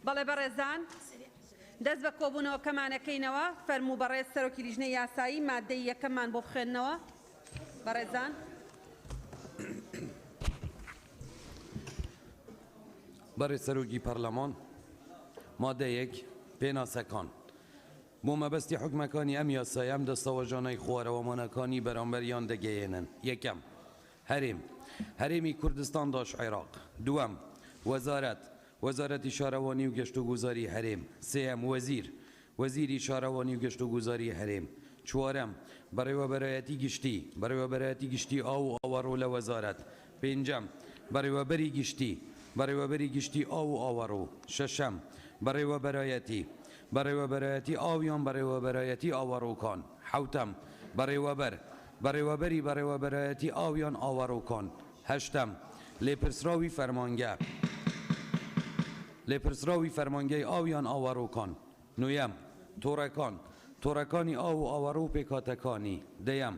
بەڵێ بەڕێزان دەست بە کۆبوونەوە کەمانەکەینەوە فەرموو بەڕێز سەرۆکی لیژنەی یاسایی مادەی یەکەممان بۆ بخوێننەوە بەڕێزان. بەڕێز سەرۆکی پەرلەمان مادەیەک پێناسەکان بۆ مەبەستی حکومەکانی ئەم یاسایە ئەم دەستەوەژانەی خوارەوەمانەکانی بەرامبەریان دەگەیەنن. یەکەم هەرێمی کوردستان داش عێراق. دووەم وەزارەتی شارەوانی و گەشت و گوزاری هەرێم. سێەم وەزیری شارەوانی و گەشت و گوزاری هەرێم. چوارەم بەڕێوەبەرایەتی گشتی ئاو و ئاوەڕۆ لە وەزارەت. پێنجەم بەڕێوەبەری گشتی ئاو و ئاوەڕۆ. شەشەم بەڕێوەبەرایەتی ئاویان بەڕێوەبەرایەتی ئاوەڕۆکان. حەوتەم بەڕێوەبەرایەتی ئاویان ئاوەڕۆکان. هەشتەم لێپرسراوی فەرمانگەی ئاویان ئاوەڕۆکان. نوێیەم تۆڕەکانی ئاو و ئاوەڕۆ و پێکهاتەکانی. دەیەم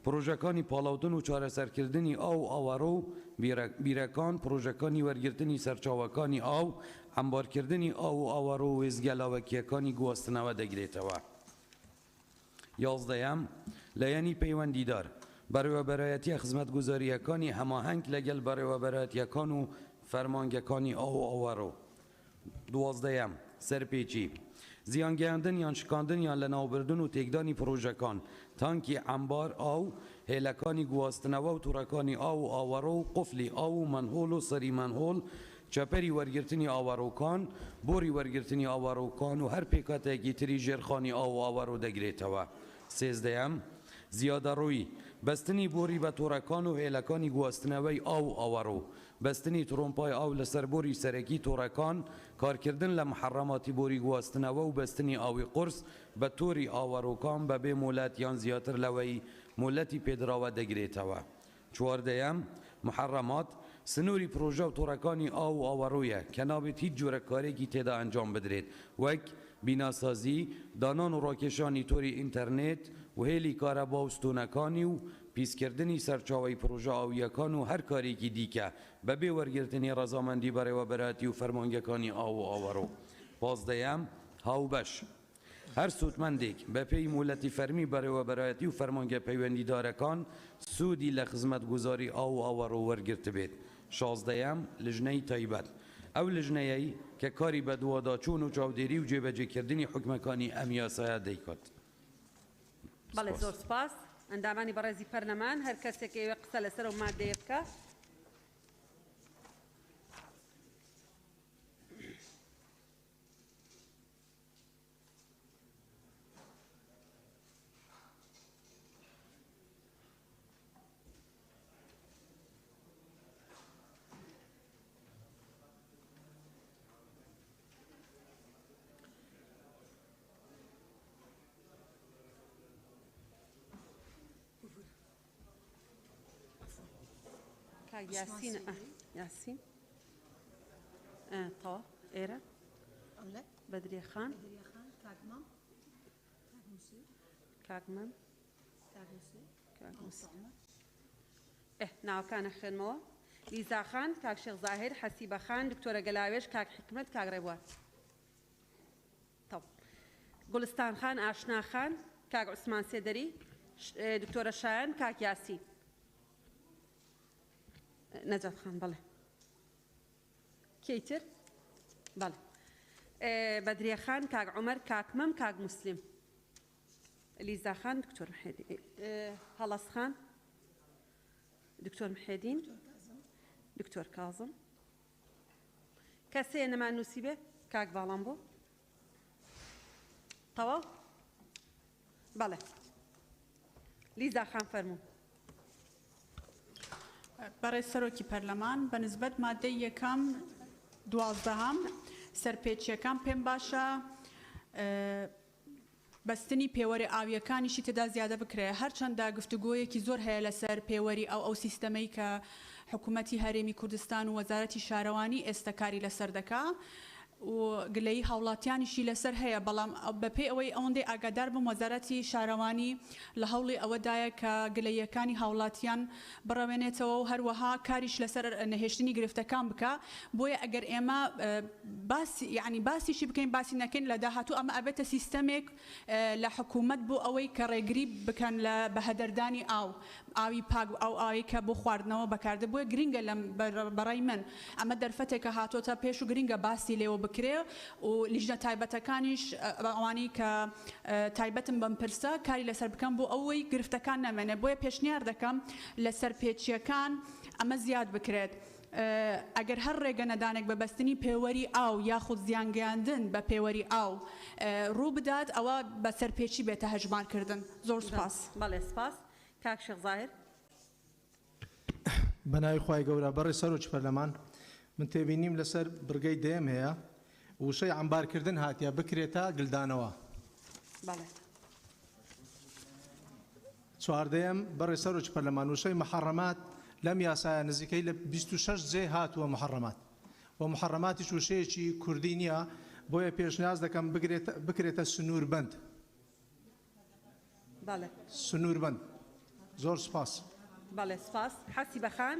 پرۆژەکانی پاڵاوتن و چارەسەرکردنی ئاو و ئاوەڕۆ و بیرەکان، پرۆژەکانی وەرگرتنی سەرچاوەکانی ئاو، ئەمبارکردنی ئاو و ئاوەڕۆ و وێستگەلاوەکیەکانی گواستنەوە دەگرێتەوە. یازدەیەم لایەنی پەیوەندیدار بەڕێوەبەرایەتیە خزمەتگوزاریەکانی هەماهەنگ لەگەڵ بەڕێوەبەرایەتیەکان و فەرمانگەکانی ئاو و ئاوەڕۆ. دوازدەیەم سەرپێچی زیانگەیاندن یان شکاندن یان لە ناوبردن و تێکدانی پرۆژەکان، تانکی ئەمبار ئاو، هێلەکانی گواستنەوە و تووڕەکانی ئاو و ئاوەڕۆ و قوفلی ئاو و مەنهۆڵ و سەری مەنهۆڵ، چەپەری وەرگرتنی ئاوەڕۆکان، بۆری وەرگرتنی ئاوەڕۆکان و هەر پێکاتێکی تری ژێرخانی ئاو و ئاوەڕۆ دەگرێتەوە. سێزدەیەم زیادەڕووی بەستنی بۆری بە تۆڕەکان و هێلەکانی گواستنەوەی ئاو و ئاوەڕۆ، بەستنی تڕۆمپای ئاو لەسەر بۆری سەرەکی تۆڕەکان، کارکردن لە محەڕەماتی بۆری گواستنەوە و بەستنی ئاوی قورس بە تۆری ئاوەڕۆکان بەبێ مۆلەت یان زیاتر لەوەی مۆلەتی پێدراوە دەگرێتەوە. چواردەیەم محەڕەمات سنووری پرۆژە و تۆڕەکانی ئاو و ئاوەڕۆیە کە نابێت هیچ جۆرە کارێکی تێدا ئەنجام بدرێت، وەک بیناسازی، دانان و ڕاکێشانی تۆری ئینتەرنێت و هێلی کارەبا و ستۆنەکانی و پیسکردنی سەرچاوی پرۆژە ئاویەکان و هەر کارێکی دیکە بەبێ وەرگرتنی ڕەزامەندی بەڕێوەبەراتی و فەرمانگەکانی ئاو و ئاوەڕۆ. پازدەیەم هاوبەش هەر سوودمەندێک بە پێی مۆلەتی فەرمی بەڕێوەبەرایەتی و فەرمانگە پەیوەندیدارەکان سوودی لە خزمەتگوزاری ئاو و ئاوەڕۆ وەرگرت بێت. شازدەیەم لیژنەی تایبەت ئەو لیژنەیەی کە کاری بە دوواداچوون و چاودێری و جێبەجێکردنی حکومەکانی ئەم یاسایە دەیکات. بەڵێ زۆر سپاس. ئەندامانی بەڕێزی پەرلەمان هەر کەسێک ئێوە قسە لەسەر و مادەیە بکە. یاسین تەوا ئێرە بەدرێ خان کاکمەم ناوەکانە خوێنمەوە. لیزا خان، کاک شێخ زاهر، حەسیبە خان، دکتۆرە گەلاوێش، کاک حکمت، کاک ڕێبوار. گوڵستان خان، ئاشنا خان، کاک عوسمان سێدەری، دکتۆرە شایان، کاک یاسین. نەجات خان بەڵێ کەیتر بەڵێ بەدرێ خان، کاک عومەر، کاکمەم، کاک موسلیم، لیزا خان، دکتۆر محێدین، هەڵەس خان، دکتۆر محێدین، دکتۆر کازم. کەسەیە نەمان نووسی بێ؟ کاک باڵام بۆ تەواو بەڵێ لیزا خان فەرموو. بەڕێز سەرۆکی پەرلەمان بەنسبەت مادەی یەکەم دوازدەهەم سەرپێچیەکان پێم باشە بەستنی پێوەری ئاویەکانیشی تێدا زیادە بکرێ، هەرچەندە گفتوگۆیەکی زۆر هەیە لەسەر پێوەری ئەو سیستەمەی کە حکوومەتی هەرێمی کوردستان و وەزارەتی شارەوانی ئێستا کاری لەسەر دەکا. و گلەی هاوڵاتیانیشی لەسەر هەیە بەڵام بەپێ ئەوەی ئەوەندەی ئاگادار بم وەزارەتی شارەوانی لە هەوڵی ئەوەدایە کە گلەیەکانی هاوڵاتیان بڕەوێنێتەوە و هەروەها کاریش لەسەر نەهێشتنی گرفتەکان بکە بۆیە ئەگەر ئێمە باسیشی بکەین باسی نەکەین لە داهاتوو ئەمە ئەبێتە سیستەمێک لە حکوومەت بۆ ئەوەی کە ڕێگری بکەن لە بەهەدەردانی ئاوی پاک ئەو ئاوی کە بۆ خواردنەوە بەکاردە بۆیە گرینگە لە بەڕای من ئەمە دەرفەتێکە هاتۆتە پێش و گرینگە باسی لێوە بکرێ و لیژنە تایبەتەکانیش ئەوانی کە تایبەتم بەم پرسە کاری لەسەر بکەم بۆ ئەوەی گرفتەکان نەمێنێ بۆیە پێشنیار دەکەم لەسەر پێچیەکان ئەمە زیاد بکرێت ئەگەر هەر ڕێگە نەدانێک بە بەستنی پێوەری ئاو یاخود زیانگەیاندن بە پێوەری ئاو ڕوو بدات ئەوە بە سەرپێچی بێتە هەژمارکردن زۆر سپاس. بەڵێ سپاس. کاک شێخ زاهر. بەناوی خوای گەورە بەڕێ سەرۆکی پەرلەمان من تێبینیم لەسەر برگەی دێم هەیە وشەی عەمبارکردن هاتیە بکرێتە گلدانەوە. بەڵێ. چواردەیەم بەڕێ سەرۆکی پەرلەمان وشەی محەڕەمات لەم یاسایە نزیکەی لە 26 جێ هاتووە محەڕەمات و محەڕەماتیش وشەیەکی کوردی نییە بۆیە پێشنیاز دەکەم بکرێتە سنووربەند. بەڵێ. سنووربەند. زۆر سپاس. بەڵێ سپاس. حەسی بەخان.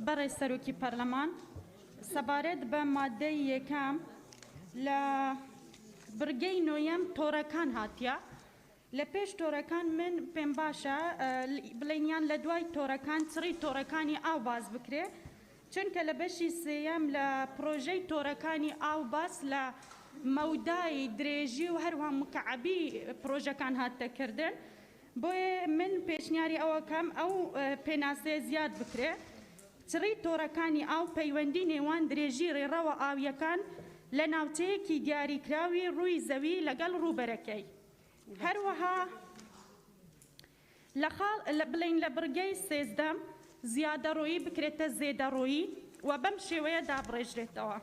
بەڕێ سەرۆکی پەرلەمان سەبارەت بە مادەی یەکەم لە برگەی نۆیەم تۆڕەکان هاتیە لە پێش تۆڕەکان من پێم باشە بڵێنیان لە دوای تۆڕەکان چڕی تۆڕەکانی ئاو باز بکرێ چونکە لە بەشی سێیەم لە پرۆژەی تۆڕەکانی ئاو باس لە مەودای درێژی و هەروە مکعبی پرۆژەکان هاتەکردن بۆیە من پێشنیاری ئەوەکەم ئەو پێناسەیە زیاد بکرێ چڕی تۆڕەکانی ئاو پەیوەندی نێوان درێژی ڕێڕەوە ئاویەکان لە ناوچەیەکی دیاریکراوی ڕووی زەوی لەگەڵ ڕووبەرەکەی هەروەها بڵین لە برگەی سێزدەم زیادەڕۆیی بکرێتە زێدەڕۆیی و بەم شێوەیە دابڕێژرێتەوە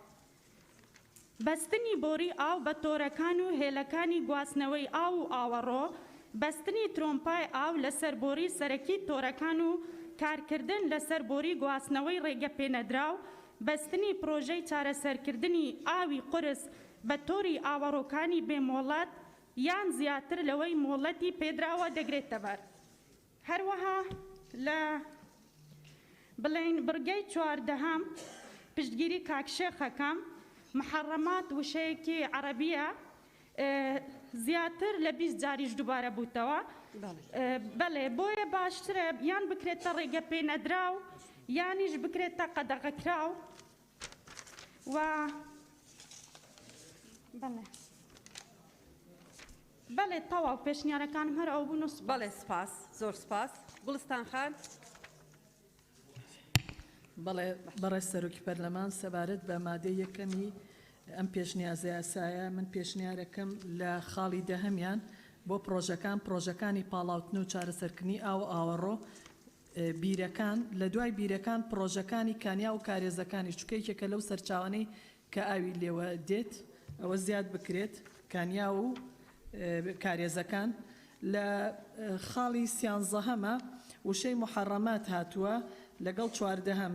بەستنی بۆری ئاو بە تۆڕەکان و هێلەکانی گواستنەوەی ئاو و ئاوەڕۆ بەستنی ترۆمپای ئاو لە سەربۆری سەرەکی تۆڕەکان و کارکردن لە سەربۆری گواستنەوەی ڕێگە پێنەدراو بەستنی پرۆژەی چارەسەرکردنی ئاوی قورس بە تۆری ئاوەڕۆکانی بێمۆڵەت یان زیاتر لەوەی مۆڵەتی پێدراوە دەگرێتە بەر هەروەها لە بڵێن برگەی چواردەهەم پشتگیری کاکشێخەکەم محەڕەمات وشەیەکی عەرەبیە زیاتر لە 20 جاریش دووبارە بووتەوە بەڵێ بۆیە باشترە یان بکرێتە ڕێگە پێنەدراو یانیش بکرێتە قەدەغەکراو و بەڵێ تەواو پێشنیارەکانم هەر ئەو بوون و بەڵێ سپاس زۆر سپاس. گوڵستان خان. بەڵێ بەڕێز سەرۆکی پەرلەمان سەبارەت بە مادەی یەکەمی ئەم پێشنیازە یاسایە من پێشنیارەکەم لە خاڵی دەهەمیان بۆ پرۆژەکانی پاڵاوتن و چارەسەرکردنی ئاو ئاوەڕۆ بیرەکان لە دوای بیرەکان پرۆژەکانی کانیا و کارێزەکانی چکەیەکە لەو سەرچاوانەی کە ئاوی لێوە دێت ئەوە زیاد بکرێت کانیا و کارێزەکان لە خاڵی سیانزەهەمە وشەی محەڕەمات هاتووە لەگەڵ چواردەهەم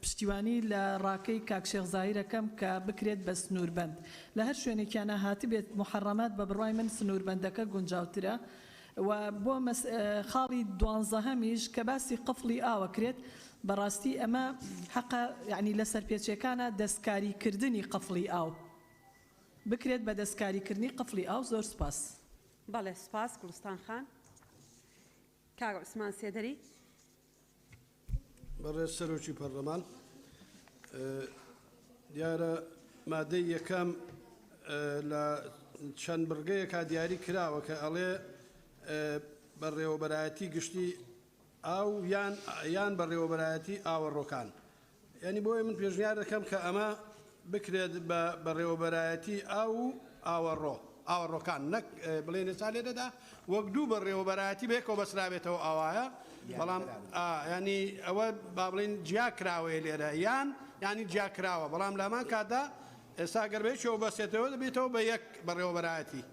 پشتیوانی لە ڕاکەی کاکشێخ زاهیرەکەم کە بکرێت بە سنووربەند لە هەر شوێنێکیانە هاتی بێت محەڕەمات بە بڕای من سنووربەندەکە گونجاوترە و بۆ خاڵی دوانزەهەمیش کە باسی قفڵی ئاوە کرێت بەڕاستی ئەمە حەقە یعنی لە سەرپێچیەکانە دەستکاریکردنی قفڵی ئاو بکرێت بە دەستکاریکردنی قفڵی ئاو زۆر سپاس. بەڵێ سپاس. گوڵستان خان. کاک عوسمان سێدەری. بەڕێز سەرۆکی پەرلەمان دیارە مادەی یەکەم لە چەند برگەیەکا دیاری کراوە کە ئەڵێ بەڕێوەبەرایەتی گشتی ئاو یان بەڕێوەبەرایەتی ئاوەڕۆکان یعنی بۆیە من پێشنیار دەکەم کە ئەمە بکرێت بە بەڕێوەبەرایەتی ئاو و ئاوەڕۆکان نەک بڵێنە چا لێدەدا وەک دوو بەڕێوەبەرایەتی بێکەوە بەسرابێتەوە ئاوایە بەڵام ینی ئەوە با بڵێن جیا کراوەیە لێرە یان ینی جیا کراوە بەڵام لامان کاتا ئێستا گەربێکەوە بەسێتەوە دەبێتەوە بە یەک بەڕێوەبەرایەتی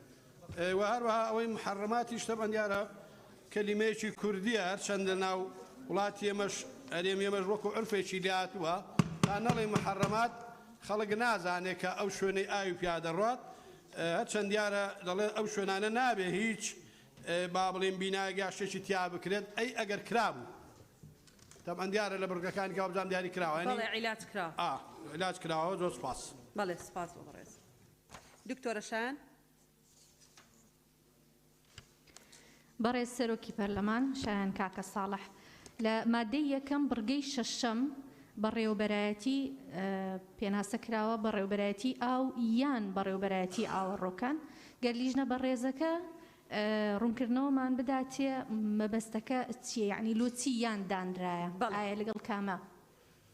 و هەروەها ئەوەی محەڕەماتی شتەبەن دیارە کەلیمەیەکی کوردیە هەرچەند لە ناو وڵاتی ئێمەش هەرێمی ئێمەش وەکو عرفێکی لێهاتووە تا نەڵێ محەڕەمات خەڵک نازانێت کە ئەو شوێنەی ئاوی پیادەڕات هەرچەند دیارە دەڵێ ئەو شوێنانە نابێ هیچ با بڵێن بینایە شتێکی تیا بکرێت ئەی ئەگەر کرابوو تەبەن دیارە لە بڕگەکانی کابزان دیاری کراوە بەڵێ عیلاج کرا علاج کراوە زۆر سپاس بەڵێ سپاس بۆ بەڕێز دکتۆرە شایان بەڕێز سەرۆکی پەرلەمان شایان کاکە ساڵح لە مادەی یەکەم بڕگەی شەشەم بەڕێوەبەرایەتی پێناسە کراوە بەڕێوەبەرایەتی ئاو یان بەڕێوەبەرایەتی ئاوەڕۆکان گەر لیژنە بەڕێزەکە ڕوونکردنەوەمان بداتێ مەبەستەکە چیە یعنی لۆچی یان دانرایە ئایا لەگەڵ کامە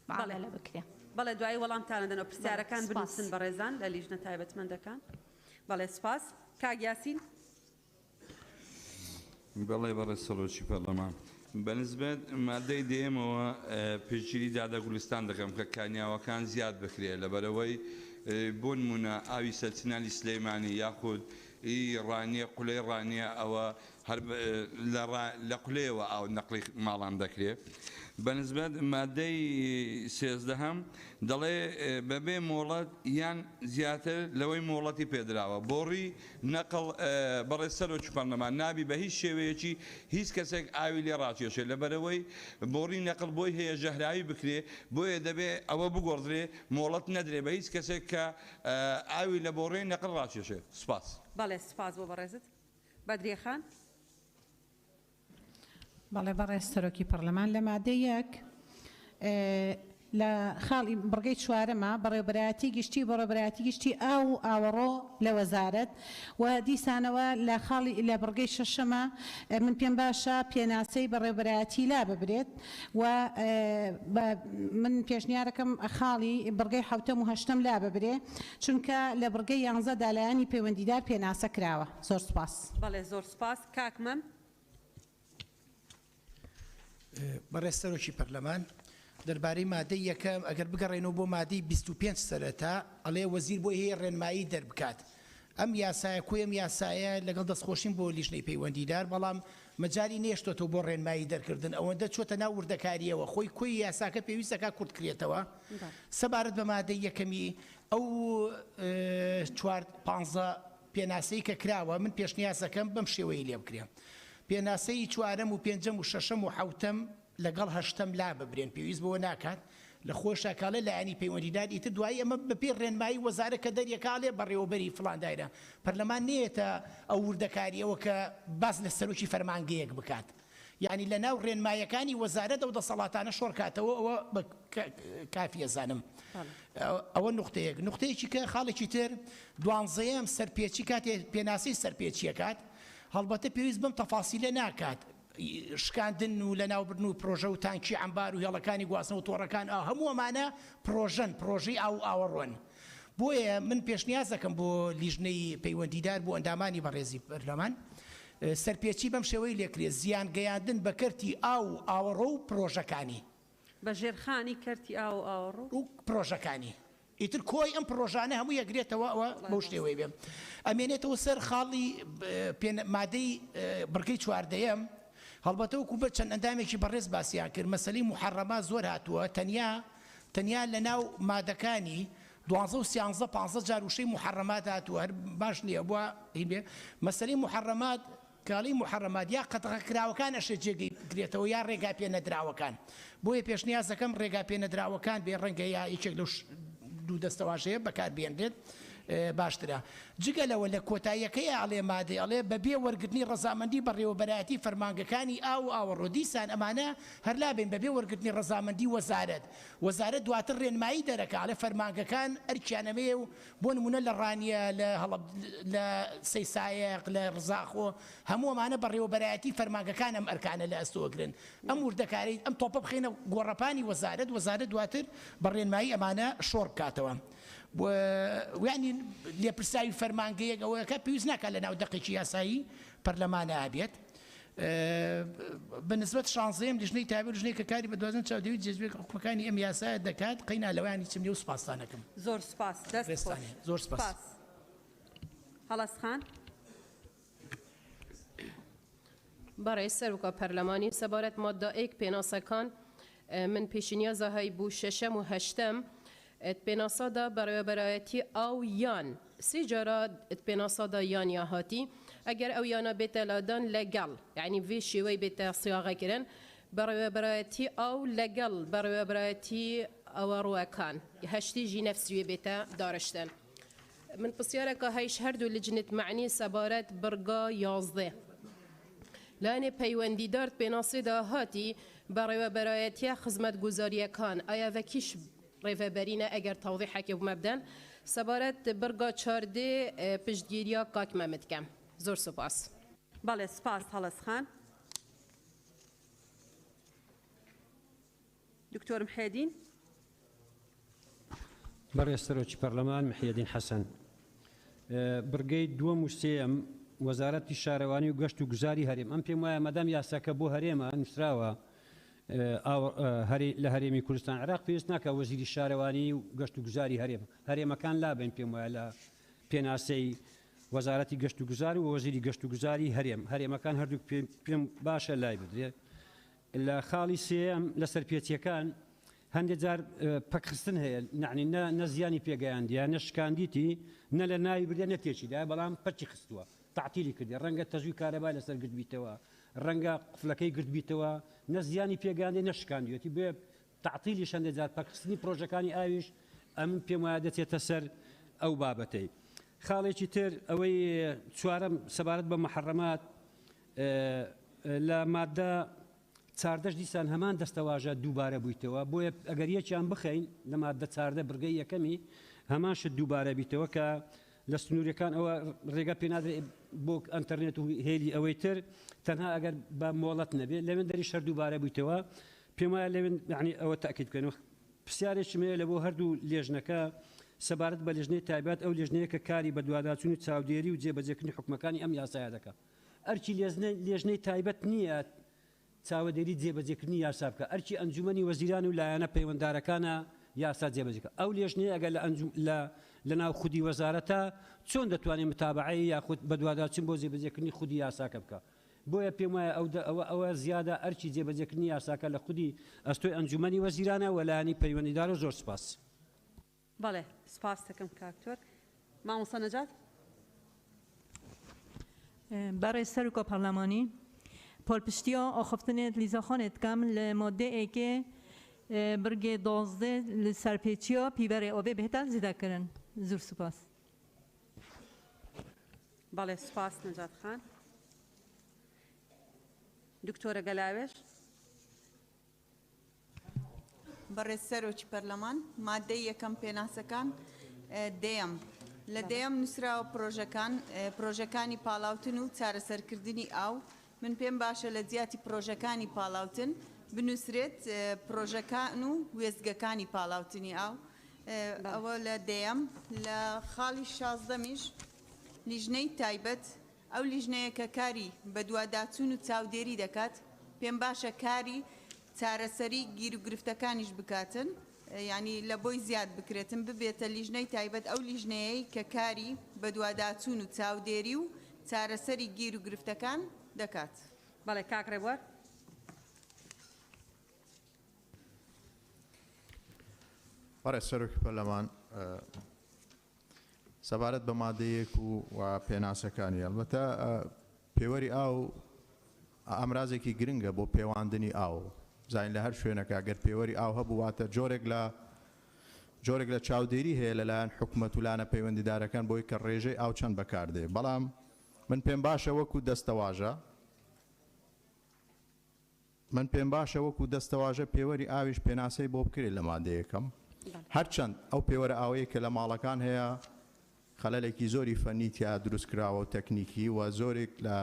معاملە بکرێ بەڵێ دوایی وەڵامتانە دەنەوە پرسیارەکان بنووسن بە ڕێزان لە لیژنە تایبەتمەندەکان بەڵێ سپاس کاک یاسین بەڵێ بەڕێز سەرۆکی پەرلەمان بەنسبەت مادەی دێمەوە پێشگیری دادە گوڵستان دەکەم کە کانیاوەکان زیاد بکرێت لەبەرەوەی بۆ نمونە ئاوی سەرچینانی سلەیمانی یاخود ڕانیە قولەی ڕانیە ئەوە هەر لە قولەیەوە ئاو نەقلی ماڵان دەکرێت بەنسبەت مادەی سێزدەهەم دەڵێ بەبێ مۆڵەت یان زیاتر لەوەی مۆڵەتی پێدراوە بۆڕی نەقڵ بەڕێز سەرۆکی پەرلەمان نابی بە هیچ شێوەیەکی هیچ کەسێک ئاوی لێ ڕاکێشێت لەبەرەوەی بۆڕی نەقڵ بۆی هەیە ژەهراوی بکرێ بۆیە دەبێ ئەوە بگۆڕدرێ مۆڵەت نەدرێ بە هیچ کەسێک کە ئاوی لە بۆڕی نەقڵ ڕاکێشێت سپاس بەڵێ سپاس بۆ بەڕێزت بەدرێخان بەڵێ بەڕێز سەرۆکی پەرلەمان لە مادەی یەک لە خاڵی بڕگەی چوارەمە بەڕێوەبەرایەتی گشتی بەڕێوەبەرایەتی گشتی ئاو و ئاوەڕۆ لە وەزارەت و دیسانەوە لە خاڵی لە بڕگەی شەشەمە من پێم باشە پێناسەی بەڕێوەبەرایەتی لا ببرێت و من پێشنیارەکەم خاڵی بڕگەی حوتەم و هەشتەم لا ببرێ چونکە لە بڕگەی 11 دالایانی پەیوەندیدار پێناسە کراوە زۆر سپاس بەڵێ زۆر سپاس کاکمەم بەڕێز سەرۆکی پەرلەمان دەربارەی مادەی یەکەم ئەگەر بگەڕێنەوە بۆ مادەی 25 سەرەتا ئەڵێ وەزیر بۆی هەیە ڕێنمایی دەربکات ئەم یاسایە کوێ ئەم یاسایە لەگەڵ دەستخۆشین بۆ لیژنەی پەیوەندیدار بەڵام مەجای نێشتۆتەوە بۆ ڕێنمایی دەرکردن ئەوەندە چۆتە ناو وردەکاریەوە خۆی کوی یاساکە پێویستەکە کورت کرێتەوە سەبارەت بە مادەی یەکەمی ئەو 15 پێناسەی کە کراوە من پێشنیازەکەم بەم شێوەیە لێ بکرێ پێناسەی چوارەم و پێنجەم و شەشەم و حوتەم لەگەڵ هەشتەم لا ببرێن پێویست بەوە ناکات لە خۆشەکاڵە لایانی پەیوەندیدار ئیتر دوایی ئەمە بەپێ ڕێنمایی وەزارە کە دەریەکاڵێ بەڕێوەبەری فڵان دایرە پەرلەمان نێتە ئەو وردەکاریەوە کە باس لە سەرۆکی فەرمانگەیەک بکات یعنی لە ناو ڕێنمایەکانی وەزارەت ئەو دەسەڵاتانە شۆڕکاتەوە ئەوە بە کافیە زانم ئەوە نقطەیەک نقطەیەکی کە خاڵێکی تر دوانزەیەم سەرپێچی کاتێ پێناسی سەرپێچیەکات هەڵبەتە پێویست بم تەفاسیلە ناکات شکاندن و لە ناوبردن و پرۆژە و تانکی عەمبار و هێڵەکانی گواستنەوە تۆڕەکان هەموو ئەمانە پرۆژەن پرۆژەی ئاو ئاوەڕۆن بۆیە من پێشنیاز دەکەم بۆ لیژنەی پەیوەندیدار بۆ ئەندامانی بەڕێزی پەرلەمان سەرپێچی بەم شێوەی لێکرێت زیان گەیاندن بە کەرتی ئاو ئاوەڕۆ و پرۆژەکانی بە ژێرخانی کەرتی ئاو ئاوەڕۆ و پرۆژەکانی ئیتر کۆی ئەم پرۆژانە هەموو یەکرێتەوە ئەوە بەو شێوەی بێ ئەمێنێتەوە سەر خاڵی مادەی بڕگەی چواردەیەم هەڵبەتە وەکو بە چەند ئەندامێکی بەڕێز باسییان کرد مەسەلەی محەڕەما زۆر هاتووە تەنیا لە ناو مادەکانی 12 و 13 15 جار وشەی محەڕەمات هاتووە هەر باش نییە بووە هیبێ مەسەلەی محەڕەمات کاڵی محەڕەمات یا قەتەغە کراوەکان ئەشە جێگرێتەوە یا ڕێگا پێ نەدراوەکان بۆیە پێشنیاز دەکەم ڕێگا پێ نەدراوەکان بێ ڕەنگە یا یەکێک لەو دوو دەستەواژەیە بەکاربێنرێت باشترە جگەلەوە لە کۆتاییەکەی ئاڵێ مادەی ئەڵێ بەبێ وەرگرتنی ڕەزامەندی بەڕێوەبەرایەتی فەرمانگەکانی ئاو ئاوەڕۆ دیسان ئەمانە هەرلابێن بەبێ وەرگرتنی ڕەزامەندی وەزارەت دواتر ڕێنمایی دەرەکە ئاڵێ فەرمانگەکان ئەرکیانەمەیە و بۆ نمونە لە ڕانیە لە سەیسایەق لە ڕزاخۆ هەموو ئەمانە بەڕێوەبەرایەتی فەرمانگەکان ئەم ئەرکانە لە ئەستۆگرن ئەم وردەکاری ئەم تۆپە بخینە گۆڕەپانی وەزارەت دواتر بەڕێنمایی ئەمانە شۆڕ بکاتەوە ویانی لێپرساوی فەرمانگەیەک ئەوەکە پێویست ناکات لە ناو دەقێکی یاسایی پەرلەمانە ئابێت بەنسبەت شانزەیەم لیژنەی تابع لیژنەی کە کاری بە دوازن چاودێوی جێزبێک حکومەکانی ئەم یاسایە دەکات قەینا لەوانی چمنێ و سپاسدانەکەم زۆر سپاس دەست زۆر سپاس هەڵەسخان برای سەرۆکە پەرلەمانی سەبارەت مادە ئێک پێناسەکان من پێشنیازە هەی بوو شەشەم و هەشتەم پێناسادا بەڕێوەبەرایەتی ئاو یان سێ جارە پێناسادا یان یا هاتی ئەگەر ئەو یانە بێتە لادان لەگەڵ یعنی vê شێوەی بێتە سیاغەکردن بەڕێوەبەرایەتی ئاو لەگەڵ بەڕێوەبەرایەتی ئەوەڕوەکان هەشتی ژی نەفسوێ بێتە دارشتن من پرسیارێکە هەیش هەردوو لجنت معنی سەبارەت بڕگا 11 لانێ پەیوەندیدار پێناسێدا هاتی بەڕێوەبەرایەتیە خزمەتگوزاریەکان ئایا vەکیش ڕێڤەبەرینە ئەگەر تەوضیحێکی بوومە بدەن سەبارەت بڕگا 14 پشتگیریە کاک مەمەدکەم زۆر سوپاس بەڵێ سپاس هەڵەسخان دکتۆر محێدین بەڕێز سەرۆکی پەرلەمان محێدین حەسەن بڕگەی دووەم و سێم وەزارەتی شارەوانی و گەشت و گوزاری هەرێم ئەم پێم وایە مەدام یاساکە بۆ هەرێمە نووسراوە لە هەرێمی کوردستان عراق پێویست ناکە وەزیری شارەوانی و گەشت و گوزاری هەرێمەکان لابن پێم وایە لە پێناسەی وەزارەتی گەشت و گوزاری و وەزیری گەشت و گوزاری هەرێمەکان هەردوو پێم باشە لای بدرێت لە خاڵی سێم لەسەر پێچیەکان هەندێک جار پەکخستن هەیە نعنی نە زیانی پێگەیاندیە نە شکاندیتی نە لە ناوی بردە نەتێکیدا بەڵام پەرچی خستووە تعتیلی کردی ڕەنگە تەزوی کارەبای لەسەر گرت بیتەوە ڕەنگە قفلەکەی گرت بیتەوە نە زیانی پێگەاندی نە شکاندیەتی بێ تعتیلی هەندێک جار پەکخستنی پرۆژەکانی ئاویش ئەم پێم وایە دەچێتە سەر ئەو بابەتەی خاڵێکی تر ئەوەی چوارەم سەبارەت بە محەڕەمات لە مادە چاردەش دیسان هەمان دەستەواژە دووبارە بوویتەوە بۆیە ئەگەر یەکیان بخەین لە مادە چاردە بڕگەی یەکەمی هەمان شت دووبارە بیتەوە کە لە سنووریەکان ئەوە ڕێگە پێنادرێت بۆ ئەنتەرنێت و هێلی ئەوەی تر تەنها ئەگەر بە مۆڵەت نەبێت لەوێن دەری شەر دووبارە بوویتەوە پێم وایە لەوێن یعنی ئەوە تاکید بکەنەوە پرسیارێکی مەیە لە بۆ هەردوو لێژنەکە سەبارەت بە لێژنەی تایبەت ئەو لێژنەیە کە کاری بە دوواداچوونی چاودێری و جێبەجێکردنی حکومەکانی ئەم یاسایە دەکات ئەرچی لێژنەی تایبەت نییە چاودێری جێبەجێکردنی یاسا بکە ئەرچی ئەنجومەنی وەزیران و لایەنە پەیوەنددارەکانە یاسا جێبەجێکە ئەو لێژنەیە ئەگەر لە ناو خودی وەزارەتە چۆن دەتوانێت متابعی یاخود بە دوواداچوون بۆ جێبەجێکردنی خودی یاساکە بکە بۆیە پێم وایە ئەوە زیادە ئەرچی جێبەجێکردنی یاساکە لە خودی ئەستۆی ئەنجومەنی وەزیرانە و لایەنی پەیوەندیدار و زۆر سپاس بەڵێ سپاس دەکەم کاکتۆر مامۆستا نەجات بەڕێز سەرۆکە پەرلەمانی پۆلپشتیە ئاخفتنێت لیزاخانێت کەم لە مادەیەکێ برگێ 12 لە سەرپێچیە پیبەرێ ئەوێ بهێتان زیدەکردن زۆر سوپاس بەڵێ سپاس نەجات خان دکتۆرە گەلاوێش بەڕێز سەرۆکی پەرلەمان مادەی یەکەم پێناسەکان دێم لە دێم نووسراوە پرۆژەکانی پاڵاوتن و چارەسەرکردنی ئاو من پێم باشە لە جیاتی پرۆژەکانی پاڵاوتن بنووسرێت پرۆژەکان و وێزگەکانی پاڵاوتنی ئاو ئەوە لە دێم لە خاڵی 16میش لیژنەی تایبەت ئەو لیژنەیە کە کاری بە دوواداچوون و چاودێری دەکات پێم باشە کاری چارەسەری گیر و گرفتەکانیش بکاتن ینی لە بۆی زیاد بکرێتن ببێتە لیژنەی تایبەت ئەو لیژنەیەی کە کاری بە دوواداچوون و چاودێری و چارەسەری گیر و گرفتەکان دەکات بەڵێ کاکڕێبوار بەڕێز سەرۆکی پەرلەمان سەبارەت بە مادەیەک و پێناسەکانی ئەلبەتە پێوەری ئاو ئامرازێکی گرنگە بۆ پێواندنی ئاو زین لە هەر شوێنەکە گەر پێوەری ئاو هەبوو واتە جۆرێک لە چاودێری هەیە لەلایەن حکومەت و لانە پەیوەندیدارەکان بۆی کە ڕێژەی ئاو چەند بەکاردێ بەڵام من پێم باشە وەکو دەستەواژە پێوەری ئاویش پێناسەی بۆ بکرێت لە مادەیەکەم هەرچەند ئەو پێوەرە ئاوەیە کە لە ماڵەکان هەیە خەلەلێکی زۆری فەنیتیا دروست کراوە و تەکنیکی و زۆرێک لە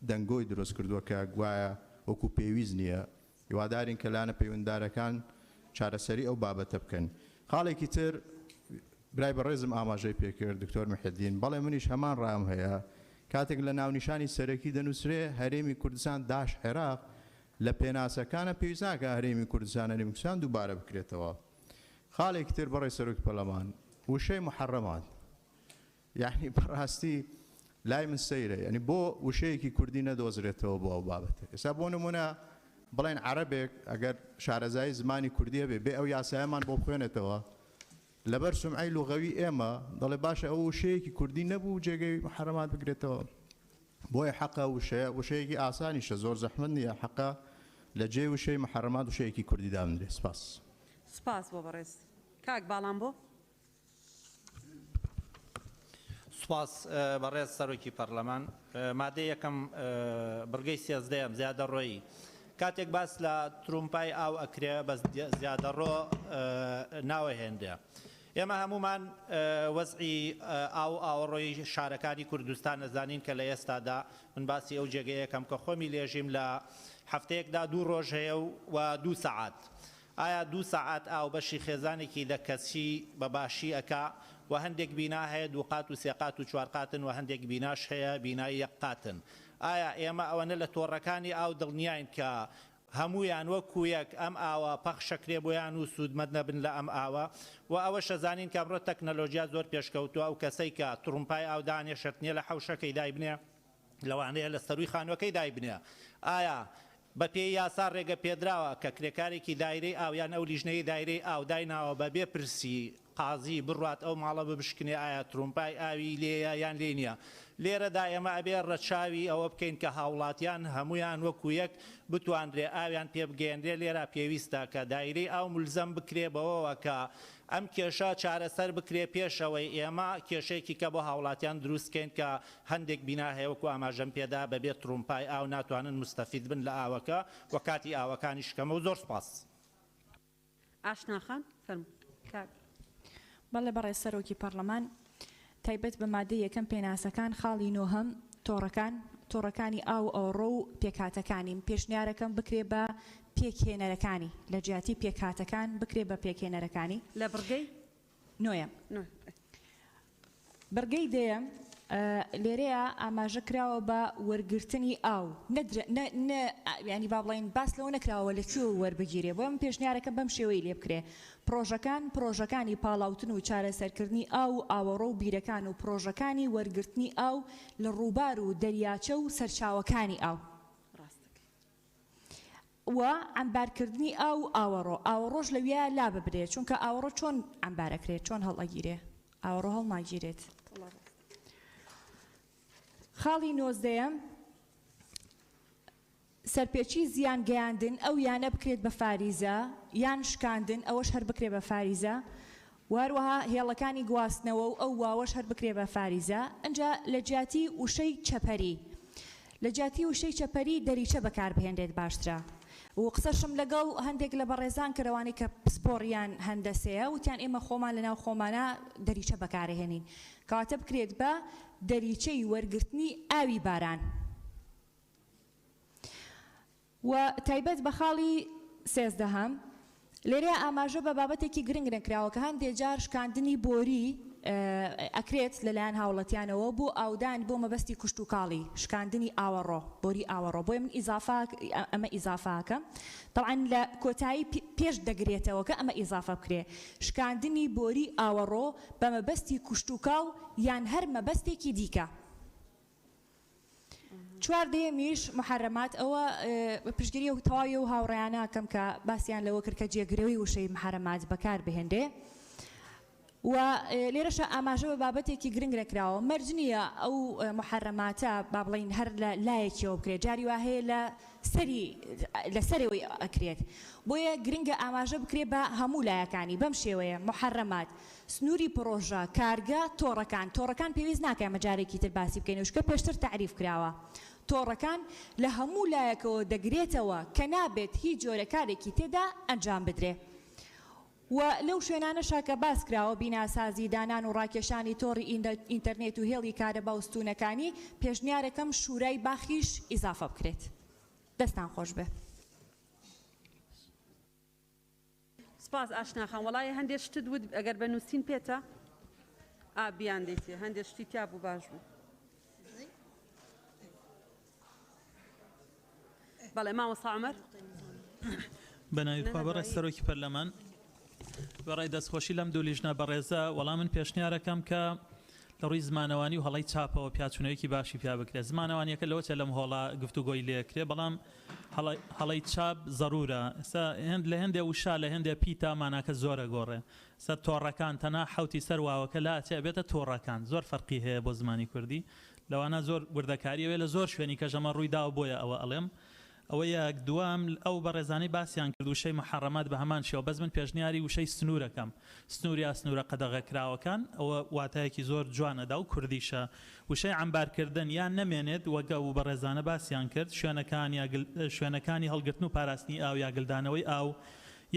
دەنگۆی دروست کردووە کە گوایە وەکو پێویست نییە هیوادارین کە لانە پەیوەنددارەکان چارەسەری ئەو بابەتە بکەن خاڵێکی تر برای بەڕێزم ئاماژەی پێکرد دکتۆر محەدین بەڵێ منیش هەمان ڕام هەیە کاتێک لە ناونیشانی سەرەکی دەنووسرێ هەرێمی کوردستان داش عێراق لە پێناسەکانە پێویست ناکە هەرێمی کوردستان هەرێمی کوردستان دووبارە بکرێتەوە خاڵێکی تر بەڕێز سەرۆکی پەرلەمان وشەی محەڕەمات یعنی بەڕاستی لای من سەیرە ینی بۆ وشەیەکی کوردی نەدۆزرێتەوە بۆ ئەو بابەتە ئێستا بۆ نمونە بڵێن عەرەبێک ئەگەر شارەزایی زمانی کوردیە بێ ئەو یاسایەمان بۆ بخوێنێتەوە لەبەر سمعی لوغەوی ئێمە دەڵێ باشە ئەو وشەیەکی کوردی نەبوو جێگەی محرمات بگرێتەوە بۆیە حەقە وشەیەکی ئاسانیشە زۆر زەحمەت نییە حەقە لە جێ وشەی محرمات وشەیەکی کوردی دامنرێت سپاس سپاس بۆ بەڕێز کاک باڵام بۆ سپاس بەڕێز سەرۆکی پەرلەمان مادەی یەکەم بڕگەی سێزدەیەم زیادە ڕۆیی کاتێک باس لە ترومپای ئاو ئەکرێ بە زیادە ڕۆ ناوە هێندێ ئێمە هەمومان وەزعی ئاوەڕۆی شارەکانی کوردستان نەزانین کە لە ئێستادا من باسی ئەو جێگەیەکەم کە خۆمی لێژیم لە هەفتەیەکدا 2 ڕۆژ هەیە و 2 سەعات ئایا 2 سەعات ئاو بەشی خێزانێکی دەکەسی بەباشی ئەکا و هەندێک بینا هەیە 2 قات و 3 قات و 4 قاتن و هەندێک بیناش هەیە بینایی 1 قاتن ئایا ئێمە ئەوەنە لە تۆڕەکانی ئاو دڵنیاین کە هەمویان وەکو یەک ئەم ئاوە پەخشەکرێ بۆیان و سوودمەند نەبن لە ئەم ئاوە و ئەوە شەزانین کە بڕۆ تەکنەلۆژیا زۆر پێشکەوتووە ئەو کەسەی کە ترومپای ئاو دانێشت نییە لە حەوشەکەی دایبنێ لەوانەیە لە سەروی خانووەکەی دایبنێ ئایا بە پێی یاسا ڕێگە پێدراوە کە کرێکارێکی دایرەی ئاویان ئەو لیژنەی دایرەی ئاو دایناوە بەبێ پرسی قازی بڕات ئەو ماڵە ببشکنێ ئایا ترومپای ئاوی لێیە یان لێ نییە لێرەدا ئێمە ئەبێ ڕەچاوی ئەوە بکەین کە هاوڵاتیان هەمویان وەکو یەک بتوانرێ ئاویان پێ بگەێنرێ لێرە پێویستە کە دایرەی ئاو ملزەم بکرێ بەوەوە کە ئەم کێشە چارەسەر بکرێ پێشەوەی ئێمە کێشەیەکی کە بۆ هاوڵاتیان دروستکەین کە هەندێک بینا هەیە وەکو ئاماژەم پێدا بەبێت ترومپای ئاو ناتوانن مستەفید بن لە ئاوەکە و کاتی ئاوەکانی شکەمە و زۆر سپاس ئاشناخان فەرموو کاک بەڵێ بەڕێز سەرۆکی پەرلەمان تایبەت بە مادەی یەکەم پێناسەکان خاڵی نۆهەم تۆڕەکانی ئاو ئەوڕۆ و پێکهاتەکانی پێشنیارەکەم بکرێ بە پێکهێنەرەکانی لە جیاتی پێکهاتەکان بکرێ بە پێکهێنەرەکانی لە بڕگەی نۆیە بڕگەی دێیەم لێرەیە ئاماژە کراوە بە وەرگرتنی ئاو ینی با بڵین باس لەوە نەکراوە لەکوێ وەربگیرێ بۆ ئەم پێشنیارەکە بەم شێوەی لێ بکرێ پرۆژەکانی پاڵاوتن و چارەسەرکردنی ئاو و ئاوەڕۆ و بیرەکان و پرۆژەکانی وەرگرتنی ئاو لە ڕووبار و دەریاچە و سەرچاوەکانی ئاو و ئەمبارکردنی ئاو ئاوەڕۆژ لەویە لا ببرێت چونکە ئاوەڕۆ چۆن ئەمبارەکرێت چۆن هەڵئەگیرێ ئاوەڕۆ هەڵناگیرێت خاڵی نۆزدەیەم سەرپێچی زیان گەیاندن ئەو یانە بکرێت بە فاریزە یان شکاندن ئەوەش هەر بکرێ بە فاریزە واروەها هێڵەکانی گواستنەوە و ئەو واوەش هەر بکرێ بە فاریزە ئەنجا لە جیاتی وشەی چەپەری لە جیاتی وشەی چەپەری دەریچە بەکاربهێنرێت باشترە و قسەشم لەگەڵ هەندێک لە بەڕێزان کەرەوانی کە پسپۆڕیان هەندەسەیە وتیان ئێمە خۆمان لەناو خۆمانە دەریچە بەکارهێنین کەواتە بکرێت بە دەریچەی وەرگرتنی ئاوی باران و تایبەت بە خاڵی سێزدەهەم لێرە ئاماژە بە بابەتێکی گرنگ نەکراوە کە هەندێک جار شکاندنی بۆری ئەکرێت لەلایەن هاوڵەتیانەوە بۆ ئاودان بۆ مەبەستی کوشت و کاڵی شکاندنی ئاوەڕۆ بۆری ئاوەڕۆ بۆیە من ئەمە ئیزافاکەم طبعاً لە کۆتایی پێش دەگرێتەوە کە ئەمە ئیزافە بکرێ شکاندنی بۆری ئاوەڕۆ بە مەبەستی کوشت و کاڵ یان هەر مەبەستێکی دیکە چواردەیەمیش محرمات ئەوە پشتگیری و تەواوی و هاوڕێیانەکەم کە باسییان لەوە کرد کە جێگرەوەی وشەی محرمات بەکار بهێندێ و لێرەشە ئاماژە بە بابەتێکی گرنگ نەکراوە مەرج نییە ئەو محرماتە با بڵین هەر لە لایەکیەوە بکرێت جاری وا هەیە لە سەرەوەی ئەکرێت بۆیە گرنگە ئاماژە بکرێ بە هەموو لایەکانی بەم شێوەیە محرمات سنووری پرۆژە کارگە تۆڕەکان پێویست ناکە مەجارێکی تر باسی بکەین وشکە پێشتر تعریف کراوە تۆڕەکان لە هەموو لایەکەوە دەگرێتەوە کە نابێت هیچ جۆرە کارێکی تێدا ئەنجام بدرێ و لەو شوێنانەشا کە باس کراوە بیناسازی دانان و ڕاکێشانی تۆڕی ئینتەرنێت و هێڵی کارەبا و ستوونەکانی پێشنیارەکەم شورای باخیش ئیزافە بکرێت دەستان خۆش بێ سپاس ئاشناخان وەڵای هەندێک شتت بود ئەگەر بەنووسین پێتە بیان دێتێ هەندێک شتی تیا بوو باش بوو بەڵێ مامۆستا عومەر بەناوی بەڕێز سەرۆکی پەرلەمان بەڕێ دەستخۆشی لەم دوو لیژنە بەڕێزە وەڵام من پێشنیارەکەم کە لە ڕووی زمانەوانی و هەڵی چاپەوە پیاچونەوەیەکی باشی پیا بکرێت زمانەوانیەکە لەوەتە لەم هۆڵا گفتوگۆی لێکرێ بەڵام هەڵی چاپ ضرورە لە هەندێ وشا لە هەندێ پیتا ماناکە زۆرە گۆڕێ سە تۆڕەکان تەنا حوتی سەرواوەکە لاچێ بێتە تۆڕەکان زۆر فەرقی هەیە بۆ زمانی کوردی لەوانە زۆر وردەکاریەوە لە زۆر شوێنی کە ژەمە ڕوویداوە بۆیە ئەوە ئەڵێم ئەوە یەک دوام ئەو بەڕێزانەی باسییان کرد وشەی محەڕەمات بە هەمان شێوە بەس من پێشنیاری وشەی سنوورەکەم سنوورە قەدەغەکراوەکان ئەوە واتایەکی زۆر جوانەدا و کوردیشە وشەی عەمبارکردن یان نەمێنێت وەگە و بەڕێزانە باسییان کرد شوێنەکانی هەڵگرتن و پاراستنی ئاو یا گلدانەوەی ئاو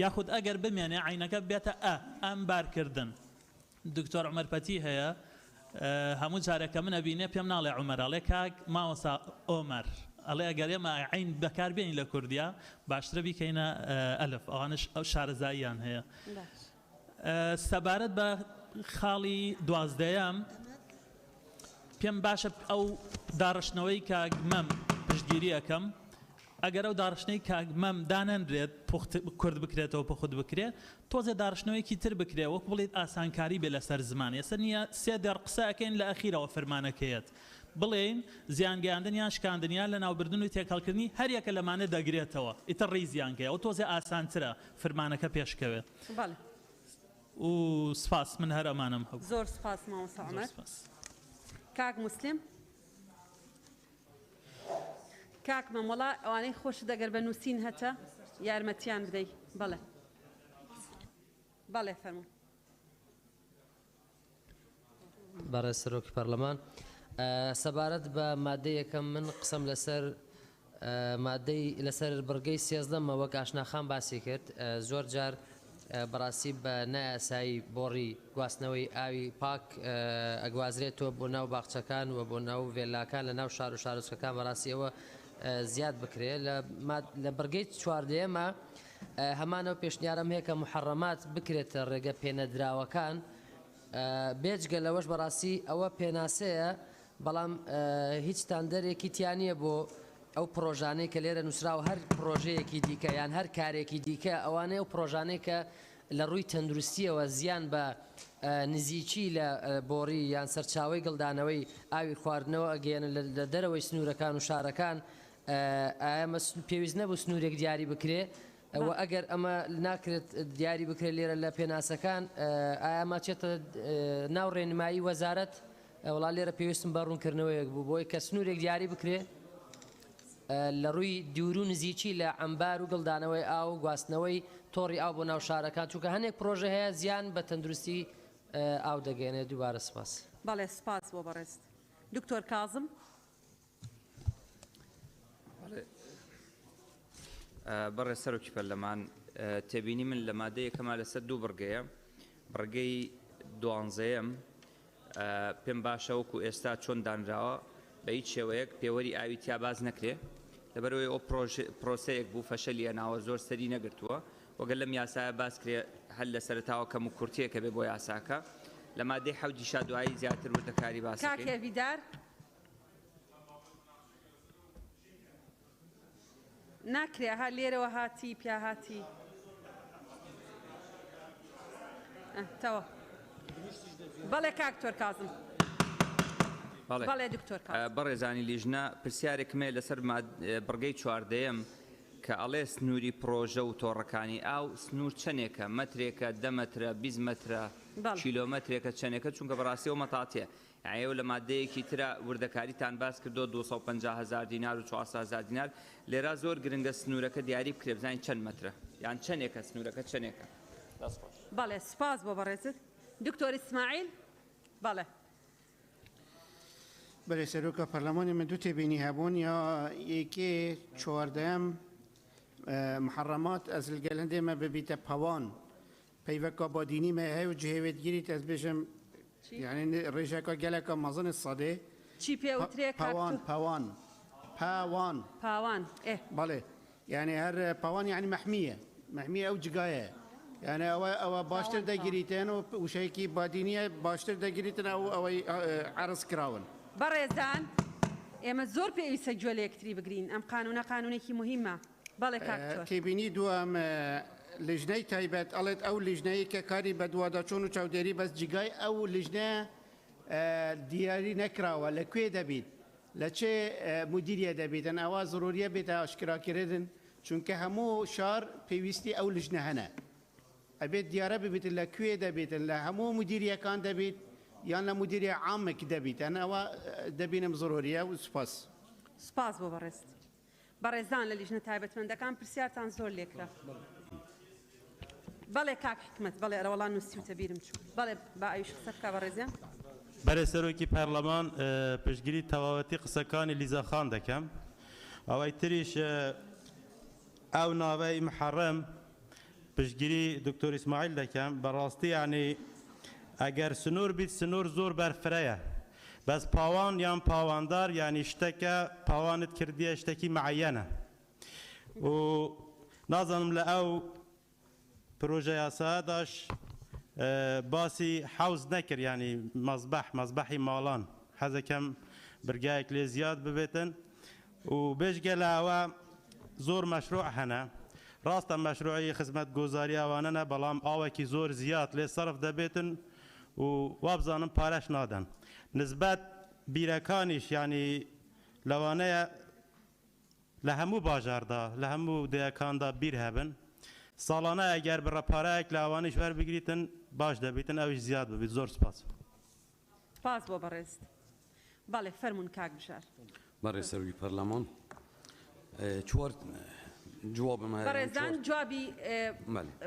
یاخود ئەگەر بمێنێ عینەکە بێتە ئەمبارکردن دکتۆر عومەرپەتی هەیە هەموو جارێکە منە بینێ پێم ناڵێ عومەرەڵێ کاک ماوەسا ئۆمەر ئەڵێ ئەگەر ئێمە عین بەکاربێنی لە کوردیا باشترە بیکەینە ئەلف ئەوانش ئەو شارەزاییان هەیە سەبارەت بە خاڵی دوازدەیەم پێم باشە ئەو داڕشتنەوەی کاگمەم پشتگیری ئەەکەم ئەگەر ئەو داڕشتنەی کاگمەم دانەنرێت کورد بکرێتەوە پخود بکرێت تۆزێ داڕشتنەوەیکی تر بکرێت وەک بڵێت ئاسانکاری بێ لەسەر زمان ێستا نییە سێ دەر قسەکەین لە ئەخیرەوە فەرمانەکەیەت بڵێن زیانگەیاندن یان شکاندنیان لە ناوبردن و تێکەڵکردنی هەریەکە لەمانە دەگرێتەوە ئیتر ڕێی زیانگەیە ئەو تۆزێ ئاسانترە فەرمانەکە پێشکەوێت و سپاس من هەر ئەمانم هەبوو زۆر سپاس مامۆستا عومەر کاک موسلیم کاک مەمەڵا ئەوانەی خۆش دەگەر بە نووسین هەتە یارمەتیان بدەی بەڵێ بەڵێ فەرموو بەڕێز سەرۆکی پەرلەمان سەبارەت بە مادەی یەکەم من قسەم لەسەر مادەی لەسەر بڕگەی سێزدەمە وەک ئاشناخان باسی کرد زۆر جار بەڕاستی بە نایاسایی بۆڕی گواستنەوەی ئاوی پاک ئەگوازرێتەوە بۆ ناو باخچەکان و بۆ ناو وێلاکان لە ناو شار و شارۆچکەکان بەڕاستیەوە زیاد بکرێت لە بڕگەی چواردەیەمە هەمانەوە پێشنیارم هەیە کە محەڕەمات بکرێتە ڕێگە پێنەدراوەکان بێجگە لەوەش بەڕاستی ئەوە پێناسەیە بەڵام هیچ تاندەرێکی تیانە بۆ ئەو پرۆژانەی کە لێرە نووسراوە هەر پرۆژەیەکی دیکە یان هەر کارێکی دیکە ئەوانەیە و پرۆژانەی کە لە ڕووی تەندروستیەوە زیان بە نزیکی لە بۆڕی یان سەرچاوی گڵدانەوەی ئاوی خواردنەوە ئەگەێنە لە دەرەوەی سنوورەکان و شارەکان ئەمە پێویست نەبوو سنوورێک دیاری بکرێ ئەوە ئەگەر ئەمە ناکرێت دیاری بکرێت لێرە لە پێناسەکان ئایا چێتە ناو ڕێنمایی وەزارەت وڵا لێرە پێویستم بە ڕوونکردنەوەیەک بوو بۆی کە سنوورێک دیاری بکرێ لە ڕووی دوور و نزیکی لە ئەمبار و گڵدانەوەی ئاو گواستنەوەی تۆڕی ئاو بۆ ناو شارەکان چونکە هەنێک پرۆژە هەیە زیان بە تەندروستی ئاو دەگەێنێت دووبارە سپاس بەڵێ سپاس بۆ بەڕێست دکتۆر کازم بەڕێ سەرۆکی پەرلەمان تێبینی من لە مادەیەکەما لەسەر دوو بڕگەیە بڕگەی دوانزەیەم پێم باشە وەکو ئێستا چۆن دانراوە بە هیچ شێوەیەک پێوەری ئاوی تیا باز نەکرێ لەبەرەوەی ئەو پرۆسەیەک بوو فەشەلیە ناوە زۆر سەری نەگرتووە وەگەر لەم یاسایە باز کرێ هەل لە سەرتاوە کەم و کورتیەکە بێ بۆ یاساکە لە مادەی حەوتی شادوایی زیاتر وردەکاری باس کاکێویدار ناکرێ ها لێرەوە هاتی پیا هاتی تەوە بەڵێ کاکتۆر کازم بەڵێ دکتۆر کازم بەڕێزانی لیژنە پرسیارێکمێ لەسەر بڕگەی چواردەیەم کە ئەڵێ سنووری پرۆژە و تۆڕەکانی ئاو سنوور چەندێکە مەترێکە 10 مەترە 20 مەترە کیلۆمەترێکە چەندێکە چونکە بەڕاستیەوە مەتاتێ ئەو لە مادەیەکی ترە وردەکاریتان باس کردو 250,000 دینار و 400,000 دینار لێرا زۆر گرنگە سنوورەکە دیاری بکرێ بزانین چەند مەترە یان چەندێکە سنوورەکە چەندێکە بەڵێ سپاس بۆ بەڕێزت دکتۆر ئیسماعیل بەڵێ بەێ سەرۆکە پەرلەمانی من دوو تێبینی هەبوون یا یەکێ چواردەیەم محەڕەمات ئەس گەلەندێمە ببیتە پەوان پەیوەکە با دینیمە هەیە و جهێوێتگیری ئەس بێژم يعني ريشاكا جالكا مازن الصدي شي بيوتريك باوان ايه بالي يعني هر باوان يعني محمية او جقاية يعني او باشتر دا جريتين وشيكي بادينية باشتر دا جريتين او عرس كراون بريزان اما زور بي يسجل الكتري بجرين ام قانوني كي مهمة بالي كاكتور تبيني دوام لجنه تایبەت ئەڵێت ئەو لیژنەیە کە کاری بەدواداچۆن و چاودێری بەس جگای ئەو لیژنە دیاری نەکراوە لەکوێ دەبیت لە چێ مدیریە دەبێتن ئەوە ضروریە بێتە ئاشکراکردن چونکە هەموو شار پێویستی ئەو لژنە هەنە ئەبێت دیارە ببێتن لەکوێ دەبێتن لە هەموو مدیریەکان دەبێت یان لە مدیریە عامێک دەبیتن ئەوە دەبینم ضروریە و سپاس سپاس بۆ بەڕێست بەڕێزان لە لیژنە تایبەتمەندەکان پرسیارتان زۆر لێکرا بەڵێ کاک حکمت بەڵێ ئەرەوەڵان نووسی و تەبیرم چوو بەڵێ با ئەویش قسە بکە بەڕێزیان بەرە سەرۆکی پەرلەمان پشتگیری تەواوەتی قسەکانی لیزاخان دەکەم ئەوەی تریش ئەو ناوەی محەڕەم پشتگیری دکتۆر ئیسماعیل دەکەم بەڕاستی یعنی ئەگەر سنوور بیت سنوور زۆر بەرفرەیە بەس پاوان یان پاواندار یعنی شتێکە پاوانت کردیە شتێکی معەنە و نازانم لە ئەو پروژه یاساداش باسی حوز نکر یعنی مذبحی مالان حزکم برگایک لی زیاد ببیتن و بشگه لعوه زور مشروع هنه راستا مشروعی خدمت گذاری آوانه نه بلام آوه کی زور زیاد لی صرف دبیتن و وابزانم پارش نادن نسبت بیرکانیش یعنی لوانه لهمو باجار دا لهمو دیکان دا بیر هبن سالانه اگر بر پارک لاوانش ور بگیریتن باش دبیتن اوش زیاد ببید زور سپاس سپاس بۆ بەڕێست بەڵێ فەرمون کاک بژار بەڕێز سەرۆکی پەرلەمان چوار جوابم هەیە بەڕێزان جوابی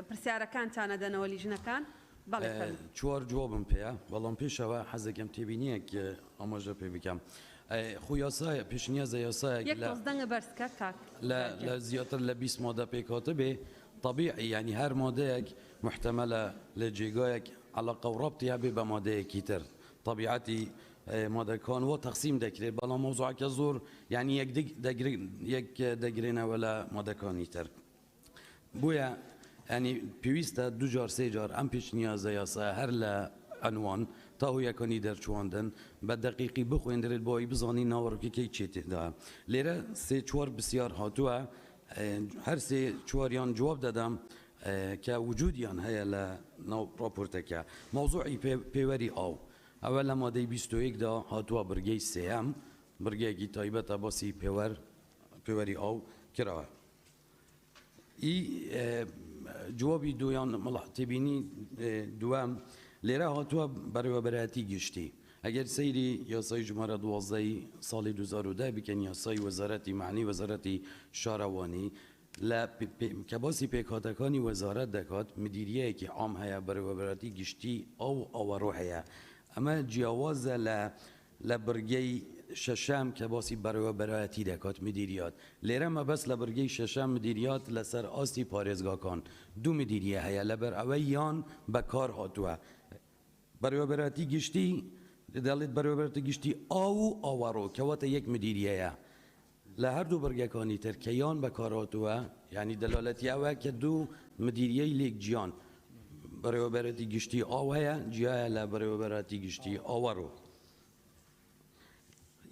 پرسیارەکانتانە دەنەوە لیژنەکان بەڵێ فەرمون چوار جوابم پێیە بەڵام پێشەوە حەزەکەم تێبینیەک ئاماژە پێ بکەم خو یاسایە پێشنیازە یاسایەک یەک دەنگە بەرزکە کاک لە زیاتر لە 20 مادە پێکاتە بێ طبيعي يعني هر مادەیەک محتملة لجێگایەک علاقة و رابطی هەبێ بە مادەیەکی تر طبیعەتی مادەکان وە تەقسیم دەکرێت بەڵام مۆزوعەکە زۆر یعنی یەک دەگرێنەوە لە مادەکانی تر بۆیە ینی پێویستە دو جار سێ جار ئەم پێشنیازە یاسایە هەر لە ئەنوان تا هویەکانی دەرچواندن بە دەقیقی بخوێندرێت بۆی بزانی ناوەڕۆکێکی چێتێدا لێرە سێ چوار بسیار هاتووە هەر سێ چواریان جواب دەدەم کە وجودیان هەیە لە ناو راپۆرتەکە مۆزوعی پێوەری ئاو ئەوە لە مادەی 21دا هاتووە بڕگەی سێەم بڕگەیەکی تایبەتە باسی پێوەری ئاو کراوە جوابی دویان تێبینی دووەم لێرە هاتووە بەڕێوەبەرەتی گشتی ئەگەر سەیری یاسای ژمارە 12 ساڵی 2010 بکەن یاسای وەزارەتی معنی وەزارەتی شارەوانی لە کە باسی پێکهاتەکانی وەزارەت دەکات مدیریەیەکی عام هەیە بەڕێوەبەرەتی گشتی ئەو ئەوەڕۆ هەیە ئەمە جیاوازە لە بڕگەی شەشەم کە باسی بەڕێوەبەرەتی دەکات مدیریات لێرە مەبەست لە بڕگەی شەشەم مدیریات لەسەر ئاستی پارێزگاکان دوو مدیریە هەیە لەبەر ئەوە یان بەکار هاتووە بەڕێوەبەرەتی گشتی دەڵێت بەڕێوەبەرەتی گشتی ئاو و ئاوەڕۆ کەواتە یەک مدیریەیە لە هەردوو بەرگەکانی تر کە یان بەکارهاتووە یعنی دەلالەتی ئەوە کە دوو مدیریەی لێک گیان بەڕێوەبەرەتی گشتی ئاو هەیە جیایە لە بەڕێوەبەرەتی گشتی ئاوەڕۆ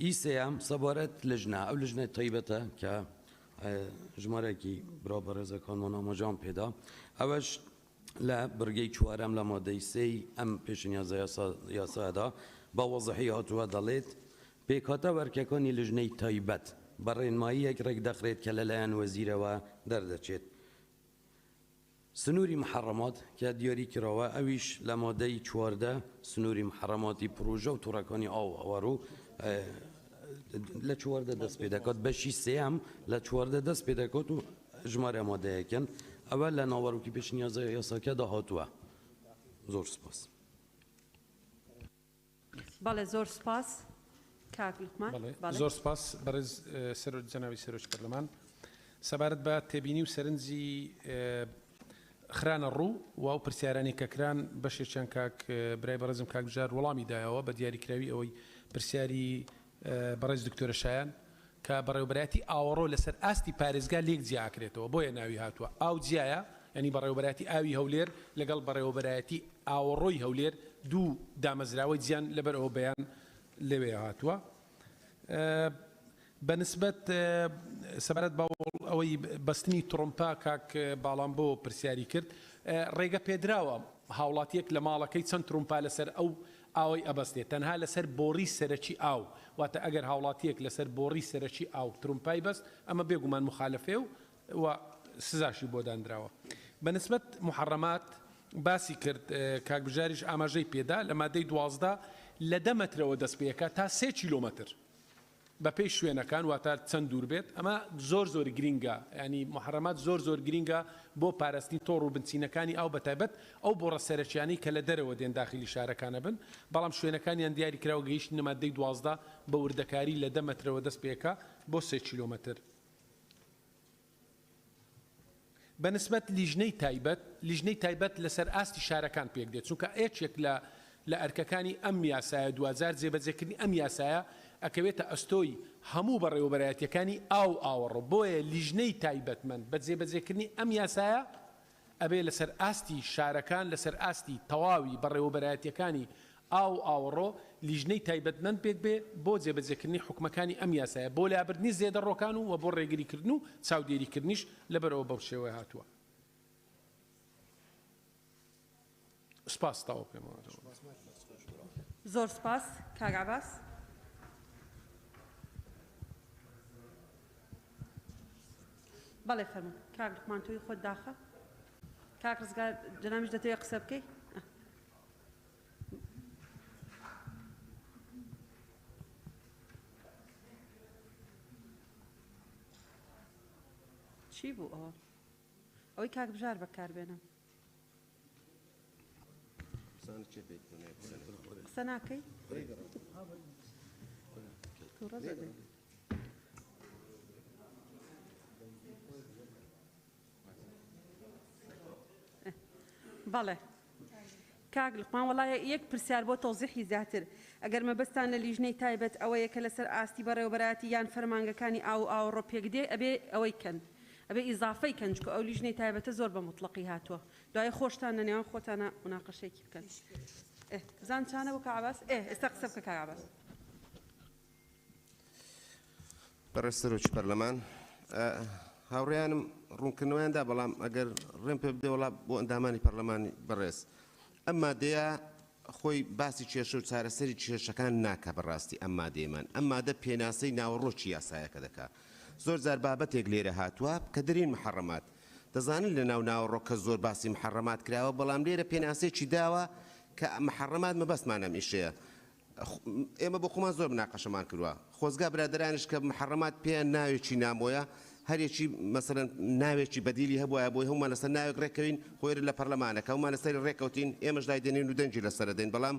ئیسەیەم سەبارەت لژنە ئەو لژنە تایبەتە کە ژمارەکی برا بەڕێزەکانمان ئاماژەم پێدا ئەوەش لە بڕگەی چوارەم لە مادەی سێی ئەم پێشنیازە یاسادا بە وەزەحی هاتووە دەڵێت پێکهاتە وەرکەکانی لژنەی تایبەت بە ڕێنماییەک ڕێک دەخرێت کە لەلایەن وەزیرەوە دەردەچێت سنووری محەڕەمات کە دیاری کراوە ئەویش لە مادەی چواردە سنووری محەڕەماتی پرۆژە و تووڕەکانی ئاو ئەوەڕوو لە چواردە دەست پێ دەکات بەشی سێەم لە چواردە دەست پێ دەکات و ژمارە مادەیەکەن ئەوە لە ناوەڕووکی پێشنیازە یاساکەدا هاتووە زۆر سپاس بەڵێ زۆر سپاس کاک لوقمان زۆر سپاس بەڕێز جەناوی سەرۆکی پەرلەمان سەبارەت بە تێبینی و سەرنجی خرانە ڕوو و ئەو پرسیارانی کە کران بەشێکیان کاک برای بەڕێزم کاک بژار وەڵامی دایەوە بە دیاریکراوی ئەوەی پرسیاری بەڕێز دکتۆرە شایان کە بەڕێوەبەرەتی ئاوەڕۆ لەسەر ئاستی پارێزگا لێک جیاکرێتەوە بۆیە ناوی هاتووە ئاو جیایە ینی بەڕێوەبەرەتی ئاوی هەولێر لەگەڵ بەڕێوەبەرەتی ئاوەڕۆی هەولێر دوو دامەزراوە جیان لەبەر ئەوە بەیان لەوێ هاتووە بەنسبەت سەبارەت بە ئەوەی بەستنی تڕۆمپا کاک باڵام بۆ پرسیاری کرد ڕێگە پێدراوە هاوڵاتیەک لە ماڵەکەی چەند ترومپا لەسەر ئەو ئاوی ئەبەستێت تەنها لەسەر بۆڕی سەرەکی ئاو واتە ئەگەر هاوڵاتیەک لەسەر بۆڕی سەرەکی ئاو ترومپای بەست ئەمە بێگومان مخالفێ و سزاشی بۆ دانراوە بەنسبەت محرمات باسی کرد کاکبژاریش ئاماژەی پێدا لە مادەی 12 لە 10 مەترەوە دەست پێەکە تا 3 کیلۆمەتر بە پێی شوێنەکان واتە چەند دوور بێت ئەمە زۆر گرینگە ینی محرمات زۆر گرینگە بۆ پاراستنی تۆڕ و بنچینەکانی ئاو بەتایبەت ئەو بۆڕە سەرەکیانی کە لە دەرەوە دێن داخلی شارەکانە بن بەڵام شوێنەکانیان دیاری کراوە گەیشتنە مادەی 12 بە وردەکاری لە 10 مەترەوە دەست پێەکە بۆ 3 کیلۆمەتر بەنسبەت لیژنەی تایبەت لەسەر ئاستی شارەکان پێک دێت چونکە ئەیەکێک لە ئەرکەکانی ئەم یاسایە 2000 جێبەجێکردنی ئەم یاسایە ئەکەوێتە ئەستۆی هەموو بەڕێوەبەرایەتیەکانی ئاوەڕۆ بۆیە لیژنەی تایبەتمەند بە جێبەجێکردنی ئەم یاسایە ئەبێ لەسەر ئاستی شارەکان لەسەر ئاستی تەواوی بەڕێوەبەرایەتیەکانی ئاوەڕۆ لیژنەی تایبەتمەند پێک بێ بۆ جێبەجێکردنی حکومەکانی ئەم یاسایە بۆ لابردنی زێدەڕۆکان و بۆ ڕێگریکردن و چاودێریکردنیش لەبەرەوە بەو شێوەیە هاتووە سپاس تاوە پێمەوە زۆر سپاس کاک عەباس بەڵێ فەرموو کاک لوقمان تۆی خۆت داخە کاک ڕزگار جەنابیش دەتەوێت قسە بکەی چی بوو ئەوە ئەوەی کاک بژار بەکاربێنم قسە ناکەی بەڵێ کاک لوقمان وەڵایە یەک پرسیار بۆ تەوزیحی زیاتر ئەگەر مەبەستان لە لیژنەی تایبەت ئەوەیە کە لەسەر ئاستی بەڕێوەبەرایەتی یان فەرمانگەکانی ئاوەڕۆ پێک دێ ئەبێ ئەوەی کەن ئەبێ ئیزافەی کەن چکە ئەو لیژنەی تایبەتە زۆر بە مطلقی هاتووە دوای خۆشتان لە نێوان خۆتانە مناقەشەیەکی بکەن زان چانە بۆ کاک عەباس ئێستا قسە بکە کاک عەباس بەڕێز سەرۆکی پەرلەمان هاوڕێیانم ڕوونکردنەوەیاندا بەڵام ئەگەر ڕێم پێ بدە وڵا بۆ ئەندامانی پەرلەمانی بەڕێز ئەم مادەیە خۆی باسی کێشە و چارەسەری کێشەکان ناکە بەڕاستی ئەم مادەیەمان ئەم مادە پێناسەی ناوەڕۆکی یاسایەکە دەکات زۆر جار بابەتێک لێرە هاتووە کە دەرین محەڕەمات دەزانن لە ناو ناوەڕۆکە زۆر باسی محەڕەمات کراوە بەڵام لێرە پێناسێکی داوە کە محەڕەمات مەبەستمانە ئیشەیە ئێمە بۆ خۆمان زۆر مناقەشەمان کردووە خۆزگا برادرانش کە محەڕەمات پێیان ناوێکی نامۆیە هەرێکی مەسەرەن ناوێکی بەدیلی هەبووە بۆی هەمومان لەسەر ناوێک ڕێکەوین خۆی لە پەرلەمانەکە هەمومان لەسەر ڕێکەوتین ئێمەش لای دێنین و دەنجی لەسەرە دێن بەڵام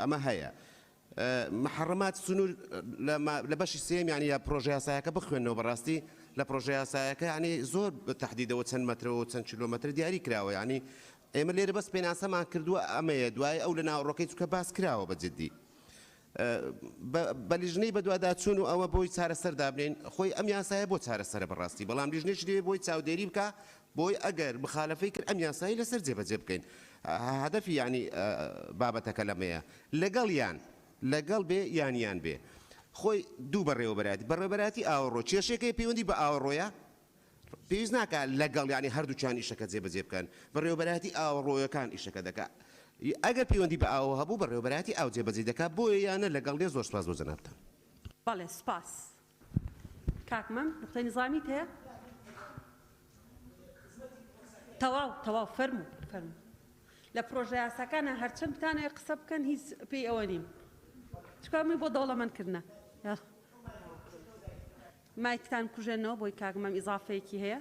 ئەمە هەیە محەڕەمات سنوور لە بەشی سێم یانی یا پرۆژە یاسایەکە بخوێنەوە بەڕاستی لە پرۆژە یاسایەکە ینی زۆر تهدیدەوە چەند مەترەوە چەند کیلۆمەتر دیاری کراوە ینی ئێمە لێرە بەس پێناسەمان کردووە ئەمەیە دوای ئەو لە ناوەڕۆکەی چووکە باس کراوە بەجددی بە لیژنەی بەدواداچوون و ئەوە بۆی چارەسەر دابنین خۆی ئەم یاسایە بۆ چارەسەرە بەڕاستی بەڵام لیژنێکی دەوێت بۆی چاودێری بکە بۆی ئەگەر مخالفەی کرد ئەم یاسایی لەسەر جێبەجێ بکەین هەدەفی ینی بابەتەکە لەمەیە لەگەڵ بێ یانیان بێ خۆی دوو بەڕێوەبەرایەتی ئاوەڕۆ کێشێکی پەیوەندی بە ئاوەڕۆیە پێویست ناکە لەگەڵ ینی هەردووچان ئیشەکە جێبەجێ بکەن بەڕێوەبەرایەتی ئاوەڕۆیەکان ئیشەکە دەکات ئەگەر پەیوەندی بە ئاوە هەبوو بەڕێوەبەرایەتی ئاو جێبەجێ دەکات بۆیە یانە لەگەڵ لێ زۆر سپاس بۆ جەنابتان بەڵێ سپاس کاکمەم نقطەی نظامیت هەیە تەواو فەرموو لە پرۆژە یاساکانە هەرچەند بتانەیە قسە بکەن هیچ پێی ئەوە نیم چکامی بۆ دەوڵەمەندکردنە مایکتان کوژێنەوە بۆی کاکمەم ئیزافەیەکی هەیە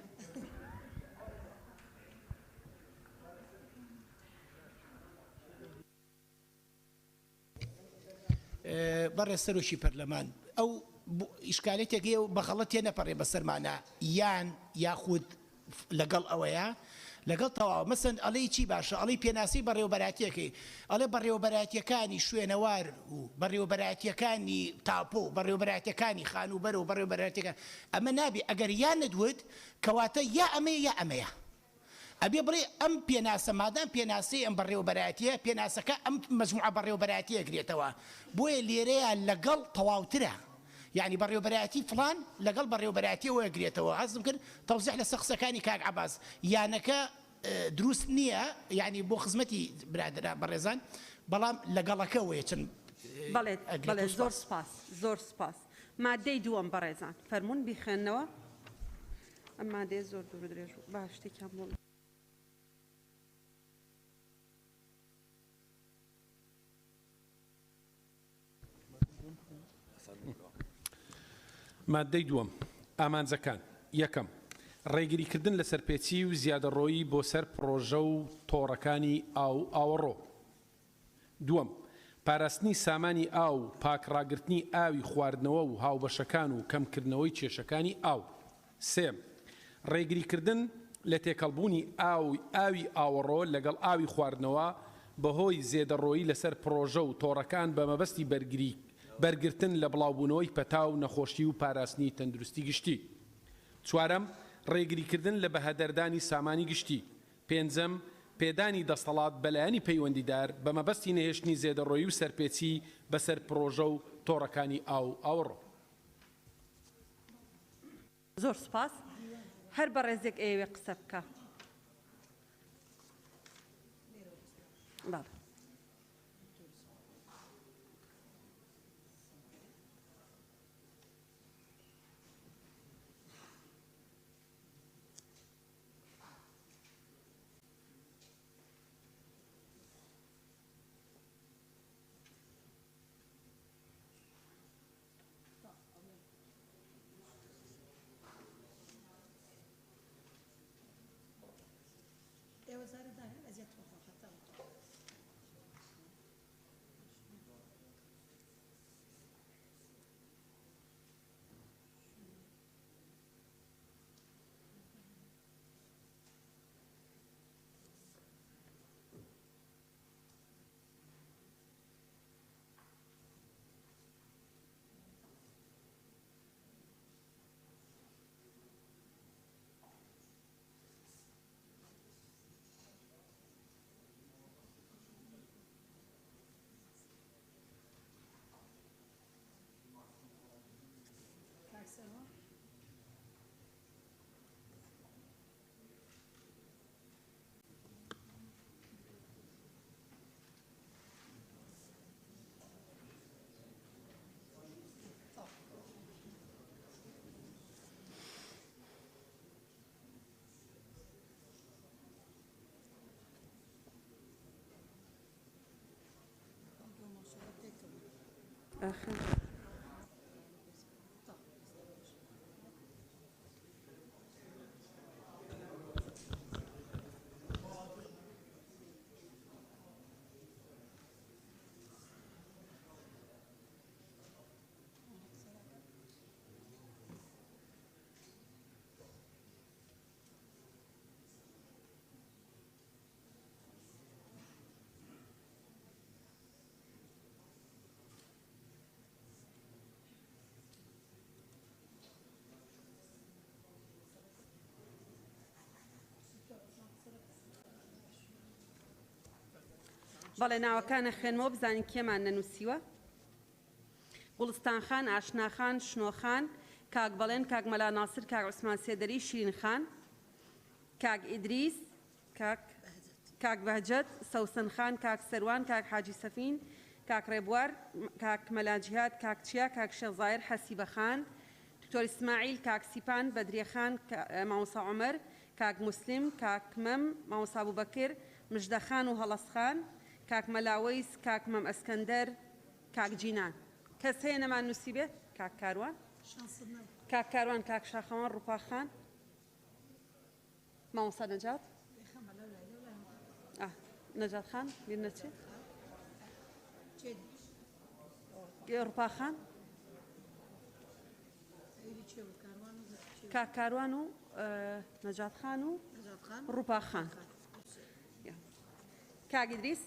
بەڕێز سەرۆکی پەرلەمان ئەو ئیشکالێتێکی و بەخەڵەت تێ نەپەڕێ بەسەرمانە یان یاخود لەگەڵ ئەوەیە لەگەڵ تەواو مەسەن ئەڵەی چی باشە ئەڵەی پێناسی بەڕێوەبەرایەتیەکەی ئەڵێ بەڕێوەبەرایەتیەکانی شوێنەوار و بەڕێوەبەرایەتیەکانی تاپۆ و بەڕێوەبەرایەتیەکانی خانوبەر و بەڕێوەبەرایەتیەکان ئەمە نابێ ئەگەر یان ندوت کەواتە یا ئەمەیە یا ئەمەیە ئەبێ بڵێ ئەم پێناسە مادام پێناسی ئەم بەڕێوەبەرایەتیە پێناسەکە ئەم مەجموعە بەڕێوەبەرایەتیە گرێتەوە بۆیە لێرەیە لەگەڵ تەواوترە یعنی بەڕێوەبەرایەتی فڵان لەگەڵ بەڕێوەبەرایەتیەوە گرێتەوە حەزم کرد تەوزیح لە سەقسەکانی کاک عەباس یانەکە دروست نییە یعنی بۆ خزمەتی برادرا بەڕێزان بەڵام لەگەڵەکەوەیە چەند بەڵێ زۆر سپاس زۆر سپاس مادەی دووەم بەڕێزان فەرمونون بیخێننەوە ئەم مادەیە زۆر دوور درێژ باش شتێکیان بۆ مادەی دووەم ئامانجەکان یەکەم ڕێگریکردن لە سەرپێچی و زیادەڕۆیی بۆ سەر پرۆژە و تۆڕەکانی ئاوەڕۆ دووەم پاراستنی سامانی ئاو و پاکڕاگررتنی ئاوی خواردنەوە و هاوبەشەکان و کەمکردنەوەی کێشەکانی ئاو سێم ڕێگریکردن لە تێکەڵبوونی ئاوی ئاوەڕۆ لەگەڵ ئاوی خواردنەوە بەهۆی زێدەڕۆیی لەسەر پرۆژە و تۆڕەکان بە مەبەستی بەرگرتن لە بڵاوبوونەوەی پەتاو نەخۆشی و پاراستنی تەندروستی گشتی چوارەم ڕێگریکردن لە بەهەدەردانی سامانی گشتی پێنجەم پێدانی دەسەڵات بەلایەنی پەیوەندیدار بە مەبەستی نەهێشتنی زێدەڕۆیی و سەرپێچی بەسەر پرۆژە و تۆڕەکانی ئاوەڕۆ زۆر سپاس هەر بە ڕێزێک ئێوێ قسە بکە بەڵێ ناوەکانە خوێنمەوە بزانین کێمان نەنووسیوە گوڵستان خان ئاشناخان شنۆخان کاک بەڵێن کاک مەلا ناسر کاک عوسمان سێدەری شیرین خان کاک ئیدریس کاک بەهجەت سەوسن خان کاک سەروان کاک حاجی سەفین کاک ڕێبوار کاک مەلاجیهات کاک چیا کاک شێخزایر حەسیبە خان دکتۆر ئیسماعیل کاک سیپان بەدرێ خان مامۆسا عومەر کاک مسلم کاک مەم مامۆسا بوبەکر مژدە خان و هەڵەس خان کاک مەلاوەیس کاک مەم ئەسکەندەر کاک جینان کەس هەیە نەمان نووسی بێت کاک کاروان کاک کاروان کاک شاخەوان ڕووپاخان مامۆستا نەجات نەجات خان بیر نەچێت ڕووپاخان کاک کاروان و نەجات خان و ڕووپاخان کاک ئیدریس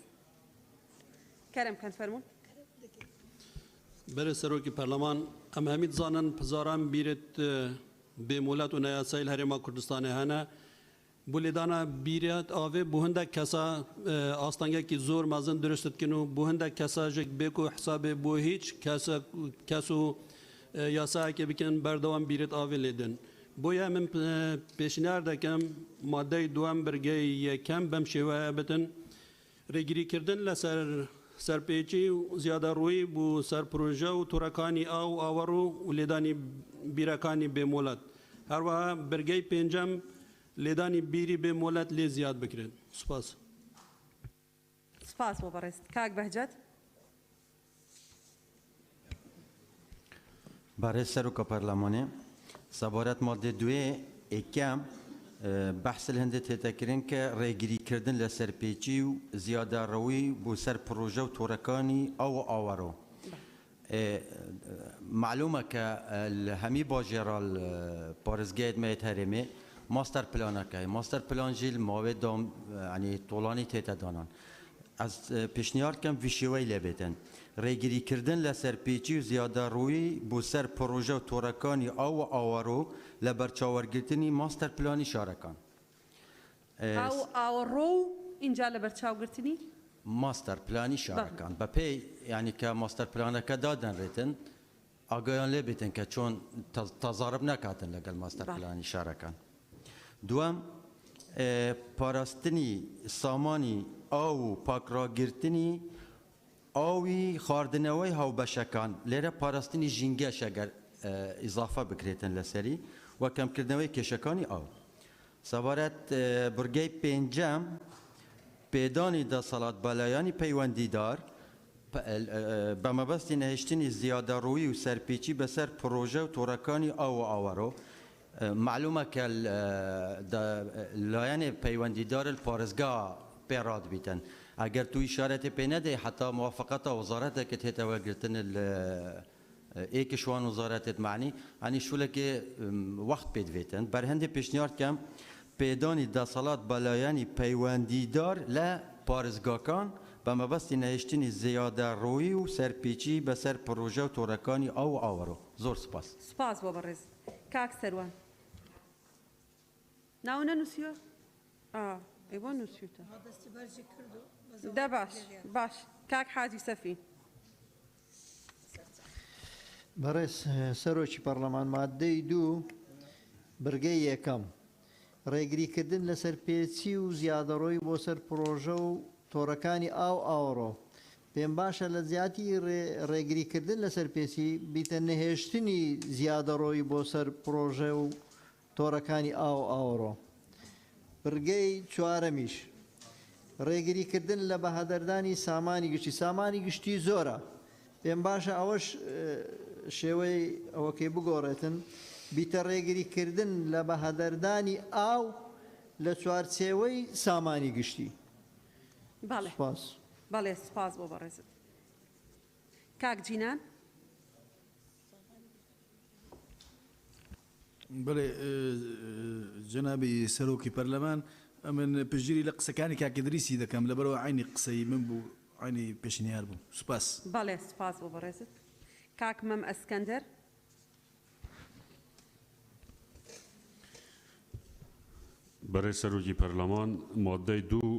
کەرم کەن فەرموون بەرە سەرۆکی پەرلەمان ئەم هەمی دزانن پزاران بیرت بێمولەت و نەیاسایل هەرێما کوردستانی هەنە بۆ لێدانە بیرێت ئاوێ بۆ هەندێک کەسا ئاستانگەکی زۆر مەزن درستتکن و بۆ هەندێک کەساژێک بێک و حسابێ بۆ هیچ کەس و یاسایەکێ بکەن بەردەوام بیرێت ئاوێ لێدن بۆیە من پێشنیار دەکەم مادەی دوام بەرگەی یەکەم بەم شێوەیە بتن ڕێگریکردن لەسەر سەرپێچی و زیادەڕووی بوو سەر پرۆژە و تووڕەکانی ئاو ئاوەڕ و لێدانی بیرەکانی بێمۆلەت هەروەها بەرگەی پێنجەم لێدانی بیری بێمۆلەت لێ زیاد بکرێت سوپاس سپاس بۆ بەڕێست کاک بەهجەت برای سروک پارلمانی سبارت ماده دوی اکم بحث الهنده تذکرین که ریگری کردن لسرپیچی و زیاده روی بو سر پروژه و تورکانی او آورو معلومه که همی باجرال پارزگید میت هرمی ماستر پلان که ماستر پلان جیل مواد دام یعنی طولانی تیت دانان از پیشنهاد کم ویشوی لبیتن ریگری کردن لسرپیچی و زیاده روی بو سر پروژه و تورکانی او آورو لبرچاورگرتنی ماستر پلانی شارکان او آورو اینجا لبرچاوگرتنی ماستر پلانی شارکان بپی یعنی که ماستر پلانه که دادن ریتن آگاهان لبیتن که چون تضارب نکاتن لگل ماستر پلانی شارکان دوام پاراستنی سامانی او پاکراگرتنی آوی خاردنوی هاو بشکان لیره پاراستنی جنگش اگر اضافه بکریتن لسری و کم کردنوی کشکانی آو سوارت برگی پنجم پیدانی دا صلات بالایانی پیوندی دار به مبستی نهشتنی زیاده روی و سرپیچی بسر پروژه و تورکانی او آورو معلومه که لایان پیوندی دار الپارزگاه پیراد بیتن اگر تو اشارت پینده حتی موافقت وزارت که تهتوا گرتن ایکشوان وزارت معنی یعنی شوله که وقت پید ویتن بر هند پیشنهاد کم پیدانی دستالات بالایانی پیوندیدار ل پارزگاکان به مبستی نهشتنی زیاده روی و سرپیچی به سر پروژه و تورکانی او آورو زور سپاس سپاس بۆ بەڕێز کاک سەروان ناو نەنووسیوە ئەیوە نووسیوتە دە باش کاک حاجی سەفی بەڕێز سەرۆکی پەرلەمان مادەی دوو بەرگەی یەکەم ڕێگریکردن لەسەر پێچی و زیادەڕۆی بۆ سەر پرۆژە و تۆڕەکانی ئاو ئاوڕۆ پێم باشە لە زیاتی ڕێگریکردن لەسەر پێچی بیتە نەهێشتنی زیادەڕۆی بۆ سەر پرۆژە و تۆڕەکانی ئاو ئاوڕۆ بەرگەی چوارەمیش ڕێگریکردن لە بەهادەردانی سامانی گشتی زۆرە پێم باشە ئەوەش شێوەی ئەوەکەی بگۆڕێتن بیتە ڕێگریکردن لە بەهادەردانی ئاو لە چوارچێوەی سامانی گشتی بەڵێ سپاس بۆ بەڕێزت کاک جینان بله جنابی سەرۆکی پەرلەمان من پشتگیری لە قسەکانی کاکدریسی دەکەم لەبەرەوە عینی قسەی من بوو عینی پێشنیار بوو سوپاس بەڵێ سپاس بۆ بەڕێزت کاک مەم ئەسکەندەر برای سەرۆکی پەرلەمان مادەی دوو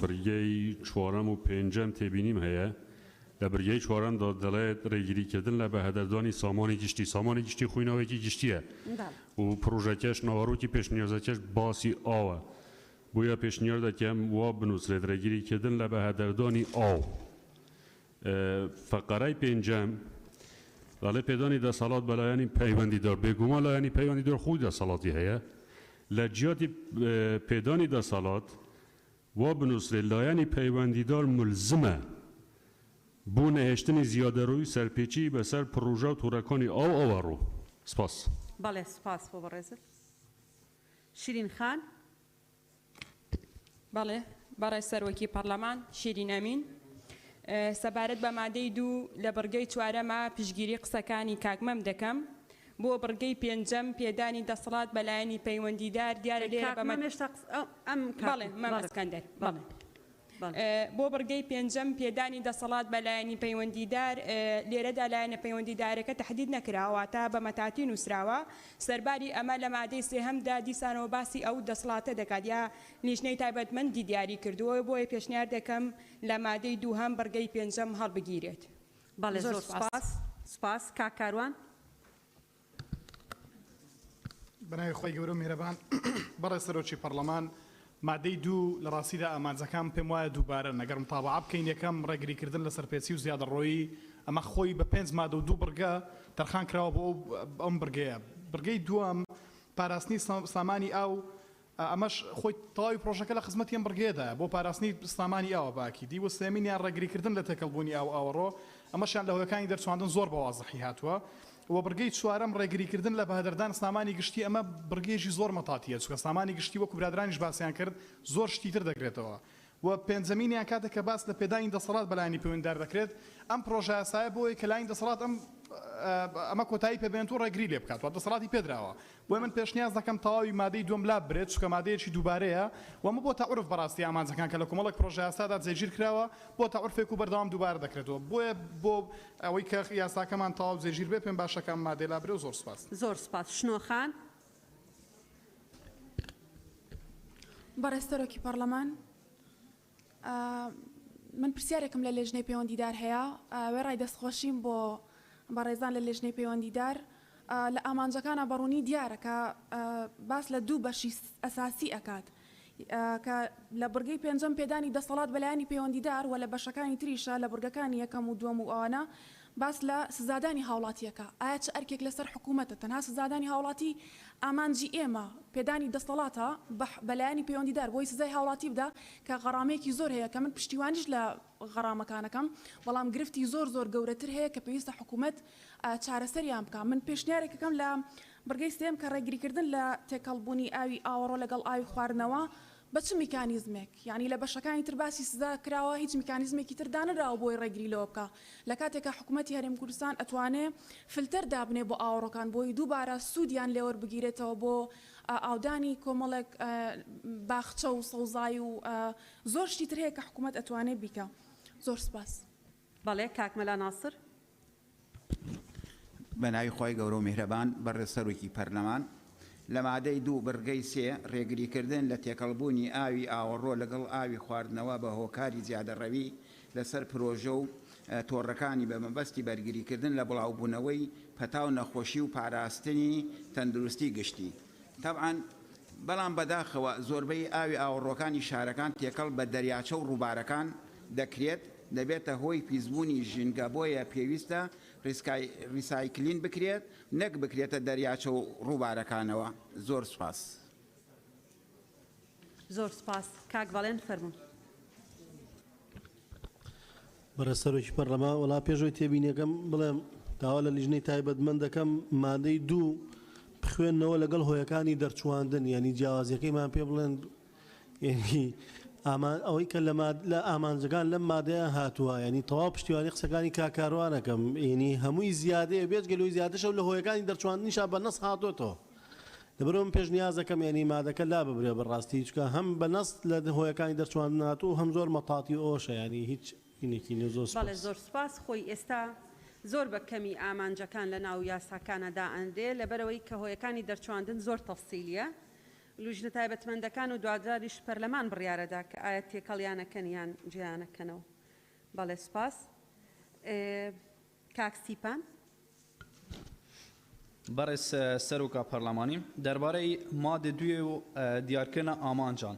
بڕگەی چوارەم و پێنجەم تێبینیم هەیە لە بڕگەی چوارەمدا دەڵێت ڕێگریکردن لە بەهەدەردانی سامانی گشتی خویناوێکی گشتیە و پرۆژەکەش ناوەڕۆکی پێشنیازەکەش باسی ئاوە بۆیە پێشنیار دەکەم وا بنووسرێت ڕێگریکردن لە بەهەدەردانی ئاو فەقەرەی پێنجەم دەڵێ پێدانی دەسەڵات بەلایانی پەیوەندیدار بێگومان لایانی پەیوەندیدار خۆی دەسەڵاتی هەیە لە جیاتی پێدانی دەسەڵات وا بنووسرێت لایانی پەیوەندیدار ملزمە بۆ نەهێشتنی زیادەڕۆی سەرپێچی بەسەر پرۆژە و تۆڕەکانی ئاو ئاوەڕۆ سپاس بەڵێ سپاس بۆ بەڕێزت شیرین خان بەڵێ بەڕێز سەرۆکی پەرلەمان شیرین ئەمین سەبارەت بە مادەی دوو لە بڕگەی چوارەمە پشگیری قسەکانی کاکمەم دەکەم بۆ بڕگەی پێنجەم پێدانی دەسەڵات بەلایانی پەیوەندیدار دیارە لێرە بەڵێ مەمەسکەندەر بەڵێ بۆ بڕگەی پێنجەم پێدانی دەسەڵات بەلایانی پەیوەندیدار لێرەدا لایەنە پەیوەندیدارەکە تەحدید نەکراوەتە بە مەتاتی نووسراوە سەرباری ئەمە لە مادەی سێهەمدا دیسانەوە باسی ئەو دەسەڵاتە دەکات یا لیژنەی تایبەتمەندی دیاری کردووە بۆیە پێشنیار دەکەم لە مادەی دووهەم بڕگەی پێنجەم هەڵبگیرێت بەڵێ زۆر سپاس کاک کاروان بەناوی خۆی گەورە و میهرەبان بەڕێز سەرۆکی پەرلەمان مادەی دوو لە ڕاستیدا ئامانجەکان پێم وایە دووبارە نەگەر متابعە بکەین یەکەم ڕێگریکردن لە سەرپێچی و زیادەڕۆیی ئەمە خۆی بە 5 مادە و 2 بڕگە تەرخان کراوە بۆ ئەم بڕگەیە. بڕگەی دووەم پاراستنی سامانی ئاو ئەمەش خۆی تەواوی پرۆژەکە لە خزمەتی ئەم بڕگەیەدا بۆ پاراستنی سامانی ئاوە باکی دیوە سێمینیان ڕێگریکردن لە تێکەڵبوونی ئاو ئاوەڕۆ ئەمەشیان لە هۆیەکانی دەرچواندن زۆر بە وازەحی هاتووە. و بڕگەی چوارەم ڕێگریکردن لە بەهدەردان سامانی گشتی ئەمە بڕگەیەکی زۆر مەتاتیە چکە سامانی گشتی وەکو برادرانیش باسییان کرد زۆر شتیتر دەگرێتەوە و پێنجەمینیان کاتێک کە باس لە پێدانی دەسەڵات بەلایانی پەیوەنددار دەکرێت ئەم پرۆژە یاسایە بۆی کە لایەن دەسەڵات ئەمە کۆتایی پێبێنێت و ڕێگری لێ بکات و دەسەڵاتی پێدراوە بۆی من پێشنیاز دەکەم تەواوی مادەی دووەم لا برێت چکە مادەیەکی دووبارەیە و ئەمە بۆ تەعورف بەڕاستی ئامانجەکان کە لە کۆمەڵێک پرۆژە یاسادا جێگیر کراوە بۆ تەعورفێک و بەردەوام دووبارە دەکرێتەوە بۆیە بۆ ئەوەی کە یاساکەمان تەواو جێگیر بێ پێم باشەکەم مادەی لا برێ و زۆر سپاس. زۆر سپاس. شنۆخان بەڕێز سەرۆکی پەرلەمان من پرسیارێکم لە لێژنەی پەیوەندیدار هەیە وێ ڕای دەستخۆشیم بۆ بەڕێزان لە لێژنەی پەیوەندیدار لە ئامانجەکانە بەڕوونی دیارە کە باس لە دوو بەشی ئەساسی ئەکات کە لە بڕگەی پێنجەم پێدانی دەسەڵات بەلایانی پەیوەندیدار و لە بەشەکانی تریشە لە بڕگەکانی یەکەم و دووەم و ئەوانە باس لە سزادانی هاوڵاتیەکە ئایا چ ئەرکێک لەسەر حکوومەتە تەنها سزادانی هاوڵاتی ئامانجی ئێمە پێدانی دەسەڵاتە بەلایانی پەیوەندیدار بۆی سزای هاوڵاتی بدا کە غەڕامەیەکی زۆر هەیە کە من پشتیوانیش لە غەڕامەکانەکەم بەڵام گرفتی زۆر گەورەتر هەیە کە پێویستە حکوومەت چارەسەریان بکە. من پێشنیارێکەکەم لە بڕگەی سێم کە ڕێگریکردن لە تێکەڵبوونی ئاوی ئاوەڕۆ لەگەڵ ئاوی خواردنەوە بە چ میکانیزمێک یعنی لە بەشەکانی تر باسی سزا کراوە هیچ میکانیزمێکی تر دانراوە بۆی ڕێگری لەوە بکە لە کاتێکە حکوومەتی هەرێم کوردستان ئەتوانێت فلتەر دابنێ بۆ ئاوەڕۆکان بۆی دووبارە سوودیان لێوە بگیرێتەوە بۆ ئاودانی کۆمەڵێک باخچە و سەوزای و زۆر شتی تر هەیە کە حکوومەت ئەتوانێت بیکە. زۆر سپاس. بەڵێ کاکمەلا ناسر. بەناوی خۆی گەورە و میهرەبان بەڕێز سەرۆکی پەرلەمان لە مادەی دوو بڕگەی سێ ڕێگریکردن لە تێکەڵبوونی ئاوی ئاوەڕۆ لەگەڵ ئاوی خواردنەوە بە هۆکاری زیادەڕەوی لەسەر پرۆژە و تۆڕەکانی بە مەبەستی بەرگریکردن لە بڵاوبوونەوەی پەتاو نەخۆشی و پاراستنی تەندروستی گشتی. طبعاً بەڵام بەداخەوە زۆربەی ئاوی ئاوەڕۆکانی شارەکان تێکەڵ بە دەریاچە و ڕووبارەکان دەکرێت دەبێتە هۆی پیسبوونی ژینگە بۆیە پێویستە ریسایکلین بکرێت نەک بکرێتە دەریاچە و ڕووبارەکانەوە. زۆر سپاس. زۆر سپاس. کاک باڵێن فەرموون. بەڕێز سەرۆکی پەرلەمان وەڵا پێشەوەی تێبینیەکەم بڵێم داوا لە لیژنەی تایبەتمەند دەکەم مادەی دوو بخوێنەوە لەگەڵ هۆیەکانی دەرچواندن ینی جیاوازیەکەیمان پێ بڵێن ینی ئەوەی کە لە ئامانجەکان لەم مادەیە هاتووە ینی تەواو پشتیوانی قسەکانی کاکاروانەکەم ینی هەمووی زیادەیە بێت گەلوی زیادەشە لە هۆیەکانی دەرچواندنیشا بە نەس هاتۆتەوە لەبەرەوە من پێشنیازەکەم ینی مادەکە لا ببرێ بەڕاستی چکە هەم بە نەس لە هۆیەکانی دەرچواندن هاتوو هەم زۆر مەتاتی ئۆشە ینی هیچ اینێکی نێ. زۆر بەڵێ زۆر سپاس. خۆی ئێستا زۆر بە کەمی ئامانجەکان لە ناو یاساکانەدا ئەندێ لەبەرەوەی کە هۆیەکانی دەرچواندن زۆر تەفسیلیە لوژنە تایبەتمەندەکان و دواداریش پەرلەمان بڕیارەدا کە ئایا تێکەڵیانەکەن یان جیانەکەنەوە. بەڵێ سپاس. کاکسیپان. بەڕێز سەرۆکا پەرلەمانی دەربارەی مادە دوێ و دیارکردنە ئامانجان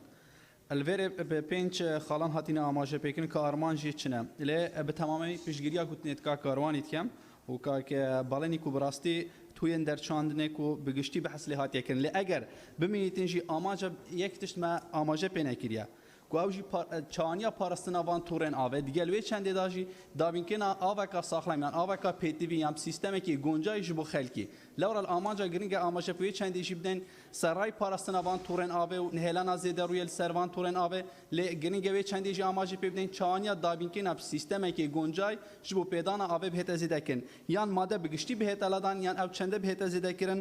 الوێرە بە پێنج خاڵان هاتینە ئاماژە پێکردن کە ئارمانجی چنە لێ بە تەمامی پشتگیریە گوتنێت کا کاروانی تکەم و کاکە باڵێنی و بڕاستی توێن دەرچاندنێک و بگشتی بە حەسلی هاتیەکردن لێ ئەگەر بمینیتنجی ئاماجە یەک تشتمە ئاماژە پێ نەکردە گواوژی چانیا پاراستناوان تورێن ئاوێ دیگە لێ چەندێداژی دابینکردنا ئاوەکە ساخلامیان ئاوەکە پێتیڤی یان سیستەمێکی گونجایش بۆ خەلکی لەوڕە ئاماجە گرنگە ئاماژە پێ چەندێکی بدەن سەرای پاراستناوان تورێن ئاوێ و نهێلانا زێدە ڕوویە سەروان تورێن ئاوێ لێ گرنگەوێ چەندێژی ئاماژی پێ بدەین چانیا دابینکردنا سیستەمێکی گونجای ji بۆ پێدانا ئاوێ بهێتە زێدەکردن یان مادە بگشتی بهێتە لەدان یان ئەو چەندە بهێتە زێدەکردن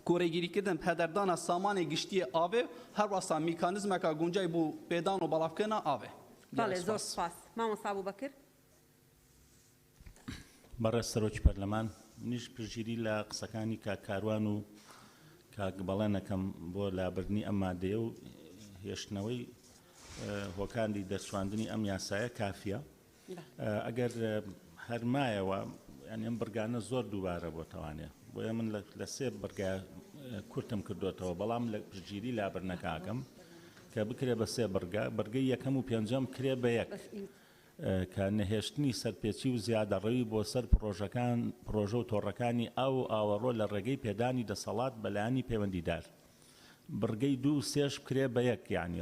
کۆرەگیریکردن پەدەردانا سامانێ گشتیە ئاوێ هەروەسا میکانیزمێکە گونجای بۆ پێدان و بەڵاوکردنا ئاوێ. بەڵێ زۆر سپاس. مامۆستا بووبەکر. بەڕێز سەرۆکی پەرلەمان منیش پشگیری لە قسەکانی کاکاروان و کاکبەڵێنەکەم بۆ لابردنی ئەم مادەیە و هێشتنەوەی هۆکانی دەرچواندنی ئەم یاسایە کافیە ئەگەر هەرمایەوە ینی ئەم بڕگانە زۆر دووبارە بۆ تەوانێت بۆیە من لە سێ بڕگای کورتم کردوتەوە بەڵام لە پشگیری لابرنەکەکەم کە بکرێ بە سێ بەرگەی یەکەم و پێنجەم کرێ بە یەک کە نەهێشتنی سەرپێچی و زیادەڕەوی بۆ سەر پرۆژە و تۆڕەکانی ئاو و ئاوەڕۆ لە ڕێگەی پێدانی دەسەڵات بەلایانی پەیوەندیدار بڕگەی 2 و 3 کرێ بە یەک یعنی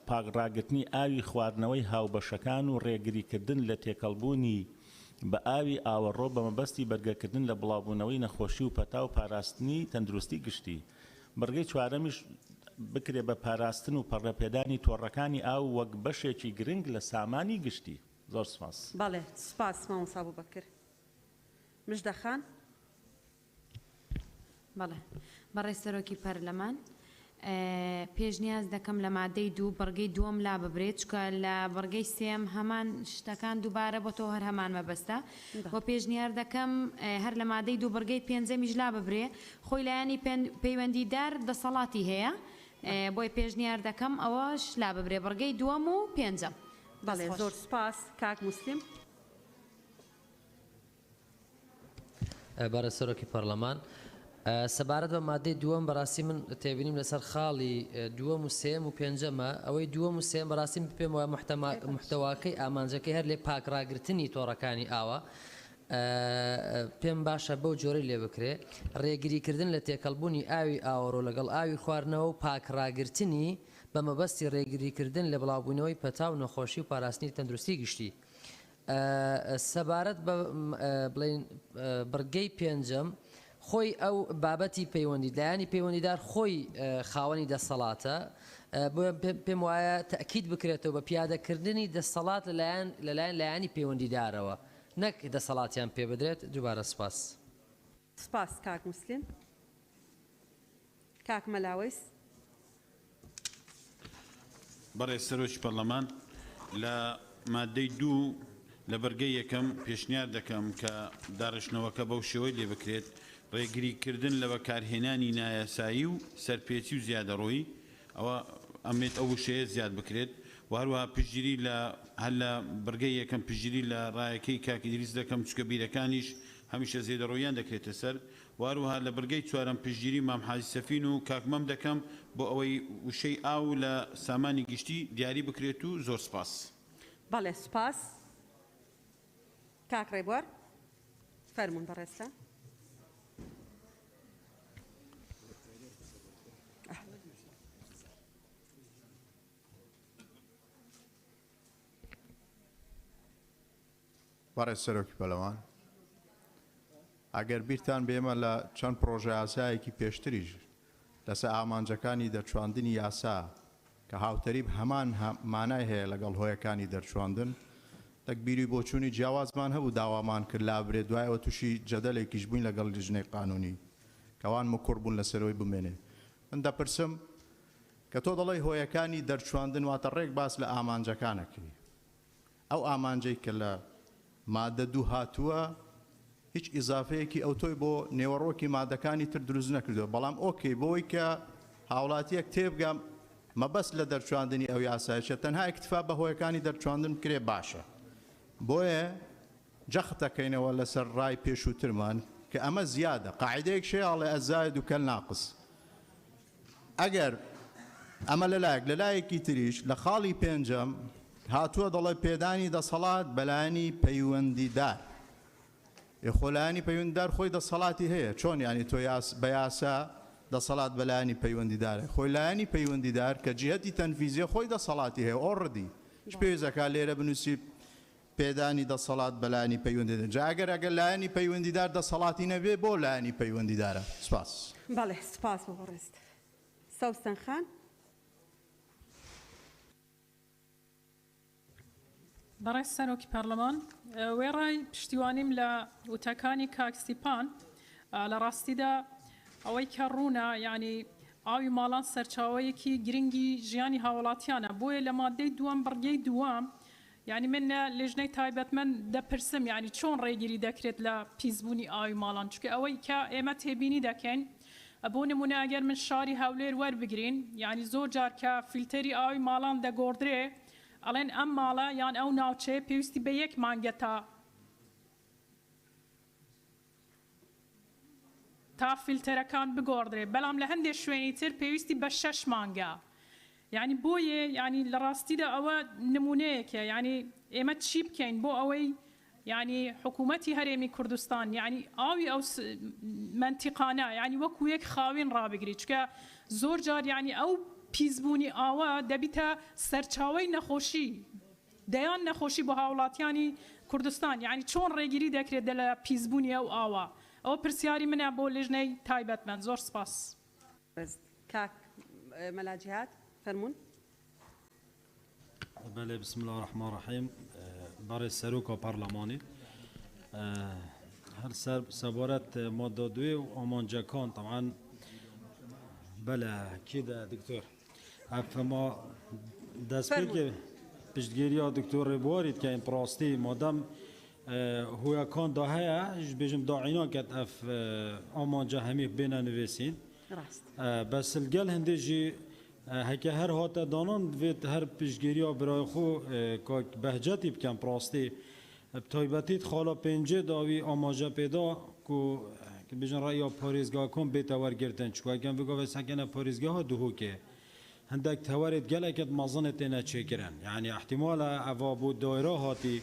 پاگڕاگرتنی ئاوی خواردنەوەی هاوبەشەکان و ڕێگریکردن لە تێکەڵبوونی بە ئاوی ئاوەڕۆ بە مەبەستی بەرگەکردن لە بڵاوبوونەوەی نەخۆشی و پەتا و پاراستنی تەندروستی گشتی بڕگەی چوارەمیش بکرێ بە پاراستن و پەڕەپێدانی تۆڕەکانی ئاو وەک بەشێکی گرنگ لە سامانی گشتی زۆر سپاس بەڵێ سپاس مامۆستا بووبەکر مژدەخان بەڵێ بەڕێز سەرۆکی پەرلەمان پێشنیاز دەکەم لە مادەی 2 بەرگەی دووەم لا ببرێت چکە لە بەرگەی سێم هەمان شتەکان دووبارە بۆ تۆ هەر هەمان مەبەستە بۆ پێشنیار دەکەم هەر لە مادەی 2 بەرگەی پێنجەمیش لا ببرێ خۆی لایەنی پەیوەندیدار دەسەڵاتی هەیە بۆی پێشنیار دەکەم ئەوەش لا ببرێ بەرگەی دووەم و پێنجەم بەڵێ زۆر سپاس کاک مسلیم بەرە سەرۆکی پەرلەمان سەبارەت بە مادەی دووەم بەڕاستی من تێبینیم لەسەر خاڵی دووەم و سێم و پێنجەمە ئەوەی دووەم و سێم بەڕاستی پێم وایە محتەواکەی ئامانجەکەی هەر لێ پاکڕاگرتنی تۆڕەکانی ئاوە پێم باشە بەو جۆرەی لێ بکرێ ڕێگریکردن لە تێکەڵبوونی ئاوی ئاوەڕۆ لەگەڵ ئاوی خواردنەوە و پاکڕاگرتنی بە مەبەستی ڕێگریکردن لە بڵاوبوونەوەی پەتا و نەخۆشی و پاراستنی تەندروستی گشتی سەبارەت بە بڵێن بڕگەی پێنجەم خۆی ئەو بابەتی پەیوەندیدایانی پەیوەندیدار خۆی خاوەنی دەسەڵاتە پێم وایە تەکید بکرێتەوە بە پیادەکردنی دەسەڵات لەلایەن لایەنی پەیوەندیدارەوە نەک دەسەڵاتیان پێ بدرێت دووبارە سپاس سپاس کاک مسلیم کاک مەلاوەیس بەڕێز سەرۆکی پەرلەمان لە مادەی 2 لە بەرگەی یەکەم پێشنیار دەکەم کە داڕشنەوەکە بەو شێوەی لێ بکرێت ڕێگریکردن لە بەکارهێنانی نایاسایی و سەرپێچی و زیادەڕۆیی ئەوە ئەمێت ئەو شەیە زیاد بکرێت و هەروەها پشگیری هەر لە بەرگەی یەکەم پشگیری لە ڕایەکەی کاکی دریس دەکەم چکە بیرەکانیش هەمیشە زیادەڕۆیان دەکرێتە سەر و هەروەها لە بەرگەی چوارەم پشگیری مام حاجی سەفین و کاکمەم دەکەم بۆ ئەوەی وشەی ئاو لە سامانی گشتی دیاری بکرێت و زۆر سپاس بەڵێ سپاس کاک ڕێبوار فەرموون بەڕێستە بەڕێز سەرۆکی پەرلەمان ئەگەر بیرتان بێمە لە چەند پرۆژە یاسایەکی پێشتریش لەسەر ئامانجەکانی دەرچواندنی یاسا کە هاوتەریب هەمان مانای هەیە لەگەڵ هۆیەکانی دەرچواندن تەکبیری بۆچوونی جیاوازمان هەبوو داوامان کرد لابرێ دوایەوە تووشی جەدەلێکیش بووین لەگەڵ لیژنەی قانونی کەوان مکوڕ بوون لەسەرەوەی بمێنێ من دەپرسم کە تۆ دەڵێ هۆیەکانی دەرچواندن واتە ڕێک باس لە ئامانجەکانەکەی ئەو ئامانجەی کە لە مادە 2 هاتووە هیچ ئیزافەیەکی ئەو تۆی بۆ نێوەڕۆکی مادەکانی تر دروست نەکردووە بەڵام ئۆکەی بۆی کە هاوڵاتیەک تێبگەم مەبەست لە دەرچواندنی ئەو یاسایشە تەنها ئیکتفا بە هۆیەکانی دەرچواندن بکرێ باشە بۆیە جەختەکەینەوە لەسەر ڕای پێشووترمان کە ئەمە زیادە قاعدەیەک شێڵێ ئەزاید و کەل ناقص ئەگەر ئەمە لەلایەکی تریش لە خاڵی پێنجەم هاتووە دەڵێ پێدانی دەسەڵات بەلایانی پەیوەندیدار خۆلایانی پەیوەندیدار خۆی دەسەڵاتی هەیە چۆن ینی تۆ بە یاسا دەسەڵات بەلایانی پەیوەندیدارە خۆی لایانی پەیوەندیدار کە جهەتی تەنفیزیە خۆی دەسەڵاتی هەیە ئۆڕدی پێویستەکە لێرە بنووسی پێدانی دەسەڵات بەلایانی پەیوەندیدار جاگەر ئەگەر لایانی پەیوەندیدار دەسەڵاتی نەبێ بۆ لایانی پەیوەندیدارە سپاس بەڵێ سپاس بۆ بەڕێست سەوسن خان بەڕێز سەرۆکی پەرلەمان وێ ڕای پشتیوانیم لە وتەکانی کاکسیپان لە ڕاستیدا ئەوەی کە ڕوونە یعنی ئاوی ماڵان سەرچاوەیەکی گرنگی ژیانی هاوڵاتیانە بۆیە لە مادەی دووەم بڕگەی دووەم یعنی من لێژنەی تایبەتمەند دەپرسم یعنی چۆن ڕێگیری دەکرێت لە پیسبوونی ئاوی ماڵان چکە ئەوەی کە ئێمە تێبینی دەکەین بۆ نمونە ئەگەر من شاری هەولێر وەربگرین یعنی زۆر جار کە فیلتەری ئاوی ماڵان دەگۆڕدرێ ئەڵێن ئەم ماڵە یان ئەو ناوچەیە پێویستی بە 1 مانگە تا تا فیلتەرەکان بگۆڕدرێ بەڵام لە هەندێک شوێنی تر پێویستی بە 6 مانگە یعنی بۆیە ینی لە ڕاستیدا ئەوە نمونەیەکە ینی ئێمە چی بکەین بۆ ئەوەی ینی حکوومەتی هەرێمی کوردستان ینی ئاوی ئەو منتیقانە ینی وەکو یەک خاوین ڕابگری چکە زۆر جار ینی ئەو پیسبوونی ئاوە دەبیتە سەرچاوی نەخۆشی دەیان نەخۆشی بۆ هاوڵاتیانی کوردستان ینی چۆن ڕێگیری دەکرێت لە پیسبوونی ئەو ئاوە ئەو پرسیاری منە بۆ لێژنەی تایبەتمەند زۆر سپاس کاک مەلاجیهات فەرمون بله بسم الله الرحمن الرحیم برای سروک پارلمانی هر سبارت ماده دوی و آمانجکان طبعا بله کده دکتر افما دست که پشتگیری ها دکتر بارید که این پراستی مادم هویا کان دا هیا بجم داعینا کت اف آمانجا همی بین نویسین بس الگل هنده جی هک هر هات دانان وید هر پیشگیری ها برای خو که بهجتی بکن پراستی بتایبتیت خالا پنجه داوی آماجه پیدا که بجن رای پاریزگاه کن بیتور گرتن چکو اگم بگو و سکنه پاریزگاه ها دوهو که هندک توارد گل اکد مازنت اینا چکرن یعنی احتمال اواب و دایره هاتی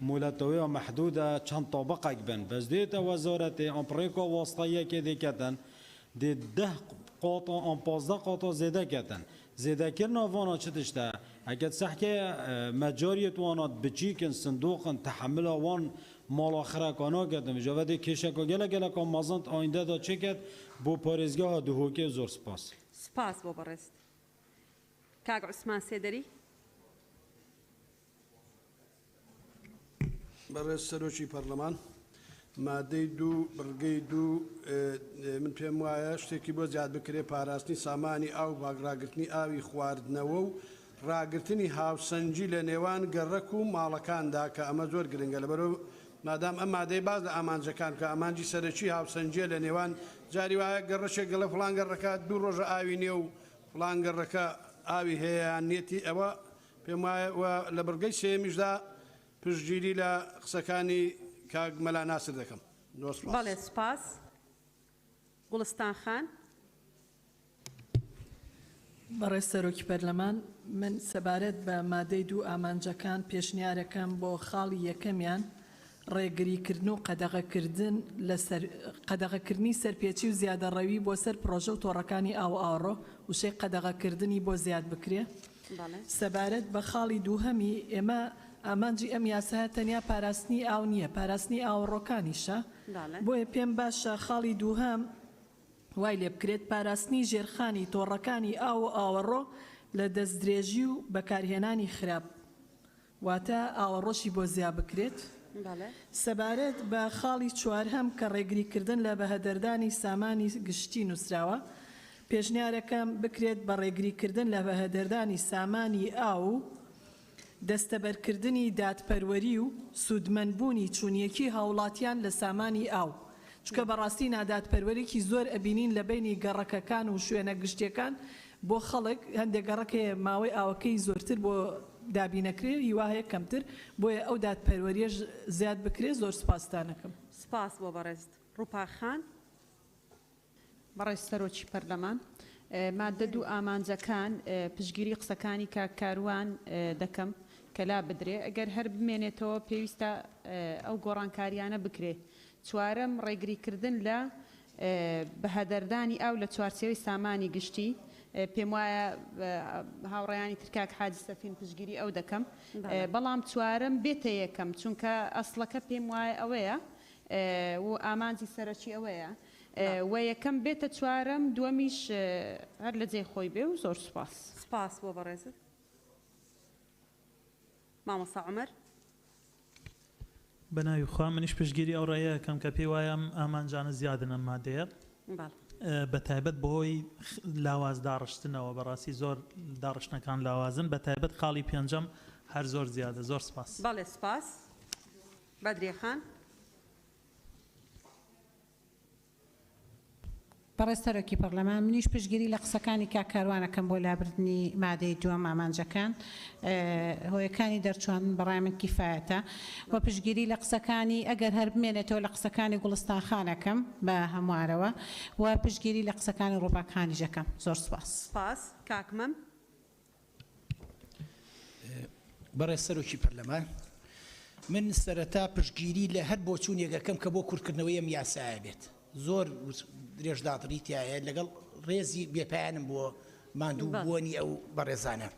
مولتوی محدوده چند طابقه بن بس دیت وزارت امریکا واسطه که دیکتن دی 10 قاطع آن 15 قاطع زیاده کردن زیاده کردن وانا چتشته اگر صحکه مجاریت وانا بچیکن صندوقن تحمل وان مال آخره کانا کردن جواد کشک و گله کام مازند آینده دا چه کرد بو پارێزگاه دهوکه زور سپاس سپاس بۆ بەڕێست کاک عوسمان سێدەری بەڕێز سەرۆکی پەرلەمان مادەی دوو بڕگەی دوو من پێم وایە شتێکی بۆ زیاد بکرێ پاراستنی سامانی ئاو باگراگرتنی ئاوی خواردنەوە و ڕاگرتنی هاوسەنجی لە نێوان گەڕەک و ماڵەکاندا کە ئەمە زۆر گرنگە لەبەرەوە مادام ئەم مادەی باز لە ئامانجەکان کە ئامانجی سەرەکی هاوسەنجیە لە نێوان جاری وایە گەڕەشێک گەڵە فڵان گەڕەکە دوو ڕۆژە ئاوی نییە و فڵان گەڕەکە ئاوی هەیە یان نیەتی ئەوە پێم وایە لە بڕگەی سێمیشدا پشتگیری لە قسەکانی کاک مەلا ناسر دەکەم بەڵێ سپاس گوڵستان خان بەڕێز سەرۆکی پەرلەمان من سەبارەت بە مادەی دوو ئامانجەکان پێشنیارەکەم بۆ خاڵی یەکەمیان ڕێگریکردن و قەدەغەکردنی سەرپێچی و زیادەڕەوی بۆ سەر پرۆژە و تۆڕەکانی ئاو ئاڕۆ وشەی قەدەغەکردنی بۆ زیاد بکرێ سەبارەت بە خاڵی دووهەمی ئێمە ئامانجی ئەم یاسایە تەنیا پاراستنی ئاو نییە پاراستنی ئاوڕۆکانیشە بۆیە پێم باشە خاڵی دووهەم وای لێ بکرێت پاراستنی ژێرخانی تۆڕەکانی ئاو و ئاوەڕۆ لە دەستدرێژی و بەکارهێنانی خراپ واتە ئاوەڕۆشی بۆ زیاد بکرێت سەبارەت بە خاڵی چوارهەم کە ڕێگریکردن لە بەهەدەردانی سامانی گشتی نووسراوە پێشنیارەکەم بکرێت بە ڕێگریکردن لە بەهەدەردانی سامانی ئاو دەستەبەرکردنی دادپەروەری و سوودمەندبوونی چوونیەکی هاوڵاتیان لە سامانی ئاو چکە بەڕاستی نادادپەروەرێکی زۆر ئەبینین لە بینی گەڕەکەکان و شوێنە گشتیەکان بۆ خەڵک هەندێک گەڕەکەیە ماوەی ئاوەکەی زۆرتر بۆ دابینەکرێت هیوا هەیە کەمتر بۆیە ئەو دادپەروەریەش زیاد بکرێت زۆر سپاسدانەکەم سپاس بۆ بەڕێست ڕووپاخان بەڕێز سەرۆکی پەرلەمان مادە دوو ئامانجەکان پشگیری قسەکانی کاروان دەکەم کە لا بدرێ ئەگەر هەر بمێنێتەوە پێویستە ئەو گۆڕانکاریانە بکرێ چوارەم ڕێگریکردن لە بەهەدەردانی ئاو لە چوارچێوەی سامانی گشتی پێم وایە هاوڕێیانی ترکاک حاجی سەفین پشگیری ئەو دەکەم بەڵام چوارەم بێتە یەکەم چونکە ئەسڵەکە پێم وایە ئەوەیە و ئامانجی سەرەکی ئەوەیە و یەکەم بێتە چوارەم دووەمیش هەر لە جێ خۆی بێ و زۆر سپاس سپاس بۆ بەڕێزت مامۆستا عومەر بەناوی خوا منیش پشتگیری ئەو ڕێیەکەم کە پێی وایە ئامانجانە زیادن ئەم مادەیە بە تایبەت بەهۆی لاواز داڕشتنەوە بەڕاستی زۆر داڕشتنەکان لاوازن بە تایبەت خاڵی پێنجەم هەر زۆر زیادە زۆر سپاس بەڵێ سپاس بەدرێ خان بەڕێستەرۆکی پەرلەمان منیش پشتگیری لە قسەکانی کاکاروانەکەم بۆ لابردنی مادەی دووەم ئامانجەکان هۆیەکانی دەرچوان بەڕای من کیفایەتە و پشتگیری لە قسەکانی ئەگەر هەر بمێنێتەوە لە قسەکانی گوڵستانخانەکەم بە هەموارەوە و پشتگیری لە قسەکانی ڕووباکانی ژەکەم. زۆر سپاس. سپاس کاکمەم. بەڕێستەرۆکی پەرلەمان من سەرەتا پشتگیری لە هەر بۆچوونێکەکەم کە بۆ کورتکردنەوەی ئەم یاسایە بێت. زۆر درێژدادڕیتیایە لەگەڵ ڕێزی بێپیانم بۆ ماندوو بوونی ئەو بەڕێزانە.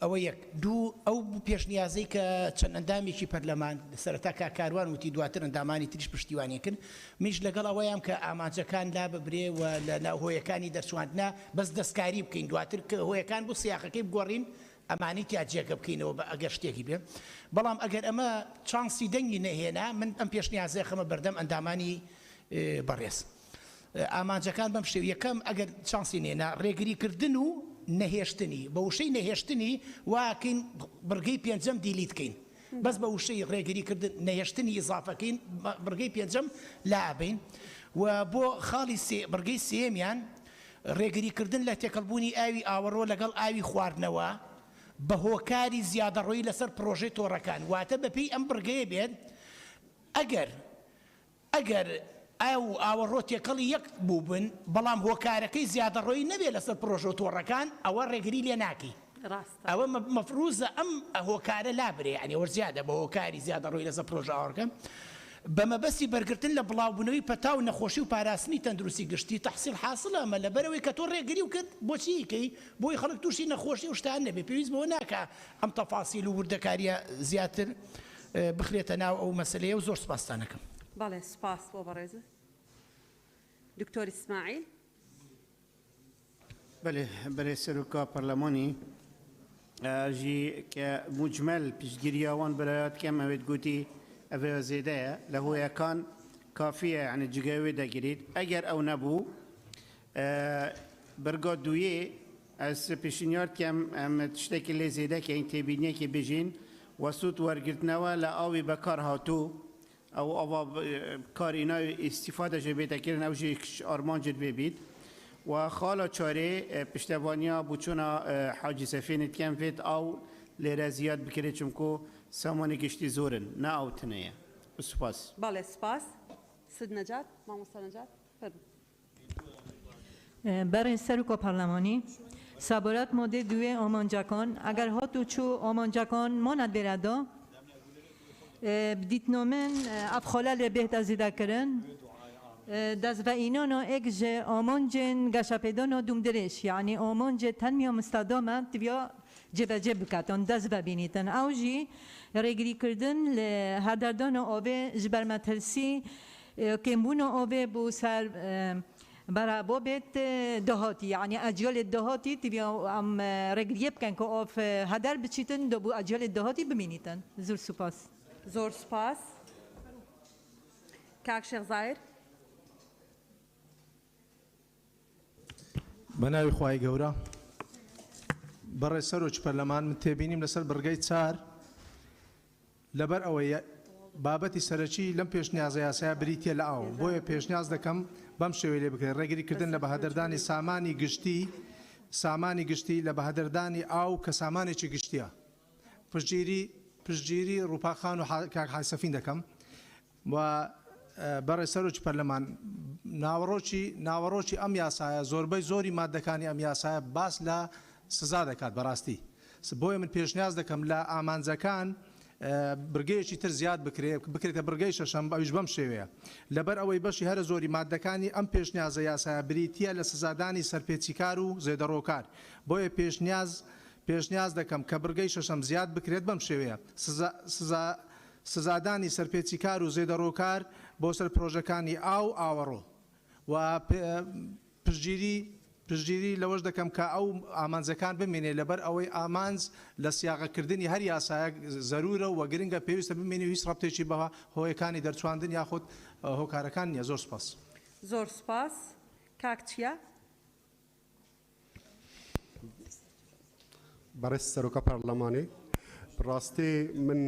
ئەوە یەک دوو ئەو پێشنیازەی کە چەند ئەندامێکی پەرلەمان سەرەتا کاکاروان وتی دواتر ئەندامانی تریش پشتیوانیکن میش لەگەڵ ئەوەیان کە ئامانجەکان لا ببرێ و لە ناوهۆیەکانی دەرچواندنا بەس دەستکاری بکەین دواتر کە هۆیەکان بۆ سیاقەکەی بگۆڕین ئەمانی تیا جێگە بکەینەوە بە ئەگەر شتێکی بێ بەڵام ئەگەر ئەمە چانسی دەنگی نەهێنا من ئەم پێشنیازەیە خەمە بەردەم ئەندامانی بەڕێز. ئامانجەکان بەم شێو یەکەم ئەگەر چانسی نێنا ڕێگریکردن و نەهێشتنی بە وشەی نەهێشتنی واکەین بڕگەی پێنجەم دیلیتکەین بەس بە وشەی ڕێگریکردن نەهێشتنی ئیزافەکەین بڕگەی پێنجەم لابین و بۆ خاڵی بڕگەی سێمیان ڕێگریکردن لە تێکەڵبوونی ئاوی ئاوەڕۆ لەگەڵ ئاوی خواردنەوە بە هۆکاری زیادەڕۆیی لەسەر پرۆژەی تۆڕەکان واتە بەپێی ئەم بڕگەیە بێت ئەگەر ئاو ئاوەڕۆ تێکەڵی یەک بوو بن بەڵام هۆکارەکەی زیادەڕۆیی نەبێت لەسەر پرۆژە تۆڕەکان ئەوە ڕێگری لێ ناکەی. ئەوە مەفروزە ئەم هۆکارە لابرێ ئەنی وەرزیادە بە هۆکاری زیادەڕۆیی لەسەر پرۆژە ئاوەڕەکە بەمەبەستی بەرگرتن لە بڵاوبوونەوەی پەتاو نەخۆشی و پاراستنی تەندروستی گشتی تەحسیل حاصلە ئەمە لەبەرەوەی کە تۆ ڕێگری و کرد بۆچی کەی بۆی خەڵک تووشی نەخۆشی و شتان نەبێ پێویست بەوە ناکە ئەم تەفاسیل و وردەکاریە زیاتر بخرێتە ناو ئەو مەسلەیە و زۆر سپاستانەکەم. بەڵێ سپاس بۆ بەڕێزە. دکتۆر ئیسماعیل. بله برای سروکا پارلمانی جی که مجمل پیشگیریان برایت کم اوید گویی اوه زیده لهوی کان کافیه یعنی جگوی دگیرید اگر او نبو برگاد دویه از پیشنیار کم تشتکی لزیده که این تبینیه که بجین وسط ورگرتنوا لآوی بکار هاتو او آوا کار اینا استفاده جه بیده کردن او جه آرمان جد ببید و خالا چاره پشتوانیا بوچونا حاجی سفینت کم فید او لیره زیاد بکره چمکو سامانی گشتی زورن نه او تنیه. سپاس. بله سپاس. سید نجات ماموستا نجات فرمایید. برای سروک پارلمانی سابرات ماده دوی آمانجاکان اگر هاتو چو آمانجاکان ماند برده بدیتنامن افخالل بهت ازیده کرن دست و اینانا اگج آمانجن گشپیدانا دومدرش یعنی آمانج تنمیا مستدامه تبیا جبجه بکتن دست ببینیتن اوجی ریگری کردن لهدردان آبه جبرمترسی کمبون آبه بو سر برای بابت دهاتی یعنی اجیال دهاتی تبیا ام ریگریه بکن که آف هدر بچیتن دو بو اجیال دهاتی ببینیتن. زور سپاس. زور سپاس. کاک شیخ زایر. بەناوی خوای گەورە بەڕێ سەرۆکی پەرلەمان من تێبینیم لەسەر بڕگەی چار لەبەر ئەوەیە بابەتی سەرەکی لەم پێشنیازە یاسایە بریتیە لە ئاو بۆیە پێشنیاز دەکەم بەم شێوەیە لێ بکرێت ڕێگریکردن لە بەهەدەردانی سامانی گشتی لە بەهەدەردانی ئاو کە سامانێکی گشتیە پشتگیری ڕووپاخان و کاک حایسەفین دەکەم و بەڕێ سەرۆکی پەرلەمان ناوەڕۆکی ئەم یاسایە زۆربەی زۆری مادەکانی ئەم یاسایە باس لە سزا دەکات بەڕاستی بۆیە من پێشنیاز دەکەم لە ئامانجەکان برگەیەکی تر زیاد بکرێتە برگەی شەشەم ئەویش بەم شێوەیە لەبەر ئەوەی بەشی هەرە زۆری مادەکانی ئەم پێشنیازە یاسایە بریتیە لە سزادانی سەرپێچیکار و زێدەڕۆکار بۆیە پێشنیاز دەکەم کە برگەی شەشەم زیاد بکرێت بەم شێوەیە سزادانی سەرپێچیکار و زێدەڕۆکار بۆ سەر پرۆژەکانی ئاوەڕۆ و پشتگیری لەوەش دەکەم کە ئەو ئامانجەکان بمێنێ لەبەر ئەوەی ئامانج لە سیاقەکردنی هەر یاسایە زەرورە و گرنگە پێویستە بمێنێ و هیچ ڕەبتێکی بەها هۆیەکانی دەرچواندن یاخود هۆکارەکان نییە. زۆر سپاس. زۆر سپاس. کاک چییە؟ بەڕێز سەرۆکە پەرلەمانی ڕاستی من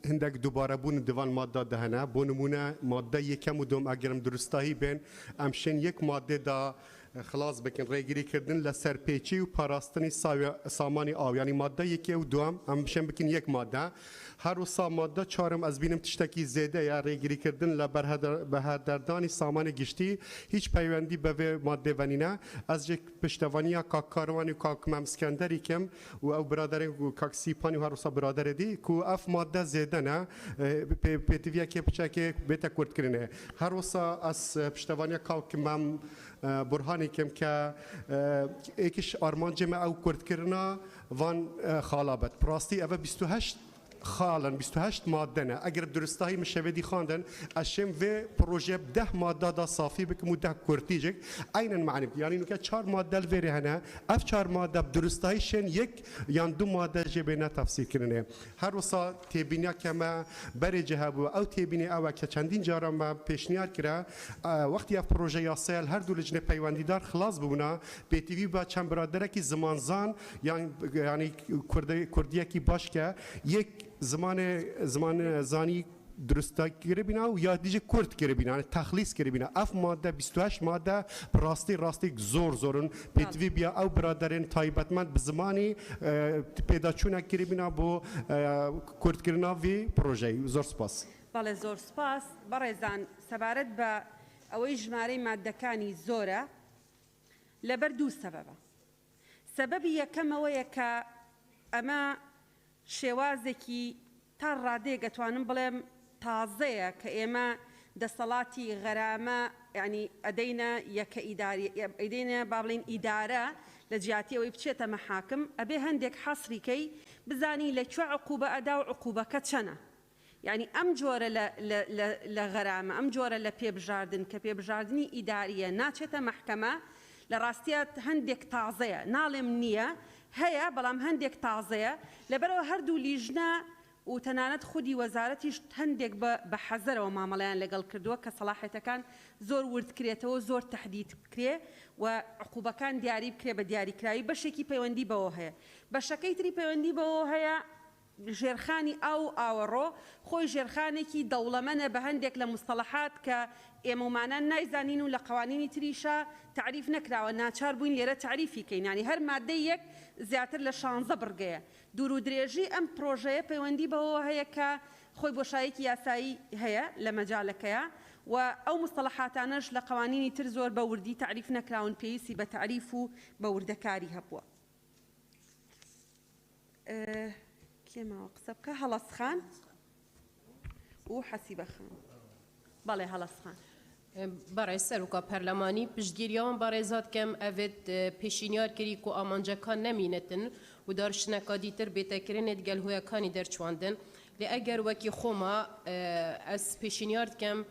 هندك دوباره بون دیوان ماده دهنه بو نمونه ماده یکم و دوم اگرم درستایی بین امشن یک ماده دا خلاص بکن ریگیری کردن لسر پیچی و پاراستنی سامانی آو یعنی ماده یکی و دوم امشن بکن یک ماده هر وسا ماده چهارم از بینم تشتکی زیاده یا ریگیری کردن لبهدردانی سامان گشتی هیچ پیوندی به ماده ونینه از یک پشتوانی کاک کاروانی و کاک ممسکندری کم و او برادر و کاک سیپانی و هر وسا برادر دی کو اف ماده زیاده نه پیتویا که پچکی بیت کرد کرنه هر وسا از پشتوانی کاک مم برهانی کم که ایکش آرمان جمع او کرد کرنا وان خالابت پراستی اوه 28 خالن 28 ماده نه اگر درستایی مشویدی خواندن اشم و پروژه 10 ماده دا صافی بکم و 10 کرتیجک عینا معنی یعنی نو که 4 ماده الوری هنه اف 4 ماده درستایی شن یک یان 2 ماده جبینه تفسیر کنه هر وسا تبینیا کما بری جهاب او تبینی او که چندین جارا ما پیشنهاد کرده وقتی اف پروژه یاسل هر دو لجنه پیوندیدار خلاص بونا پی تی وی با چند برادره کی زمانزان یعنی کردیه کی باش که یک زمان زانی درسته کرده بینا و یا دیگه کرد کرده بینا تخلیص کرده بینا اف ماده 28 ماده راستی زورن پیتوی بیا او برادرین تایبتمند به زمانی پیدا چونه کرده بینا بو کرد کردنا وی پروژه زور سپاس بله زور سپاس برایزان سبارت با اوی جماره مادهکانی زوره لبر دو سببه سببی یکم و یکا اما شێوازێکی تا ڕادەیە گەتوانم بڵێم تازەیە کە ئێمە دەسەڵاتی غەرامە یعنی ئەدەینە یەکە ئیدارە با بڵێن ئیدارە لە جیاتیەوەی بچێتە مەحاکم ئەبێ هەندێک حەسریکەی بزانی لەکوێ عقوبە ئەدا و عقوبەکە چەنە یعنی ئەم جۆرە لە غەرامە ئەم جۆرە لە پێبژاردن کە پێبژاردننی ئیداریە ناچێتە مەحکەمە لە ڕاستیات هەندێک تازەیە ناڵێم نییە هەیە بەڵام هەندێک تازەیە لەبەرەوە هەردوو لیژنە و تەنانەت خودی وەزارەتیش هەندێک بە حەزەرەوە مامەڵەیان لەگەڵ کردووە کە سەلاحێتەکان زۆر وردکرێتەوە زۆر تەحدید بکرێ و عقوبەکان دیاری بکرێ بە دیاریکراوی بەشێکی پەیوەندی بەوە هەیە بەشەکەی تری پەیوەندی بەوە هەیە ژێرخانی ئاو ئاوەڕۆ خۆی ژێرخانێکی دەوڵەمەنە بە هەندێک لە مستەڵەحات کە ئێمەمانە نایزانین و لە قوانینی تریشە تعریف نەکراوە ناچار بووین لێرە تعریفی کەین ینی هەر مادەی یەک زیاتر لە 16 بڕگەیە دوور و درێژی ئەم پرۆژەیە پەیوەندی بەوە هەیە کە خۆی بۆشایەکی یاسایی هەیە لە مەجالەکەیە و ئەو مستەڵەحاتانەش لە قوانینی تر زۆر بە وردی تعریف نەکراون پێویستی بە تعریف و بە وردەکاری هەبووە کێماوە قسە بکە هەڵەس خان و حەسیبە خان بەڵێ هەڵەس خان برای سروکا پرلمانی پشتگیریان برای زاد کم اوید پیشینیار کری کو آمانجکان نمینتن و دارشنکا دیتر بیتکرین ادگل هویا کانی در چواندن لی اگر وکی خوما از پیشینیار کم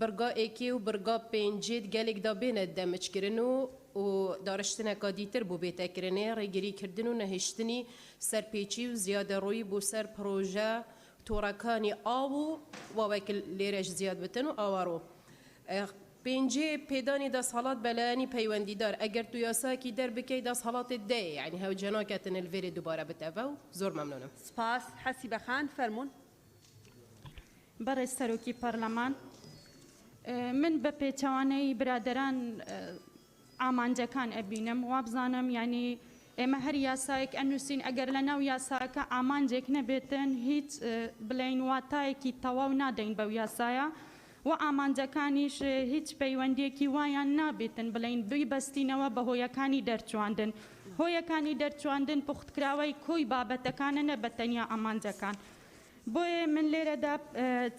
برگا ایکی و برگا پینجید گلک دا بیند دمج کرنو و دارشتنکا دیتر بو بیتکرینه ریگری کردن و نهشتنی سرپیچی و زیاده روی بو سر پروژه تورکانی آو و وکل لیرش زیاد بتن و آوارو پنجه پیدانی دست حالات بلانی پیوندی دار اگر تو یاسا کی در بکی دست حالات ده یعنی هاو جناکتن الوری دوباره بتوو زور ممنونم سپاس حسیب خان فرمون برای سروکی پارلمان من به پیچوانه برادران آمانجکان ابینم و بزانم یعنی اما هر یاسایک انوسین اگر لناو یاسایک آمانجک نبیتن هیچ بلین واتای کی تواو نادین با یاسایا و ئامانجەکانیش هیچ پەیوەندێکی وایان نابێتن بڵین بەستینەوە بە هۆیەکانی دەرچواندن هۆیەکانی دەرچواندن پوختکراوەی کۆی بابەتەکانە نە بە تەنیا ئامانجەکان بۆیە من لێرەدا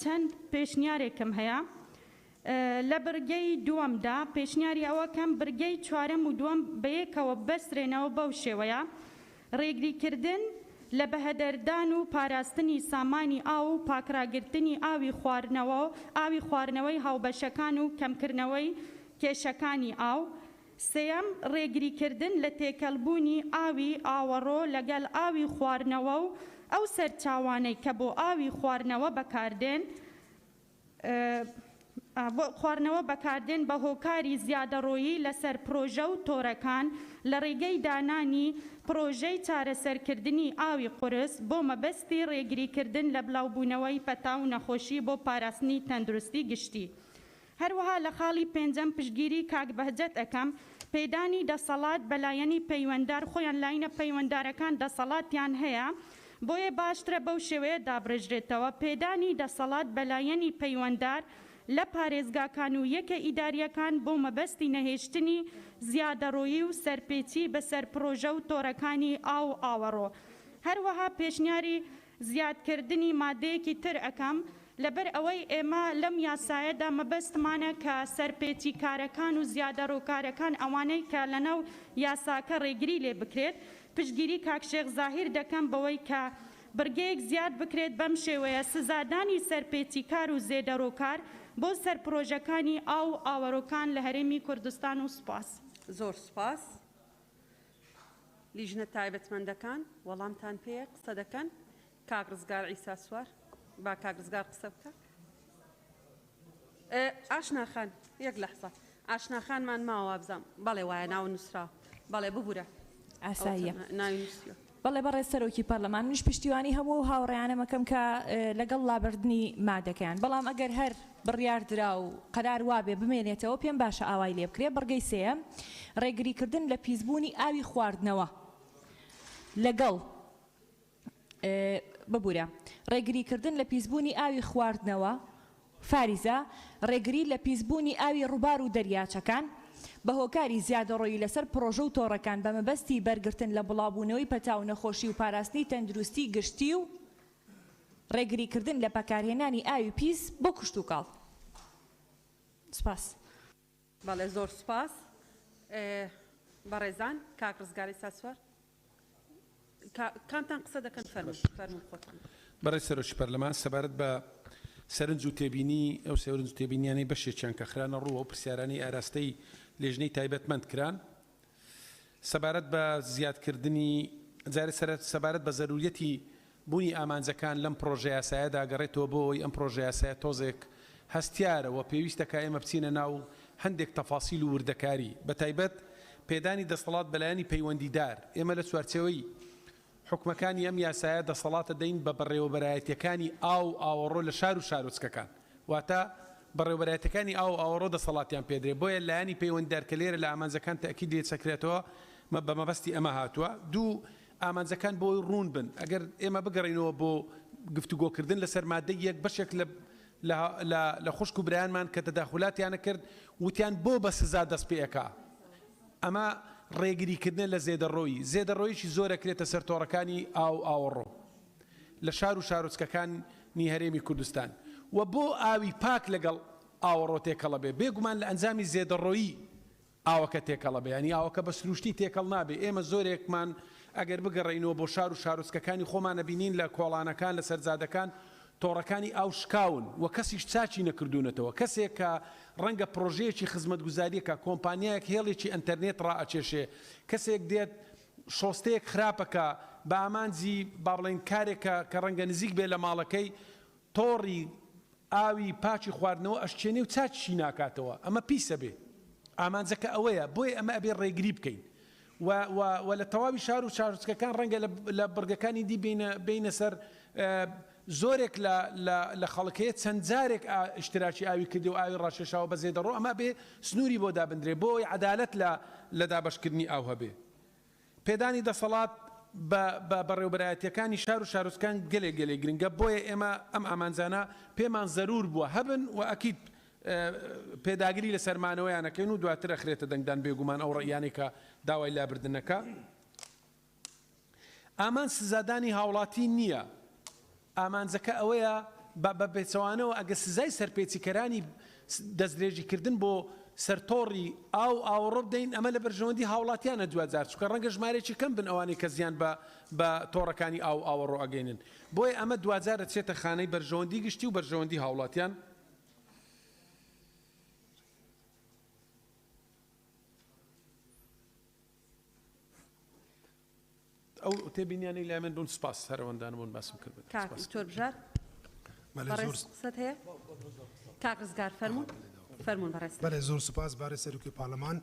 چەند پێشنیارێکم هەیە لە بڕگەی دووەمدا پێشنیاری ئەوە کەم بڕگەی چوارەم و دووەم بەیەکەوە بەسرێنەوە بەو شێوەیە ڕێگریکردن لە بەهەدەردان و پاراستنی سامانی ئاو و پاکراگرتنی ئاوی خواردنەوەی هاوبەشەکان و کەمکردنەوەی کێشەکانی ئاو سێەم ڕێگریکردن لە تێکەڵبوونی ئاوی ئاوەڕۆ لەگەڵ ئاوی خواردنەوە و ئەو سەرچاوانەی کە بۆ ئاوی خواردنەوە بەکاردێن خواردنەوە بەکاردێن بە هۆکاری زیادەڕۆیی لەسەر پرۆژە و تۆڕەکان لە ڕێگەی دانانی پرۆژەی چارەسەرکردنی ئاوی قورس بۆ مەبەستی ڕێگریکردن لە بڵاوبوونەوەی پەتا و نەخۆشی بۆ پاراستنی تەندروستی گشتی. هەروەها لە خاڵی پێنجەم پشتگیری کاک بەهجەت ئەەکەم پێدانی دەسەڵات بەلایەنی پەیوەنددار خۆیان لاینە پەیوەنددارەکان دەسەڵاتیان هەیە بۆیە باشترە بەو شێوەیە دابڕێژرێتەوە پێدانی دەسەڵات بەلایەنی پەیوەنددار لە پارێزگاکان و یەکە ئیداریەکان بۆ مەبەستی نەهێشتنی زیادەڕۆیی و سەرپێچی بەسەر پرۆژە و تۆڕەکانی ئاو و ئاوەڕۆ. هەروەها پێشنیاری زیادکردنی مادەیەکی تر ئەەکەم لەبەر ئەوەی ئێمە لەم یاسایەدا مەبەستمانە کە سەرپێچی کارەکان و زیادەڕۆکارەکان ئەوانەی کە لەنەو یاساکە ڕێگری لێ بکرێت پشتگیری کاک شێخ زاهیر دەکەم بەوەی کە بڕگەیەک زیاد بکرێت بەم شێوەیە سزادانی سەرپێچی کار و زێدەڕۆکار بۆ سەر پرۆژەکانی ئاو و ئاوەڕۆکان لە هەرێمی کوردستان و سوپاس. زۆر سوپاس. لیژنە تایبەتمەندەکان وەڵامتان پێیە قسە دەکەن. کاک ڕزگار عیسا سوار با کاک ڕزگار قسە بکە. ئاشناخان یەک لەحظە ئاشناخانمان ماوە بزانم بەڵێ وایە ناو نووسرا بەڵێ ببوورە ئاساییە ناوی نووسیوە. بەڵێ بەڕێ سەرۆکی پەرلەمان منیش پشتیوانی هەموو هاوڕێیانەمەکەم کە لەگەڵ لابردنی مادەکەیان بەڵام ئەگەر هەر بڕیاردرا و قەرار وابێ بمێنێتەوە پێم باشە ئاوای لێ بکرێ. بڕگەی سێم ڕێگریکردن لە پیسبوونی ئاوی خواردنەوە لەگەڵ ببوورە ڕێگریکردن لە پیسبوونی ئاوی خواردنەوە فاریزە ڕێگری لە پیسبوونی ئاوی ڕووبار و دەریاچەکان بە هۆکاری زیادەڕۆیی لەسەر پرۆژە و تۆڕەکان بە مەبەستی بەرگرتن لە بڵاوبوونەوەی پەتا و نەخۆشی و پاراستنی تەندروستی گشتی و ڕێگریکردن لە بەکارهێنانی ئاوی پیس بۆ کوشت و کاڵ. سپاس. بەڵێ زۆر سپاس. بەڕێزان کاک ڕزگاری ساسوار کامتان قسە دەکەن فەرموو خۆتان. بەڕێ سەرۆکی پەرلەمان سەبارەت بە سەرنج و تێبینی ئەو سەرنج و تێبینیانەی بەشێکیان کە خرانە ڕووە و پرسیارانی ئاراستەی لێژنەی تایبەتمەند کران سەبارەت بە زیادکردنی جارێ سەبارەت بە زەروریەتی بوونی ئامانجەکان لەم پرۆژە یاسایەدا گەڕێتەوە بۆی ئەم پرۆژە یاسایە تۆزێک هەستیارەوە پێویستە کە ئێمە بچینە ناو هەندێک تەفاسیل و وردەکاری بە تایبەت پێدانی دەسەڵات بەلایەنی پەیوەندیدار ئێمە لە چوارچێوەی حکومەکانی ئەم یاسایە دەسەڵاتە دەین بە بەڕێوەبەرایەتیەکانی ئاو ئاوەڕۆ لە شار و شارۆچکەکان واتە بەڕێوەبەرایەتەکانی ئاو ئاوەڕۆ دەسەڵاتیان پێدرێ بۆیە لایەنی پەیوەندیدار کە لێرە لە ئامانجەکان تەکید لێ چەکرێتەوە بە مەبەستی ئەمە هاتووە دوو ئامانجەکان بۆی ڕوون بن ئەگەر ئێمە بگەڕینەوە بۆ گفتوگۆکردن لەسەر مادەی یەک بەشێک لە خوشک و برایانمان کە تەداخولاتیانە کرد وتیان بۆ بە سزا دەست پێەکە ئەمە ڕێگریکردن لە زێدەڕۆییشی زۆر ئەکرێتە سەر تۆڕەکانی ئاو ئاوەڕۆ لە شار و شارۆچکەکانی هەرێمی کوردستان و بۆ ئاوی پاک لەگەڵ ئاوەڕۆ تێکەڵە بێ بێگومان لە ئەنجامی زێدەڕۆیی ئاوەکە تێکەڵە بێ ینی ئاوەکە بە سروشتی تێکەڵ نابێ ئێمە زۆرێکمان ئەگەر بگەڕێینەوە بۆ شار و شارۆچکەکانی خۆمانە بینین لە کۆڵانەکان لە سەرزادەکان تۆڕەکانی ئاو شکاون و کەسیش چاچی نەکردوونەتەوە کەسێک کە ڕەنگە پرۆژەیەکی خزمەتگوزاریەکە کۆمپانیایەک هێڵێکی ئەنتەرنێت ڕائەچێشێ کەسێک دێت شۆستەیەک خراپەکە بە ئامانجی با بڵێن کارێکە کە ڕەنگە نزیک بێ لە ماڵەکەی تۆڕی ئاوی پاچی خواردنەوە ئەشچێنێ و چاچی ناکاتەوە ئەمە پیسە بێ ئامانجەکە ئەوەیە بۆیە ئەمە ئەبێ ڕێگری بکەین و لە تەواوی شار و شارچکەکان ڕەنگە لە بڕگەکانی دی بینە سەر زۆرێک لە خەڵکەیە چەند جارێک ئشتراکی ئاوی کردی و ئاوی ڕاشێشاوە بە زێدەڕۆ ئەمە بێ سنووری بۆ دابدرێ بۆی عەدالەت لە دابەشکردنی ئاو هەبێ پێدانی دەسەڵات بە بەڕێوەبەرایەتیەکانی شار و شارۆچکان گەلێک گرنگە بۆیە ئێمە ئەم ئامانجانە پێمان زەرور بووە هەبن و ئەکید پێداگری لە سەرمانەوەیانەکەین و دواتر ئەخرێتە دەنگدان بێگومان ئەو ڕێیانێک کە داوای لابردنەکە ئامان سزادانی هاوڵاتی نییە ئامانجەکە ئەوەیە بە بێچەوانەوە ئەگە سزای سەرپێچیکەرانی دەستدرێژیکردن بۆ سەرتۆڕی ئاو ئاوەڕۆ بدەین ئەمە لە بەرژەوەندی هاوڵاتیانە دوجار چکە ڕەنگە ژمارێکی کەم بن ئەوانەی کە زیان بە تۆڕەکانی ئاو ئاوەڕۆ ئەگەینن بۆیە ئەمە دوجار دەچێتە خانەی بەرژەوەندی گشتی و بەرژەوەندی هاوڵاتیان ئەو تێبینیانەی لای من بوون سپاس هەرەوەندان بوون باسم کرد کاک دکتۆر بژار بەڕێز قسەت هەیە کاک ڕزگار فەرمون بەڵێ زۆر سوپاس بارە سەرۆکی پارلەمان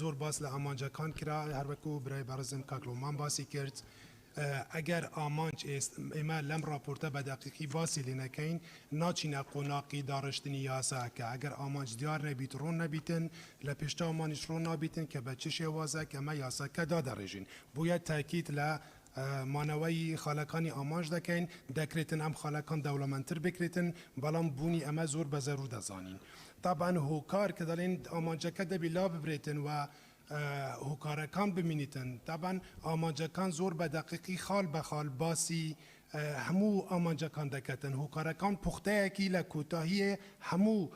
زۆر باس لە ئامانجەکان کرا هەروەکو برای بەڕێزم کاکلۆمان باسی کرد ئەگەر ئامانج ئێمە لەم راپۆرتە بە دەقیقی باسی لێ نەکەین ناچینە قۆناقی داڕشتنی یاساکە ئەگەر ئامانج دیار نەبیت ڕۆن نەبیتن لە پێشتا ئامانیش ڕۆن نابیتن کە بە چ شێوازە کە ئەمە یاساکە دادەڕێژین بویە تاکید لە مانەوەی خاڵەکانی ئامانج دەکەین دەکرێتن ئەم خاڵەکان دەوڵەمەندتر بکرێتن بەڵام بوونی ئەمە زۆر بە زەرور دەزانین طبعا هۆکار کە دەڵێن ئامانجەکە دەبی لا ببرێتن و هۆکارەکان ببینیتن طبعا ئامانجەکان زۆر بە دەقیقی خاڵ بە خاڵ باسی هەموو ئامانجەکان دەکەتن هۆکارەکان پوختەیەکی لە کۆتاهیە هەموو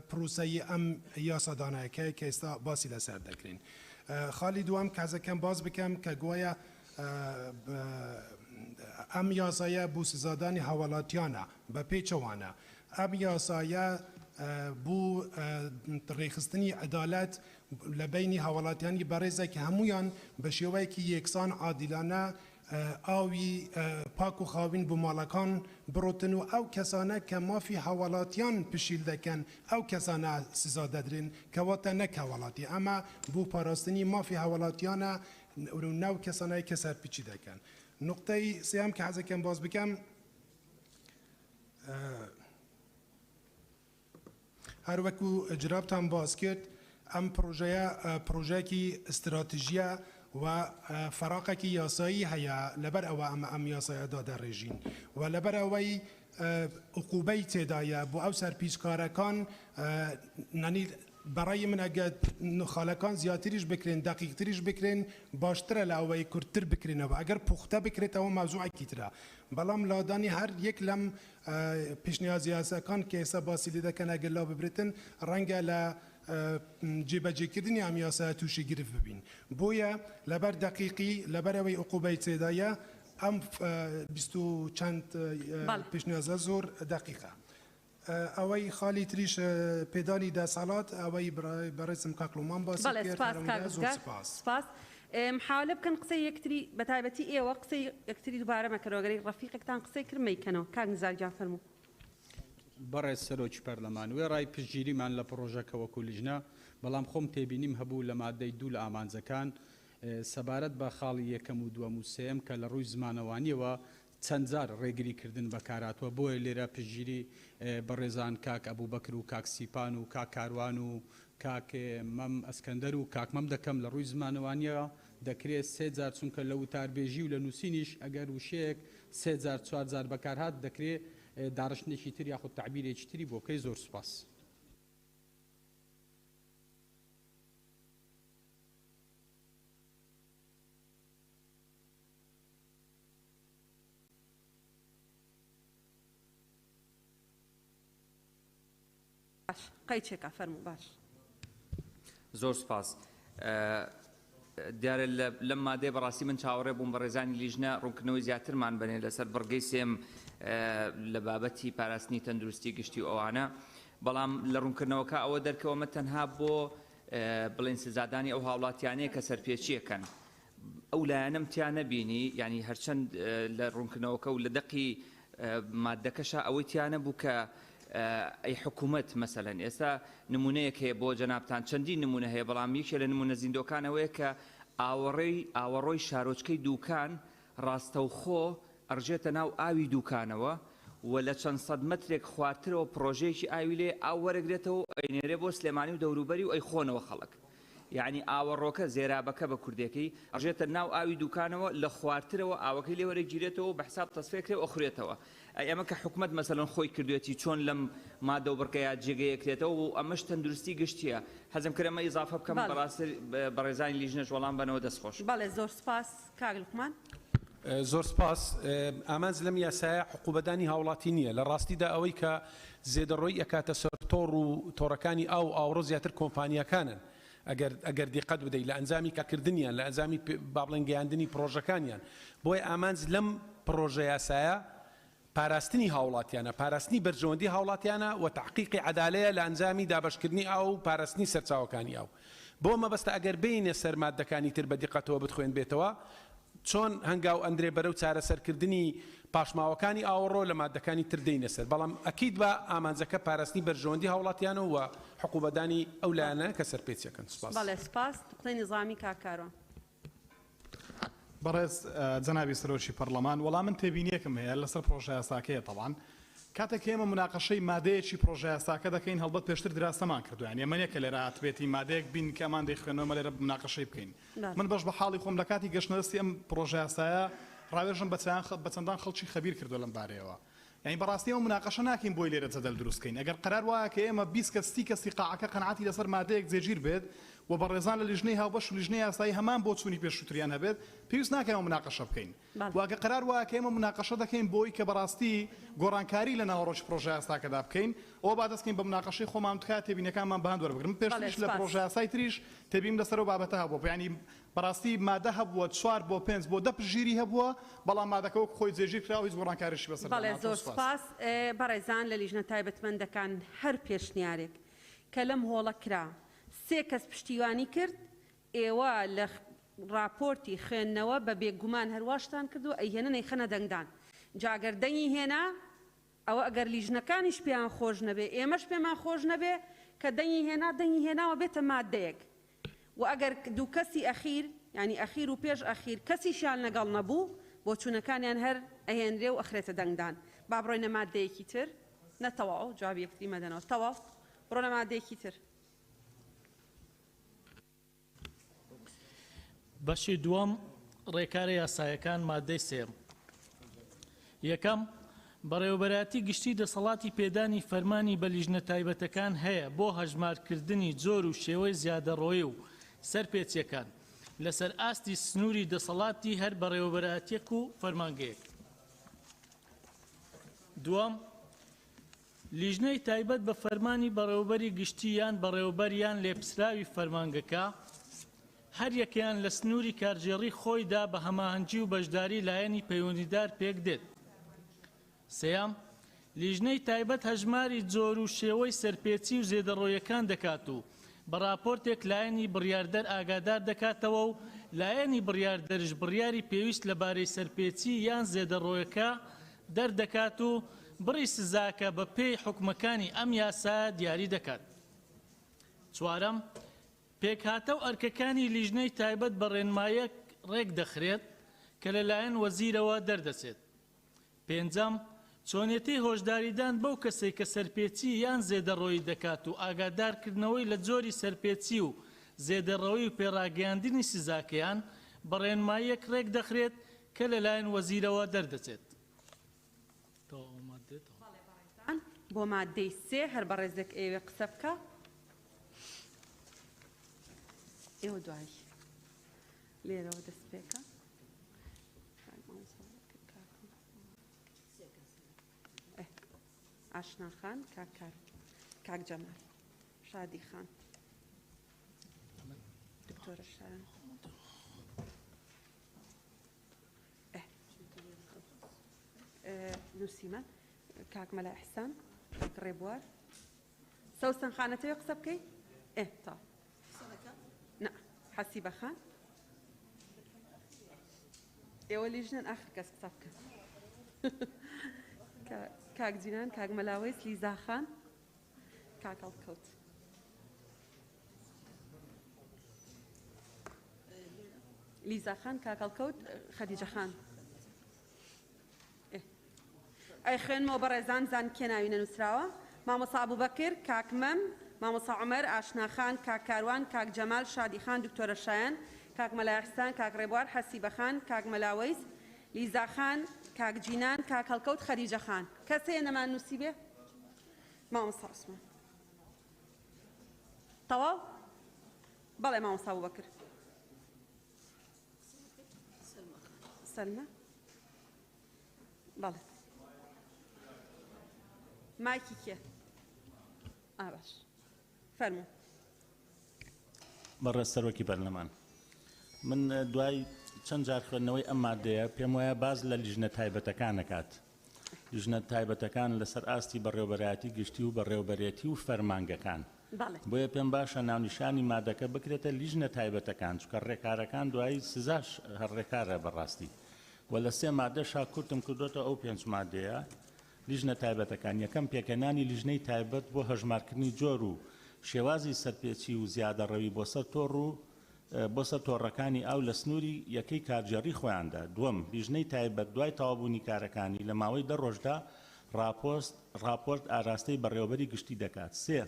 پرۆسەی ئەم یاسادانەکەی کە ئێستا باسی لەسەر دەکرین خاڵی دوام کەزەکەم باز بکەم کە گوایە ئەم یاسایە بۆ سزادانی هەواڵاتیانە بە پێچەوانە ئەم یاسایە بۆ ڕێخستنی عەدالەت لە بینی هەواڵاتیانی بەڕێزە کە هەمویان بە شێوەیەکی یەکسان عادیلانە ئاوی پاک و خاوین بۆ ماڵەکان بڕۆتن و ئەو کەسانە کە مافی هەواڵاتیان پشیل دەکەن ئەو کەسانە سزا دەدرێن کەواتە نەک هەواڵاتی ئەمە بۆ پاراستنی مافی هەواڵاتیانە ناو کەسانەی کە سەرپیچی دەکەن نقطەی سێم کە حەزەکەم باز بکەم هەروەکو جرابتان باز کرد ئەم پرۆژەیە پرۆژەیەکی استراتیژیە و فراقێکی یاسایی هەیە لەبەر ئەوە ئەم یاسایە دادەڕێژین و لەبەر ئەوەی عقوبەی تێدایە بۆ ئەو سەرپیچکارەکان نانی بەڕای من ئەگەر خاڵەکان زیاتریش بکرێن دەقیقتریش بکرێن باشترە لە ئەوەی کورتتر بکرێنەوە ئەگەر پوختە بکرێتەوە مەوزوعێکی ترە بەڵام لادانی هەر یەک لەم پیشنیازی یاساکان کە ئێستا باسی لێ دەکەن ئەگەر لا ببرێتن ڕەنگە لە جێبەجێکردنی ئەم یاسایە تووشی گرفت ببین بۆیە لەبەر دەقیقی لەبەر ئەوەی عقوبەی تێدایە ئەم بیست و چەند پیشنیازە زۆر دەقیقە ئەوەی خاڵی تریش پێدانی دەسەڵات ئەوەی بەڕێزم کاکلۆمان باسی کرد زۆر سپاس محاولە بکەن قسەی یەکتری بە تایبەتی ئێوە قسەی یەکتری دووبارە مەکەرەوەگەری ڕەفیقێکتان قسەی کرد مەیکەنەوە کاک نزار فەرموو بەڕێز سەرۆکی پەرلەمان وێ ڕای پشتگیریمان لە پرۆژەکەوە کولیژنە بەڵام خۆم تێبینیم هەبوو لە مادەی دوو لە ئامانجەکان سەبارەت بە خاڵی یەکەم و دووەم و سێم کە لە ڕووی زمانەوانیەوە چەند جار ڕێگریکردن بەکاراتوە بۆیە لێرە پشتگیری بەڕێزان کاک ئەبوو بەکر و کاک سیپان و کاک کاروان و کاک مەم ئەسکەندەر و کاک مەم دەکەم لە ڕووی زمانەوانیەوە دەکرێت سێ جار چونکە لە وتاربێژی و لە نووسینیش ئەگەر وشەیەک سێ جار چوار جار بەکارهات دەکرێت داڕشتێکی تر یاخود تعبیرێکی تری بۆکەی زۆر سوپاس. قەیچێکە فەرموو باش زۆر سوپاس دیارە لەم مادەی بەڕاستی من چاوەڕێ بووم بە ڕێزانی لیژنە ڕوونکردنەوەی زیاترمان بنێ لەسەر بڕگەی سێم لە بابەتی پاراستنی تەندروستی گشتی ئەوانە بەڵام لە ڕوونکردنەوەکە ئەوە دەرکەوەمە تەنها بۆ بڵێن سزادانی ئەو هاوڵاتیانەیە کە سەرپێچیەکەن ئەو لایەنەم تیا نەبینی ینی هەرچەند لە ڕوونکردنەوەکە و لە دەقی مادەکەشە ئەوەی تیا نەبوو کە ئەی حکوومەت مەسەلەن ئێستا نمونەیەک هەیە بۆ جەنابتان چەندین نمونە هەیە بەڵام یەکێ لە نمونە زیندۆکانەوەیە کە ئاوەڕۆی شارۆچکەی دووکان ڕاستەوخۆ ئەڕژێتە ناو ئاوی دووکانەوە و لە چەند سەد مەترێک خوارترەوە پرۆژەیەکی ئاوی لێ ئاو وەرەگرێتەوە ئەینێرێ بۆ سلێمانی و دەوروبەری و ئەی خۆنەوە خەڵک یعنی ئاوەڕۆکە زێرابەکە بە کوردەکەی ئەژێتە ناو ئاوی دوکانەوە لە خوارترەوە ئاوەکەی لێ وەرەگیرێتەوە بە حساب تەسفێکرێ ئەخورێتەوە ئەمە کە حکومت مەسەلەن خۆی کردوێتی چۆن لەم مادە و بڕکەیە جێگەیەکرێتەوە و ئەمەش تەندروستی گشتیە حەزم کردمە ئیزافە بکەم بە ڕێزانی لیژنەش وەڵام بنەوە دەستخۆش بەڵێ زۆر سپاس کاک لوقمان زۆر سپاس ئامانج لەم یاسایە حقوبەدانی هاوڵاتی نییە لە ڕاستیدا ئەوەی کە زێدەڕۆی ئەکاتە سەر تۆڕ و تۆڕەکانی ئاوڕۆ زیاتر کۆمپانیەکانن ئەگەر دیقەت بدەیت لە ئەنجامی کارکردنیان لە ئەنجامی بابڵێن گەیاندنی پرۆژەکانیان بۆیە ئامانج لەم پرۆژە یاسایە پاراستنی هاوڵاتیانە پاراستنی بەرژەوەندی هاوڵاتیانە و تحقیقی عەدالەیە لە ئەنجامی دابەشکردنی ئاو و پاراستنی سەرچاوەکانی ئاو بۆ مەبەستە ئەگەر بینێ سەر مادەکانی تر بە دیقەتەوە بتخوێن بێتەوە چۆن هەنگاو ئەندرێ بەرەو چارەسەرکردنی پاشماوەکانی ئاوەڕۆ لە مادەکانی تر دێنە سەر بەڵام ئەکید بە ئامانجەکە پاراستنی بەرژەوەندی هاوڵاتیانەوە و حقوبەدانی ئەو لایەنە کە سەرپێچیەکەن. سوپاس. بەڵێ سپاس. قسەی نظامی کاکارۆ. بەڕێز جەنابی سەرۆکی پەرلەمان، وەڵام من تێبینیەکم هەیە لەسەر پرۆژە یاساکەیە تەڵان کاتێک ئێمە مناقەشەی مادەیەکی پرۆژە یاساکە دەکەین هەڵبەت پێشتر دراسەمان کردویان ئێمەیەکە لێرە هاتبێتی مادەیەک بین کە ئەمان دەیخوێنەوە لێرە مناقەشەی بکەین. من بەش بە حاڵی خۆم لە کاتی گەشتنەدەستی ئەم پرۆژە یاسایە ڕاوێژم بە چەندان خەڵکی خەبیر کردو لەم بارەیەوە. یعنی بەڕاستی ئەو مناقەشە ناکەین بۆی لێرە جەدەل دروستکەین. ئەگەر قەرار وایە کە ئێمە 20 کەس 30 کەسی قاعەکە قەنعاتی لەسەر مادەیەک جێگیر بێت و بەڕێزان لە لیژنەی هاوبەش و لیژنەی یاسایی هەمان بۆ چوونی پێشووتریان هەبێت پێویست ناکەین مناقەشە بکەین. واگە قەرار وایە کە ئێمە مناقەشە دەکەین بۆی کە بەڕاستی گۆڕانکاری لە ناوەڕۆژ پرۆژە یاساکەدا بکەین ئەوە با دەستکەین بە مناقەشەی خۆمان تکات تێبینەکانمان بەهاند وەربگرن. پێشتریش لە پرۆژە یاسای تریش تێبیم لەسەر بابەتە هەبوو. یعنی بەڕاستی مادە هەبووە 4 بۆ 5 بۆ 10 پژگیری هەبووە بەڵام مادەکە وەک خۆی جێگیر کراوە هیچ گۆڕانکاریشی بەسەر بەڵێ زۆر سپاس. بەڕێزان لە لیژنە تایبەتمەندەکان هەر پێشنیارێک کە لەم هۆڵە کرا 3 کەس پشتیوانی کرد ئێوە لە راپۆرتی خوێندنەوە بە بێگومان هەرواشتان کردو ئەیهێنە نەیخەنە دەنگدان. جاگەر دەنگی هێنا ئەوە ئەگەر لیژنەکانیش پێیان خۆش نەبێ ئێمەش پێمان خۆش نەبێ کە دەنگی هێناوە بێتە مادەیەک و ئەگەر دوو کەسی ئەخیر ینی ئەخیر و پێش ئەخیر کەسیشیان لەگەڵ نەبوو بۆ چوونەکانیان هەر ئەهێنرێ و ئەخرێتە دەنگدان. با بڕۆینە مادەیەکی تر نەتەواو جوابی یەکتری مەدەنەوە تەواو بڕۆنە مادەیەکی تر. بەشی دووەم ڕێکارە یاسایەکان مادەی سێم. یەکەم بەڕێوەبەراتی گشتی دەسەڵاتی پێدانی فەرمانی بە لیژنە تایبەتەکان هەیە بۆ هەژمارکردنی جۆر و شێوەی زیادەڕۆیی و سەرپێچیەکان لەسەر ئاستی سنووری دەسەڵاتی هەر بەڕێوەبەراتیەک و فەرمانگەیەک. دووەم لیژنەی تایبەت بە فەرمانی بەڕێوەبەری گشتی یان بەڕێوەبەریان لێپسراوی فەرمانگەکە هەر یەکیان لە سنووری کارژێڕی خۆیدا بە هەماهەنگی و بەشداری لایەنی پەیوەندیدار پێک دێت. سێام لیژنەی تایبەت هەژماری جۆر و شێوەی سەرپێچی و زێدەڕۆیەکان دەکات و بە راپۆرتێک لایەنی بڕیاردەر ئاگادار دەکاتەوە و لایەنی بڕیاردەرش بڕیاری پێویست لەبارەی سەرپێچی یان زێدەڕۆیەکە دەردەکات و بڕی سزاکە بە پێی حکومەکانی ئەم یاسا دیاری دەکات. چوارەم پێکهاتە و ئەرکەکانی لیژنەی تایبەت بە ڕێنمایەک ڕێک دەخرێت کە لەلایەن وەزیرەوە دەردەچێت. پێنجەم چۆنێتی هۆشداریدان بەو کەسەی کە سەرپێچی یان زێدەڕۆیی دەکات و ئاگادارکردنەوەی لە جۆری سەرپێچی و زێدەڕەوی و پێڕاگەیاندنی سزاکەیان بە ڕێنمایەک ڕێک دەخرێت کە لەلایەن وەزیرەوە دەردەچێت. بۆ مادەی سێ هەر بە ڕێزێک ئێوێ قسە بکە ئێوە دوای لێرەوە دەست پێکە. ئاشنا خان کاک جەمال شادی خان دکتۆرە شارن نووسیمە کاک مەلا ئەحسان کاک ڕێبوار سەوسن خانەتەوە قسە بکەی تا نه حەسیبە خان ئێوە لیژنن ئاخر کەس قسە بکەن. کاک جینان کاک مەلاوەیس لیزا خان کاک هەڵکەوت لیزا خان کاک هەڵکەوت خەدیجە خان ئەی خوێنمەوە بە ڕێزان زان کێ ناوی نەنووسراوە مامۆستا ئەبوبەکر کاک مەم مامۆستا عومەر ئاشنا خان کاک کاروان کاک جەمال شادی خان دکتۆرە شایان کاک مەلا ئەحسان کاک ڕێبوار حەسیبە خان کاک مەلاوەیس لیزا خان کاک جینان کاک هەڵکەوت خەدیجە خان کەسەیە نەمان نووسی بێ مامۆستا عوسمان تەواو بەڵێ مامۆستا ئەبوبەکر سەلمە بەڵێ مایکی کێ باش فەرموو بەڕێز سەرۆکی پەرلەمان من دوای چەند جار خوێندنەوەی ئەم مادەیە پێم وایە باز لە لیژنە تایبەتەکان نەکات. لیژنە تایبەتەکان لەسەر ئاستی بەڕێوەبەرایەتی گشتی و بەڕێوەبەرێتی و فەرمانگەکان بۆیە پێم باشە ناونیشانی مادەکە بکرێتە لیژنە تایبەتەکان چکە ڕێکارەکان دوایی سزاش هەر ڕێکارە بەڕاستی و لە سێ مادەشا کورتم کردوتە ئەو 5 مادەیە لیژنە تایبەتەکان یەکەم پێکەنانی لیژنەی تایبەت بۆ هەژمارکردنی جۆر و شێوازی سەرپێچی و زیادەڕەوی بۆ سەر تۆڕ و بۆ سەر تۆڕەکانی ئاو لە سنووری یەکەی کارجێڕی خۆیاندا دووەم لیژنەی تایبەت دوای تەواوبوونی کارەکانی لە ماوەی 10 ڕۆژدا راپۆرت ئاراستەی بەڕێوەبەری گشتی دەکات سێ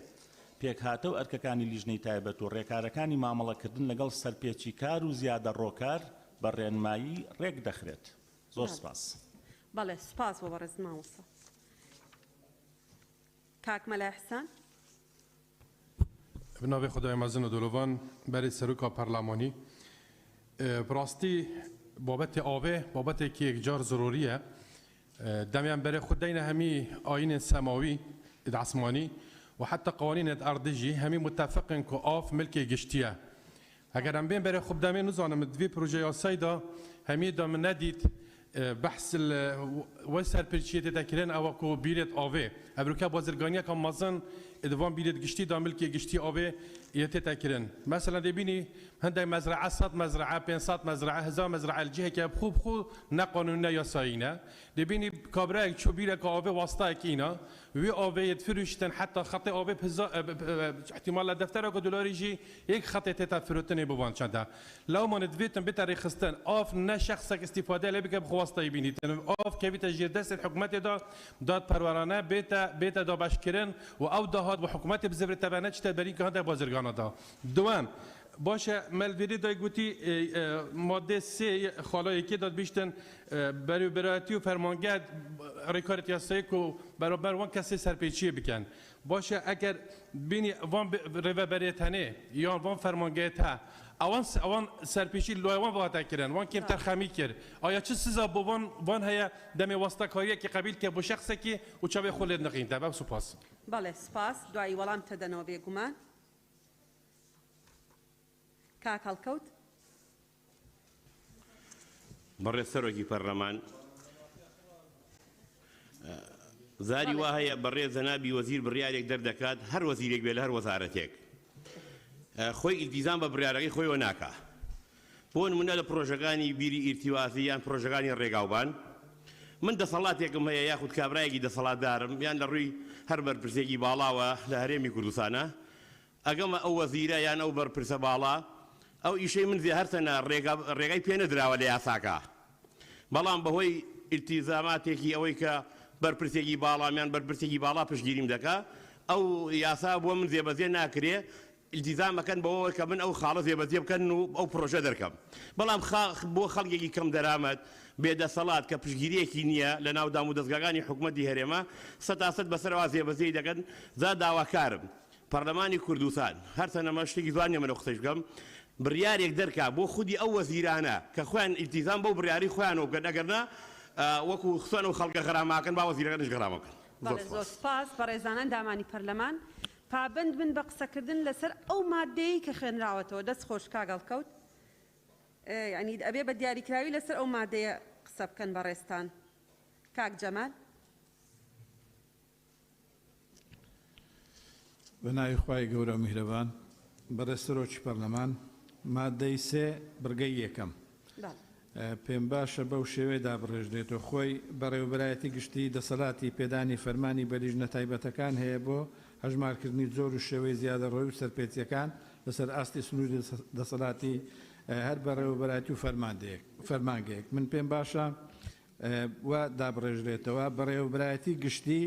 پێکهاتە و ئەرکەکانی لیژنەی تایبەت و ڕێکارەکانی مامەڵەکردن لەگەڵ سەرپێچی کار و زیادە ڕۆکار بە ڕێنمایی ڕێک دەخرێت زۆر سپاس بەڵێ سپاس بۆ بەڕێز مامۆستا کاک مەلای حسان بنابێ خدای مەزن و دۆلۆڤان بەری سەرۆکا پەرلەمانی بڕاستی بابەتی ئاوێ بابەتێکی یەکجار ضروریە دەمیان بەرێ خوددەینە هەمی ئاینên سەماوی عسمانی وحتى قوانين الأرض جي همي متفقين كو آف ملكي جشتيا اگر هم بين بري خب دامين نزانم دوی پروژه سایدا همي دام ندید بحث وسر پرچیت تکرین او کو بیرت آوه ابروکا بازرگانی کم مازن ادوان بیرت گشتی دام ملکی گشتی آوه یت تکرین مثلا دبینی هنده مزرعه 100 مزرعه 500 مزرعه 1000 مزرعه الجهه که خوب نه قانونی یا ساینه دبینی کابره چوبیره که آوه واسطه کینا وی آوه يتفرشتن حتى خط آوه احتمال دفتر دلاری جی یک خط تفروتنی بوان چنده لو ما ندویتن بطریق خستن آف نه شخص استفاده لبی که بخواسته بینید آف که بیت جیر دست الحکومت داد پرورانه بیت دا بشکرن و او دهاد و حکومت بزبر تبانه چه تبری که هنده بازرگانه دا دوان باشه ملویری دای گوتی ماده 3 خالایی که داد بیشتن برایتی و فرمانگه ریکارت یاسایی که برابر وان کسی سرپیچی بکن باشه اگر بینی وان ریوبریتنه یا وان فرمانگه تا اوان سرپیچی لایوان واتا کردن وان کم ترخمی کرد آیا چه سزا بو وان هيا دم واسطه کاریه که قبیل که بو شخصی که و چه خولد نقین تبع سپاس بله سپاس دعای ولام تدنو بگومان کاک هەڵکەوت بەڕێ سەرۆکی پەرلەمان زاری وا هەیە بەڕێ جەنابی وەزیر بڕیارێک دەردەکات هەر وەزیرێک بێ لە هەر وەزارەتێک خۆی ئیلتیزام بە بڕیارەکەی خۆیەوە ناکا بۆ نمونە لە پرۆژەکانی بیری ئیرتیوازی یان پرۆژەکانی ڕێگاوبان من دەسەڵاتێکم هەیە یاخود کابرایەکی دەسەڵاتدارم یان لە ڕووی هەر بەرپرسێکی باڵاوە لە هەرێمی کوردستانە ئەگەمە ئەو وەزیرە یان ئەو بەرپرسە باڵا ئەو ئیشەی من هەرتەنە ڕێگای پێ نەدراوە لە یاساکە بەڵام بەهۆی ئیلتیزاماتێکی ئەوەی کە بەرپرسێکی باڵامیان بەرپرسێکی باڵا پشتگیریم دەکا ئەو یاسا بۆ من زێبەزێ ناکرێ ئیلتیزامەکەن بەوەوە کە من ئەو خاڵە زێبەزێ بکەن و ئەو پرۆژە دەرکەم بەڵام بۆ خەڵکێکی کەم دەرامەت بێدەسەڵات کە پشتگیریەکی نییە لە ناو دام و دەستگاکانی حکوومەتی هەرێمە 100% بەسەرەوە زێبەزێی دەکەن زا داواکارم پەرلەمانی کوردستان هەرچەندە شتێکی جوان نیە من قسەش بکەم بڕیارێک دەرکا بۆ خودی ئەو وەزیرانە کە خۆیان ئیلتیزام بەو بڕیاری خۆیانەوە بکەن ئەگەرنا وەکو خسۆن و خەڵکە غەراماکەن با وەزیرەکانش غەرامە بکەن زۆر سپاس بەڕێزانان دامانی پەرلەمان پابند بن بە قسەکردن لەسەر ئەو مادەی کە خوێنراوەتەوە دەست خۆش کاگەڵکەوت یعنی ئەبێ بە دیاریکراوی لەسەر ئەو مادەیە قسە بکەن بەڕێستان کاک جەمال بەناوی خوای گەورە و میهرەبان بەڕێز سەرۆکی پەرلەمان مادەی 3 بڕگەی یەکەم پێم باشە بەو شێوەیەدا بڕێژدرێتەوە خۆی بەڕێوەبەرایەتی گشتی دەسەڵاتی پێدانی فەرمانی بە لیژنە تایبەتەکان هەیە بۆ هەژمارکردنی زۆر و شێوەی زیادەڕەوی و سەرپێچیەکان لەسەر ئاستی سنووری دەسەڵاتی هەر بەڕێوەبەرایەتی و فەرمانگەیەک من پێم باشە وا دابڕێژرێتەوە بەڕێوەبەرایەتی گشتی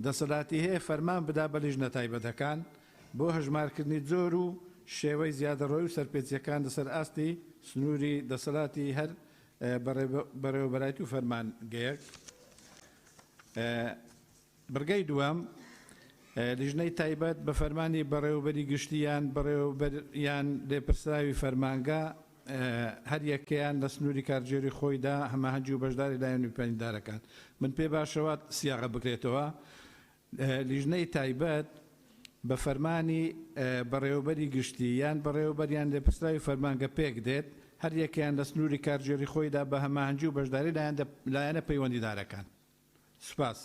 دەسەڵاتی هەیە فەرمان بدا بە لیژنە تایبەتەکان بۆ هەژمارکردنی زۆر و شێوەی زیادەڕەوی و سەرپێچیەکان لەسەر ئاستی سنووری دەسەڵاتی هەر بەڕێوەبەرایەتی و فەرمانگەیەک بڕگەی دووەم لیژنەی تایبەت بە فەرمانی بەڕێوەبەری گشتیان بەڕێوەبەریان لێپرسراوی فەرمانگە هەر یەکەیان لە سنووری کارژێری خۆیدا هەماهەنگی و بەشداری لایەنی پەنیدارەکان من پێ باشەوە سیاغە بکرێتەوە لیژنەی تایبەت بە فەرمانی بەڕێوەبەری گشتی یان بەڕێوەبەریان لێپرسراوی فەرمانگە پێک دێت هەر یەکەیان لە سنووری کارژێری خۆیدا بە هەماهەنگی و بەشداری لایەنە پەیوەندیدارەکان سوپاس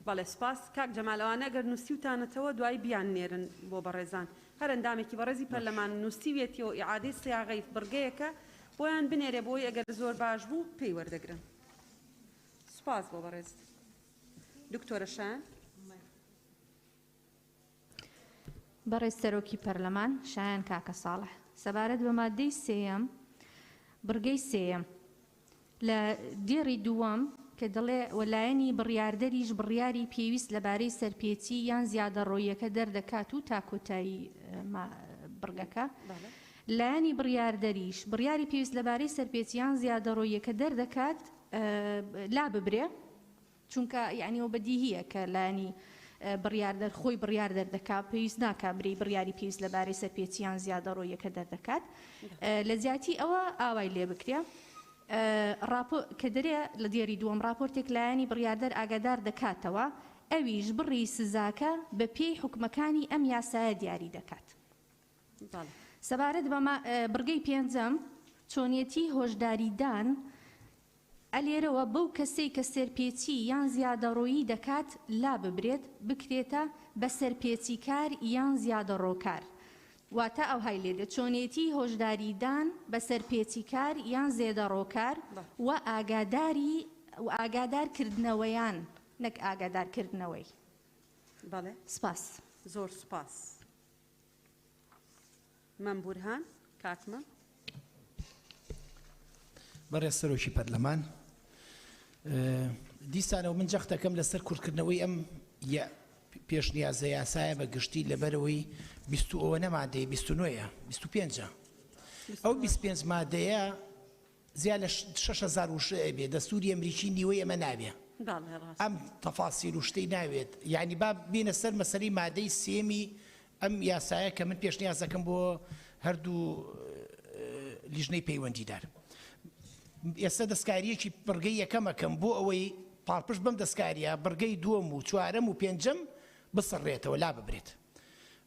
بەڵێ سپاس کاک جەمالەوانە ئەگەر نووسیوتانەتەوە دوای بیان نێرن بۆ بەڕێزان هەر ئەندامێکی بەڕێزی پەرلەمان نووسیوێتی و ئیعادەی سیاغەی بڕگەیەکە بۆیان بنێرێ بۆی ئەگەر زۆر باش بوو پێی وەردەگرن سپاس بۆ بەڕێز دکتۆرە شایان بەڕێز سەرۆکی پەرلەمان شایان کاکە ساڵح سەبارەت بە مادەی سێیەم بڕگەی سێیەم لە دێڕی دووەم کە دەڵێ وەلایەنی بڕیاردەریش بڕیاری پێویست لەبارەی سەرپێچی یان زیادە ڕۆیەکە دەردەکات و تا کۆتایی بڕگەکە لایەنی بڕیاردەریش بڕیاری پێویست لەبارەی سەرپێچی یان زیادە ڕۆیەکە دەردەکات لا ببرێ چونکە یعنیەوە بەدیهیە کە لایەنی بڕیاردەر خۆی بڕیار دەردەکات پێویست ناکات بری بڕیاری پێویست لەبارەی سەرپێچی یان زیادە ڕۆیەکە دەردەکات لە زیاتی ئەوە ئاوای لێ بکرێ کە دەرێ لە دیێری دووەم راپۆرتێک لایەنی بڕیاردەر ئاگادار دەکاتەوە ئەویش بڕی سزاکە بە پێی حکومەکانی ئەم یاسایە دیاری دەکات سەبارەت بە بڕگەی پێنجەم چۆنیەتی هۆشداریدان ئەلێرەوە بەو کەسەی کە سەرپێچی یان زیادەڕۆیی دەکات لا ببرێت بکرێتە بە سەرپێچیکار یان زیادەڕۆکار واتە ئەو های لێدە چۆنیەتی هۆشداریدان بە سەرپێچیکار یان زێدەڕۆکار و ئاگادارکردنەوەیان نەک ئاگادارکردنەوەی بەڵێ سپاس زۆر سپاس من بورهان کاکمە بەڕێز سەرۆکی پەرلەمان دیسانەوە من جەخت دەکەم لەسەر کورتکردنەوەی ئەم پێشنیازە یاسایە بە گشتی لەبەرەوەی 20 مادەی 29 25 ئەو 25 مادەیە زیاد لە 6,000 وشە بێ دەستوری ئەمریکی نیوەی ئەمە نابێ ئەم تەفاسیل و شتەی ناوێت یعنی با بینە سەر مەسەری مادەی سێمی ئەم یاسایە کە من پێشنیاز دەکەم بۆ هەردوو لیژنەی پەیوەندیدار ئێستا دەستکاریەکی بڕگەی یەکەمەکەم بۆ ئەوەی پاڵپشت بەم دەستکاریە بڕگەی دووەم و چوارەم و پێنجەم بسڕێتەوە لا ببرێت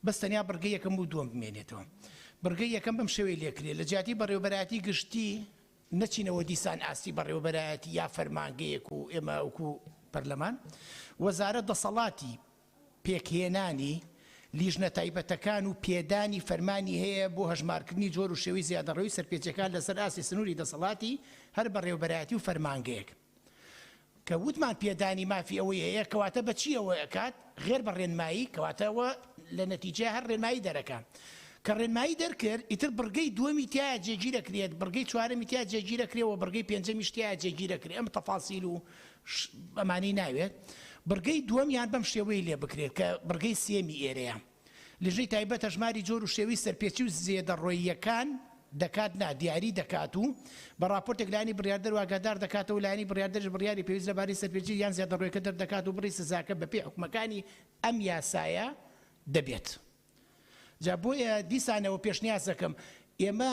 بەس تەنیا بڕگەی یەکەم و دووەم بمێنێتەوە بڕگەی یەکەم بەم شێوەی لێکرێت لە جیاتی بەڕێوەبەرایەتی گشتی نەچینەوە دیسان ئاستی بەڕێوەبەرایەتی یا فەرمانگەیەک و ئێمە وەکو پەرلەمان وەزارەت دەسەڵاتی پێکهێنانی لیژنە تایبەتەکان و پێدانی فەرمانی هەیە بۆ هەژمارکردنی جۆر و شێوەی زیادەڕەوی سەرپێچەکان لەسەر ئاسی سنووری دەسەڵاتی هەر بەڕێوەبەرایەتی و فەرمانگەیەک کە وتمان پێدانی مافی ئەوەی هەیە کەواتە بەچی ئەوە ئەکات غێر بە ڕێنمایی کەواتەوە لە نەتیجە هەر ڕێنمایی دەرەکان کە ڕێنمایی دەرکرد ئیتر بڕگەی دووەمی تایە جێگیر دەکرێت بڕگەی چوارەمی تیا جێگیر دەکرێتەوە بڕگەی پێنجەمیش تایە جێگیر دەکرێت ئەم تەفاسیل و ئەمانەی ناوێت بڕگەی دووەمیان بەم شێوەی لێ بکرێت کە بڕگەی سێمی ئێرەیە لیژنەی تایبەت هەژماری جۆر و شێوەی سەرپێچی و زێدەڕۆییەکان دەکات نا دیاری دەکات و بە راپۆرتێک لایەنی بڕیاردەر و ئاگادار دەکاتەوە لایەنی بڕیاردەرش بڕیاری پێویست لەبارەی سەرپێچی یان زیادەڕۆیەکە دەردەکات و بڕی سزاکە بە پێی حکومەکانی ئەم یاسایە دەبێت جا بۆیە دیسانەوە پێشنیاز دەکەم ئێمە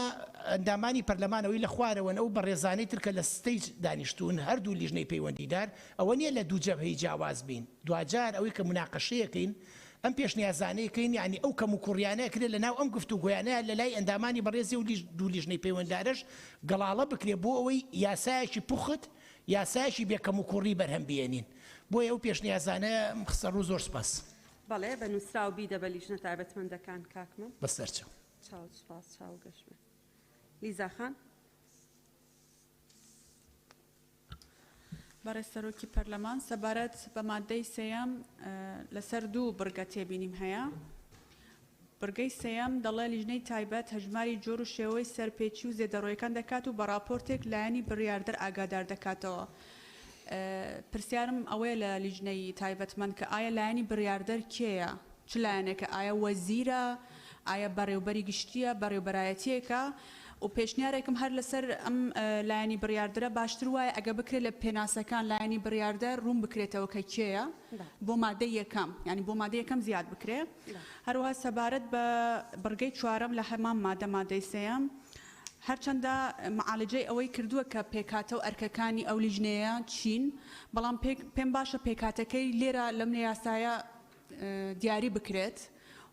ئەندامانی پەرلەمانەوەی لە خوارەوەن ئەو بەڕێزانەی ترکە لە ستەیج دانیشتون هەردوو لیژنەی پەیوەندیدار ئەوە نییە لە دوو جەبهەی جیاواز بین دوجار ئەوەی کە مناقەشەیەکەین ئەم پێشنیازانەیەکەین یعنی ئەو کەم و کوڕیانەیە کرێت لە ناو ئەم گفتوگویانەیە لە لای ئەندامانی بەڕێزی و دوو لیژنەی پەیوەنددارش گەڵاڵە بکرێ بۆ ئەوەی یاسایەکی پوخت یاسایەکی بێکەم و کوڕی بەرهەم بێنین بۆیە ئەو پێشنیازانە خسە ڕوو زۆر سپاس بەڵێ بە نووسراو بیدە بە لیژنە تایبەتمەندەکان کاکمە بەسەرچەو چاو سپاس چاو گەشتمە لیزا خان بەڕێز سەرۆکی پەرلەمان سەبارەت بە مادەی سێیەم لەسەر دوو بڕگە تێبینیم هەیە بڕگەی سێیەم دەڵێ لیژنەی تایبەت هەژماری جۆر و شێوەی سەرپێچی و زێدەڕۆیەکان دەکات و بە راپۆرتێک لایەنی بڕیاردەر ئاگادار دەکاتەوە پرسیارم ئەوەیە لە لیژنەی تایبەتمەند کە ئایا لایەنی بڕیاردەر کێیە چ لایەنێکە ئایا وەزیرە ئایا بەڕێوبەری گشتیە بەڕێوبەرایەتیەکە و پێشنیارێکم هەر لەسەر ئەم لایەنی بڕیاردرە باشتر وایە ئەگە بکرێت لە پێناسەکان لایەنی بڕیاردە ڕوون بکرێتەوە کە کێیە بۆ مادەی یەکەم ینی بۆ مادەی یەکەم زیاد بکرێت هەروەها سەبارەت بە بڕگەی چوارەم لە هەمان مادەی سێیەم هەرچەندە معالجەی ئەوەی کردووە کە پێکاتە و ئەرکەکانی ئەو لیژنەیە چین بەڵام پێم باشە پێکاتەکەی لێرە لەم یاسایە دیاری بکرێت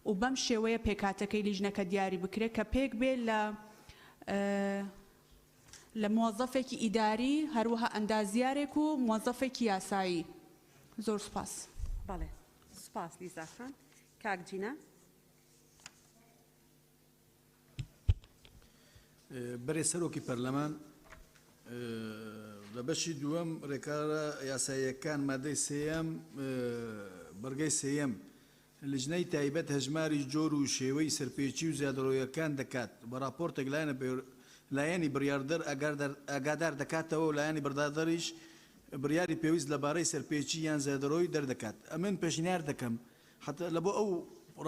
و بەم شێوەیە پێکاتەکەی لیژنەکە دیاری بکرێت کە پێک بێت لە موظفێکی ئیداری هەروەها ئەندازیارێک و موظفێکی یاسایی زۆر سپاس بەڵێ سوپاس لیزاخان کاک جینە بەرێ سەرۆکی پەرلەمان لە بەشی دووەم ڕێکارە یاساییەکان مادەی سێەم بەرگەی سێەم لیژنەی تایبەت هەژماری جۆر و شێوەی سەرپێچی و زیادڕۆیەکان دەکات بە راپۆرتێک لایەنی بڕیاردەر ئاگادار دەکاتەوە و لایەنی بەردادەریش بڕیاری پێویست لەبارەی سەرپێچی یان زیادڕۆی دەردەکات ئەمن پێشنیار دەکەم حتى لە بۆ ئەو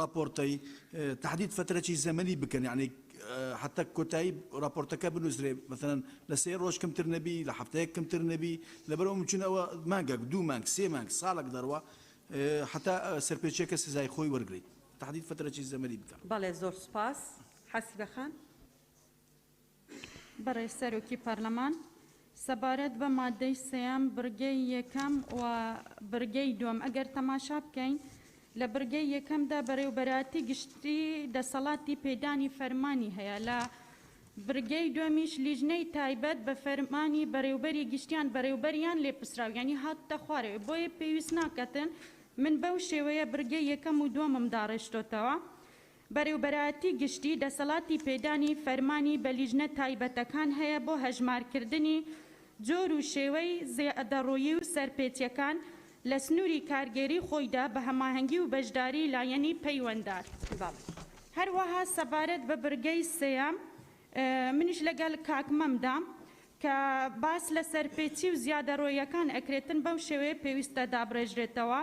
راپۆرتەی تحدید فترەی زەمەنی بکەن یعنی حتى کۆتایی راپۆرتەکە بنووسرێ مثلا لە سێ ڕۆژ کەمتر نەبی لە هەفتەیەک کەمتر نەبی لەبەرەوە ممکنەوە مانگێک دوو مانگ سێ مانگ ساڵێک دەڕوە حتى سەرپێچیەکە سزای خۆی وەرگریت تحدید فترەی زەمەنی بکەن. بەڵێ زۆر سوپاس حەسیبەخان بەڕێز سەرۆکی پەرلەمان سەبارەت بە مادەی سێەم برگەی یەکەم و برگەی دووەم ئەگەر تەماشا بکەین لە برگەی یەکەمدا بەڕێوەبەراتی گشتی دەسەڵاتی پێدانی فەرمانی هەیە لە برگەی دووەمیش لیژنەی تایبەت بە فەرمانی بەڕێوبەری گشتیان بەڕێوبەریان لێپسراو یعنی هاتتە خوارەوە بۆیە پێویست ناکەتن من بەو شێوەیە برگەی یەکەم و دووەمم داڕێشتۆتەوە بەڕێوبەراتی گشتی دەسەڵاتی پێدانی فەرمانی بە لیژنە تایبەتەکان هەیە بۆ هەژمارکردنی جۆر و شێوەی زیادەڕۆیی و سەرپێچیەکان لە سنووری کارگێری خۆیدا بە هەماهەنگی و بەشداری لایەنی پەیوەنددار. هەروەها سەبارەت بە برگەی سێەم منیش لەگەڵ کاکمەمدام کە باس لە سەرپێچی و زیادەڕۆیەکان ئەکرێتن بەو شێوەیە پێویستە دابڕێژرێتەوە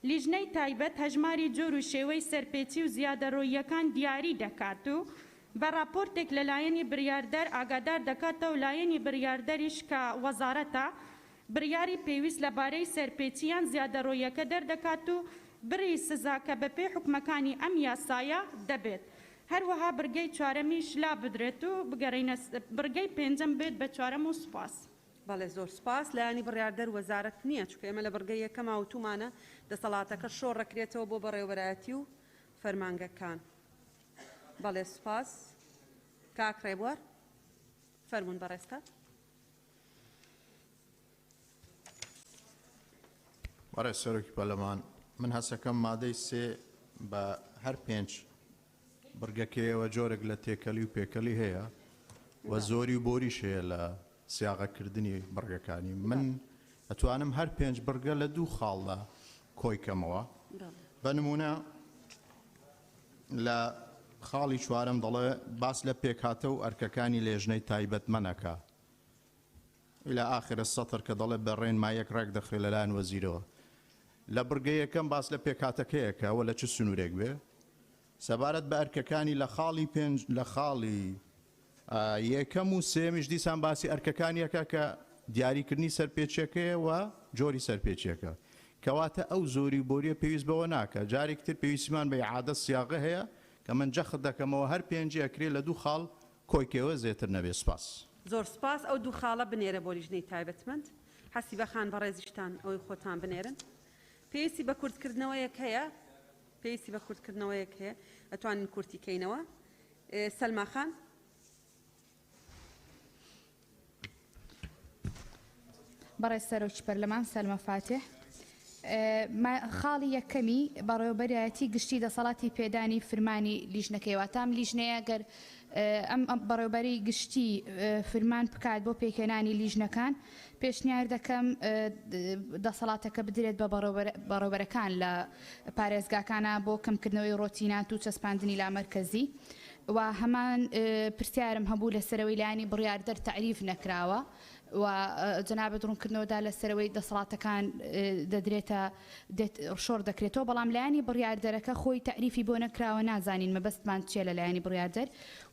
لیژنەی تایبەت هەژماری جۆر و شێوەی سەرپێچی و زیادەڕۆیەکان دیاری دەکات و بە راپۆرتێک لە لایەنی بڕیاردەر ئاگادار دەکاتەوە لایەنی بڕیاردەریش کە وەزارەتە بڕیاری پێویست لەبارەی سەرپێچیان زیادەڕۆیەکە دەردەکات و بڕی سزا کە بەپێی حکومەکانی ئەم یاسایە دەبێت. هەروەها برگەی چوارەمیش لا بدرێت و بگەڕینە برگەی پێنجەم بێت بە چوارەم و سوپاس. بەڵێ زۆر سپاس لایەنی بڕیاردەر وەزارەت نییە چکە ئێمە لە بەرگەی یەکەم ئاوتومانە دەسەڵاتەکە شۆڕەکرێتەوە بۆ بەڕێوەبەرایەتی و فەرمانگەکان. بەڵێ سوپاس کاک ڕێبوار فەرموون بەڕێستا. بەڕێز سەرۆکی پەرلەمان من هەسەکەم مادەی سێ بە هەر پێنج بڕگەکەیەوە جۆرێک لە تێکەلی و پێکەلی هەیە و زۆری و بۆریش هەیە لە سیاغەکردنی بڕگەکانی من ئەتوانم هەر پێنج بڕگە لە دوو خاڵدا کۆیکەمەوە بە نمونە لە خاڵی چوارەم دەڵێ باس لە پێکهاتە و ئەرکەکانی لێژنەی تایبەت مەنەکە إلى آخر السطر کە دەڵێ بەڕێن مایەک ڕێک دەخرێ لەلایەن وەزیرەوە لە بڕگە یەکەم باس لە پێکهاتەکەیەکەوە لە چ سنوورێک بێ سەبارەت بە ئەرکەکانی لە خاڵی پێنج لە خاڵی یەکەم و سێمیش دیسان باسی ئەرکەکانیەکە کە دیاریکردنی سەرپێچیەکەیە و جۆری سەرپێچیەکە کەواتە ئەو زۆری بۆریە پێویست بەوە ناکە جارێکتر پێویستیمان بە عادەت سیاغە هەیە کە من جەخت دەکەمەوە هەر پێنجی ئەکرێ لە دوو خاڵ کۆیکەوە زێتر نەبێ سپاس. زۆر سپاس ئەو دوو خاڵە بنێرە بۆ لیژنەی تایبەتمەند حەسیبەخان بە ڕێزیشتان ئەوەی خۆتان بنێرن پێویستی بە کورتکردنەوەیەک هەیە پێویستی بە کورتکردنەوەیەک هەیە ئەتوانین کورتیکەینەوە. سەلما خان بەڕێز سەرۆکی پەرلەمان سەلمە فاتح خاڵی یەکەمی بەڕێوەبەرایەتی گشتی دەسەڵاتی پێدانی فرمانی لیژنەکەیەوە تام لیژنەیە گەر ئەم بەڕێوەبەری گشتی فرمان بکات بۆ پێکێنانی لیژنەکان پێشنیار دەکەم دەسەڵاتەکە بدرێت بە بەڕێوەبەرەکان لە پارێزگاکانە بۆ کەمکردنەوەی ڕۆتینات و چەسپاندنی لا مەرکەزی و هەمان پرسیارم هەبوو لەسەرەوەی لایەنی بڕیاردەر تعریف نەکراوە و جەنابەت ڕوونکردنەوەدا لەسەرەوەی دەسەڵاتەکان دەدرێتە شۆڕ دەکرێتەوە بەڵام لایەنی بڕیاردەرەکە خۆی تعریفی بۆ نەکراوە نازانین مەبەستمان چیە لە لایەنی بڕیاردەر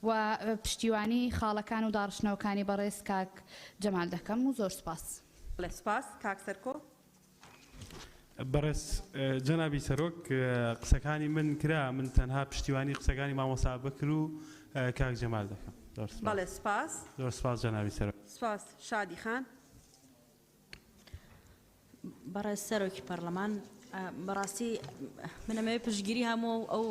و پشتیوانی خاڵەکان و داڕشنەوەکانی بەڕێز کاک جەمال دەکەم و زۆر سپاس. بەڵێ سپاس کاک سەرکۆ. بەڕێز جەنابی سەرۆک قسەکانی من کرا من تەنها پشتیوانی قسەکانی مامۆستا بەکر و کاک جەمال دەکەم. بەڵێ سپاس. زۆر سپاس جەنابی سەرۆک. سپاس شادی خان. بەڕێز سەرۆکی پەرلەمان بەڕاستی منەمەوێت پشگیری هەموو ئەو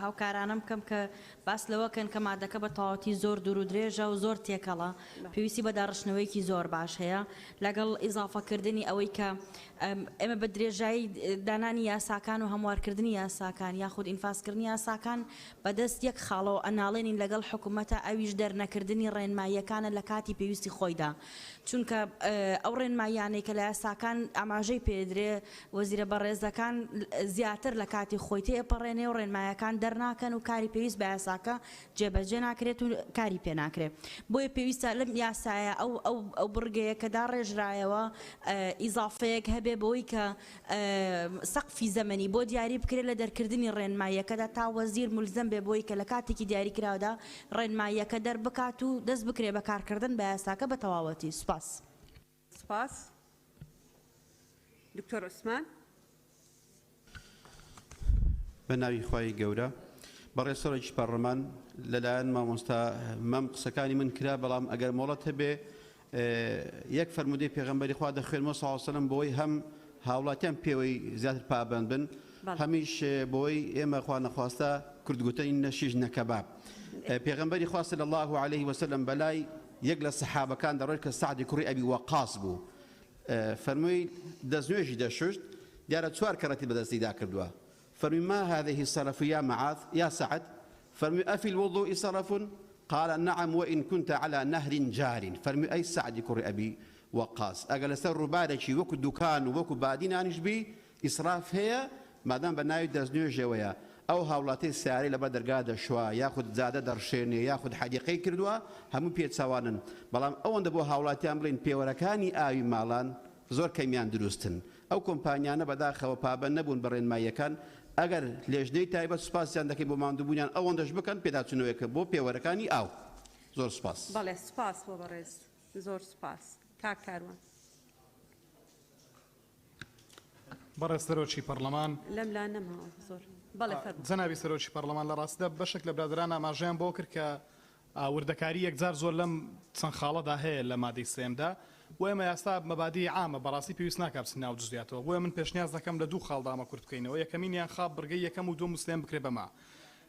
هاوکارانم بکەم کە باس لەوەکەن کە مادەکە بە تەواوەتی زۆر دوور و درێژە و زۆر تێکەڵە پێویستی بە داڕشنەوەیکی زۆر باش هەیە لەگەڵ ئیزافەکردنی ئەوەی کە ئێمە بە درێژایی دانانی یاساکان و هەموارکردنی یاساکان یاخود ئینفاسکردنی یاساکان بەدەست یەک خاڵەوە ئەناڵێنین لەگەڵ حکوومەتە ئەویش دەرنەکردنی ڕێنماییەکانە لە کاتی پێویستی خۆیدا چونکە ئەو ڕێنماییانەی کە لە یاساکان ئاماژەی پێدرێ وەزیرە بەڕێزەکان زیاتر لە کاتی خۆی تێپەڕێنێ و ڕێنمایەکان دەرناکەن و کاری پێویست بە یاساکە جێبەجێ ناکرێت و کاری پێ ناکرێت بۆیە پێویستە لەم یاسایە ئەو بڕگەیە کە داڕێژرایەوە ئیزافەیەک هەبێ بەوەی کە سەقفی زەمەنی بۆ دیاری بکرێت لە دەرکردنی ڕێنماییەکەدا تا وەزیر مولزم بێ بۆی کە لە کاتێکی دیاریکراودا ڕێنماییەکە دەربکات و دەست بکرێ بە کارکردن بە یاساکە بە تەواوەتی سوپاس. سپاس. دکتۆر عوسمان. بە ناوی خوای گەورە بەڕێسەرێکی پەرلەمان لەلایەن مامۆستا مەم قسەکانی من کرا بەڵام ئەگەر مۆڵەت هەبێ یەک فەرمودەی پێغەمبەری خوا دەخوێنمەوە سەڵ سەلەم بۆی هەم هاوڵاتیان پێوەی زیاتر پابند بن هەمیش بۆی ئێمە خوا نەخواستە کوردگوتنی نەشیژ نەکەباب پێغەمبەری خوا صلی الله علیه وسلم بەلای یەک لە سەحابەکان دەڕۆیت کە سعدی کوڕی ئەبی وەقاس بوو فەرمووی دەستنوێژی دەشوشت دیارە چوار کەڕەتی بەدەستیدا کردووە فرمي ما هذه السلف يا معاذ يا سعد فرمي أفي الوضوء سلف قال نعم وإن كنت على نهر جار فرمي أي سعد كر أبي وقاص أقل سر بارشي وكو دكان وكو بادين أنش بي إسراف هي ما دام بناي دزنيو جويا أو هاولاتي السعري لبدر قادة شوا ياخد زادة درشيني ياخد حديقي كردوا هم بيت سوانن بلام أو عند بو هاولاتي أمرين بيوركاني آوي مالان زور كيميان دروستن أو كومبانيانا بداخل بابن نبون برين ما يكن ئەگەر لێژنەی تایبەت سوپاسیان دەکەین بۆ ماندووبوونیان ئەوەندەش بکەن پێداچنەوەیەکە بۆ پێوەرەکانی ئاو زۆر سپاس. بەڵێ سپاس بۆ بەڕێز زۆر سپاس کاک کاروان. بەڕێز سەرۆکی پەرلەمان لەم لا نەماوە زۆر بەڵێ فەرموو. جەنابی سەرۆکی پەرلەمان لە ڕاستیدا بەشێک لە برادران ئاماژەیان بۆ کرد کە وردەکاری یەکجار زۆر لەم چەند خاڵەدا هەیە لە مادەی سێمدا و ئێمە یاستا مەبادی عامە بەڕاستی پێویست ناکات بچین ناو جزئیاتەوە بۆیە من پێشنیاز دەکەم لە دوو خاڵدا ئەمە کورت بکەینەوە یەکەمینیان خاپ بڕگەی یەکەم و دووەم مسلێن بکرێ بەما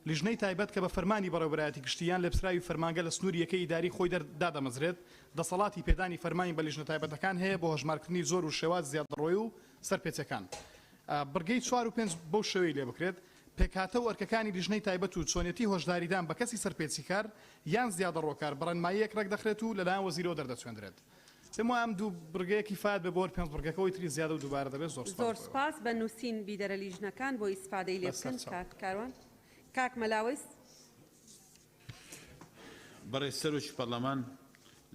لیژنەی تایبەت کە بە فەرمانی بەڕێوەبەرایەتی گشتیان لە پسراوی فەرمانگە لە سنووری یەکەی ئیداری خۆی دادەمەزرێت دەسەڵاتی پێدانی فەرمانی بە لیژنە تایبەتەکان هەیە بۆ هەژمارکردنی زۆر و شێواز زیادڕۆی و سەرپێچەکان بڕگەی 4 و 5 بەو شێوەی لێ بکرێت پێکهاتە و ئەرکەکانی لیژنەی تایبەت و چۆنیەتی هۆشداریدان بە کەسی سەرپێچیکار یان زیادەڕۆکار بەڕێنماییەک ڕێک دەخرێت و لەلایەن وەزیرەوە دەردەچێندرێت پێم وایە ئەم دوو بڕگەیەکی فات بە بۆ 5 بڕگەکەەوەی تری زیادە و دووبارە دەبێت زۆر سپاس بە نووسین بیدەرە لیژنەکان بۆ ئیسفادەی لێ بکەن کاک کاروان. کاک مەلاوەیس. بەڕێز سەرۆکی پەرلەمان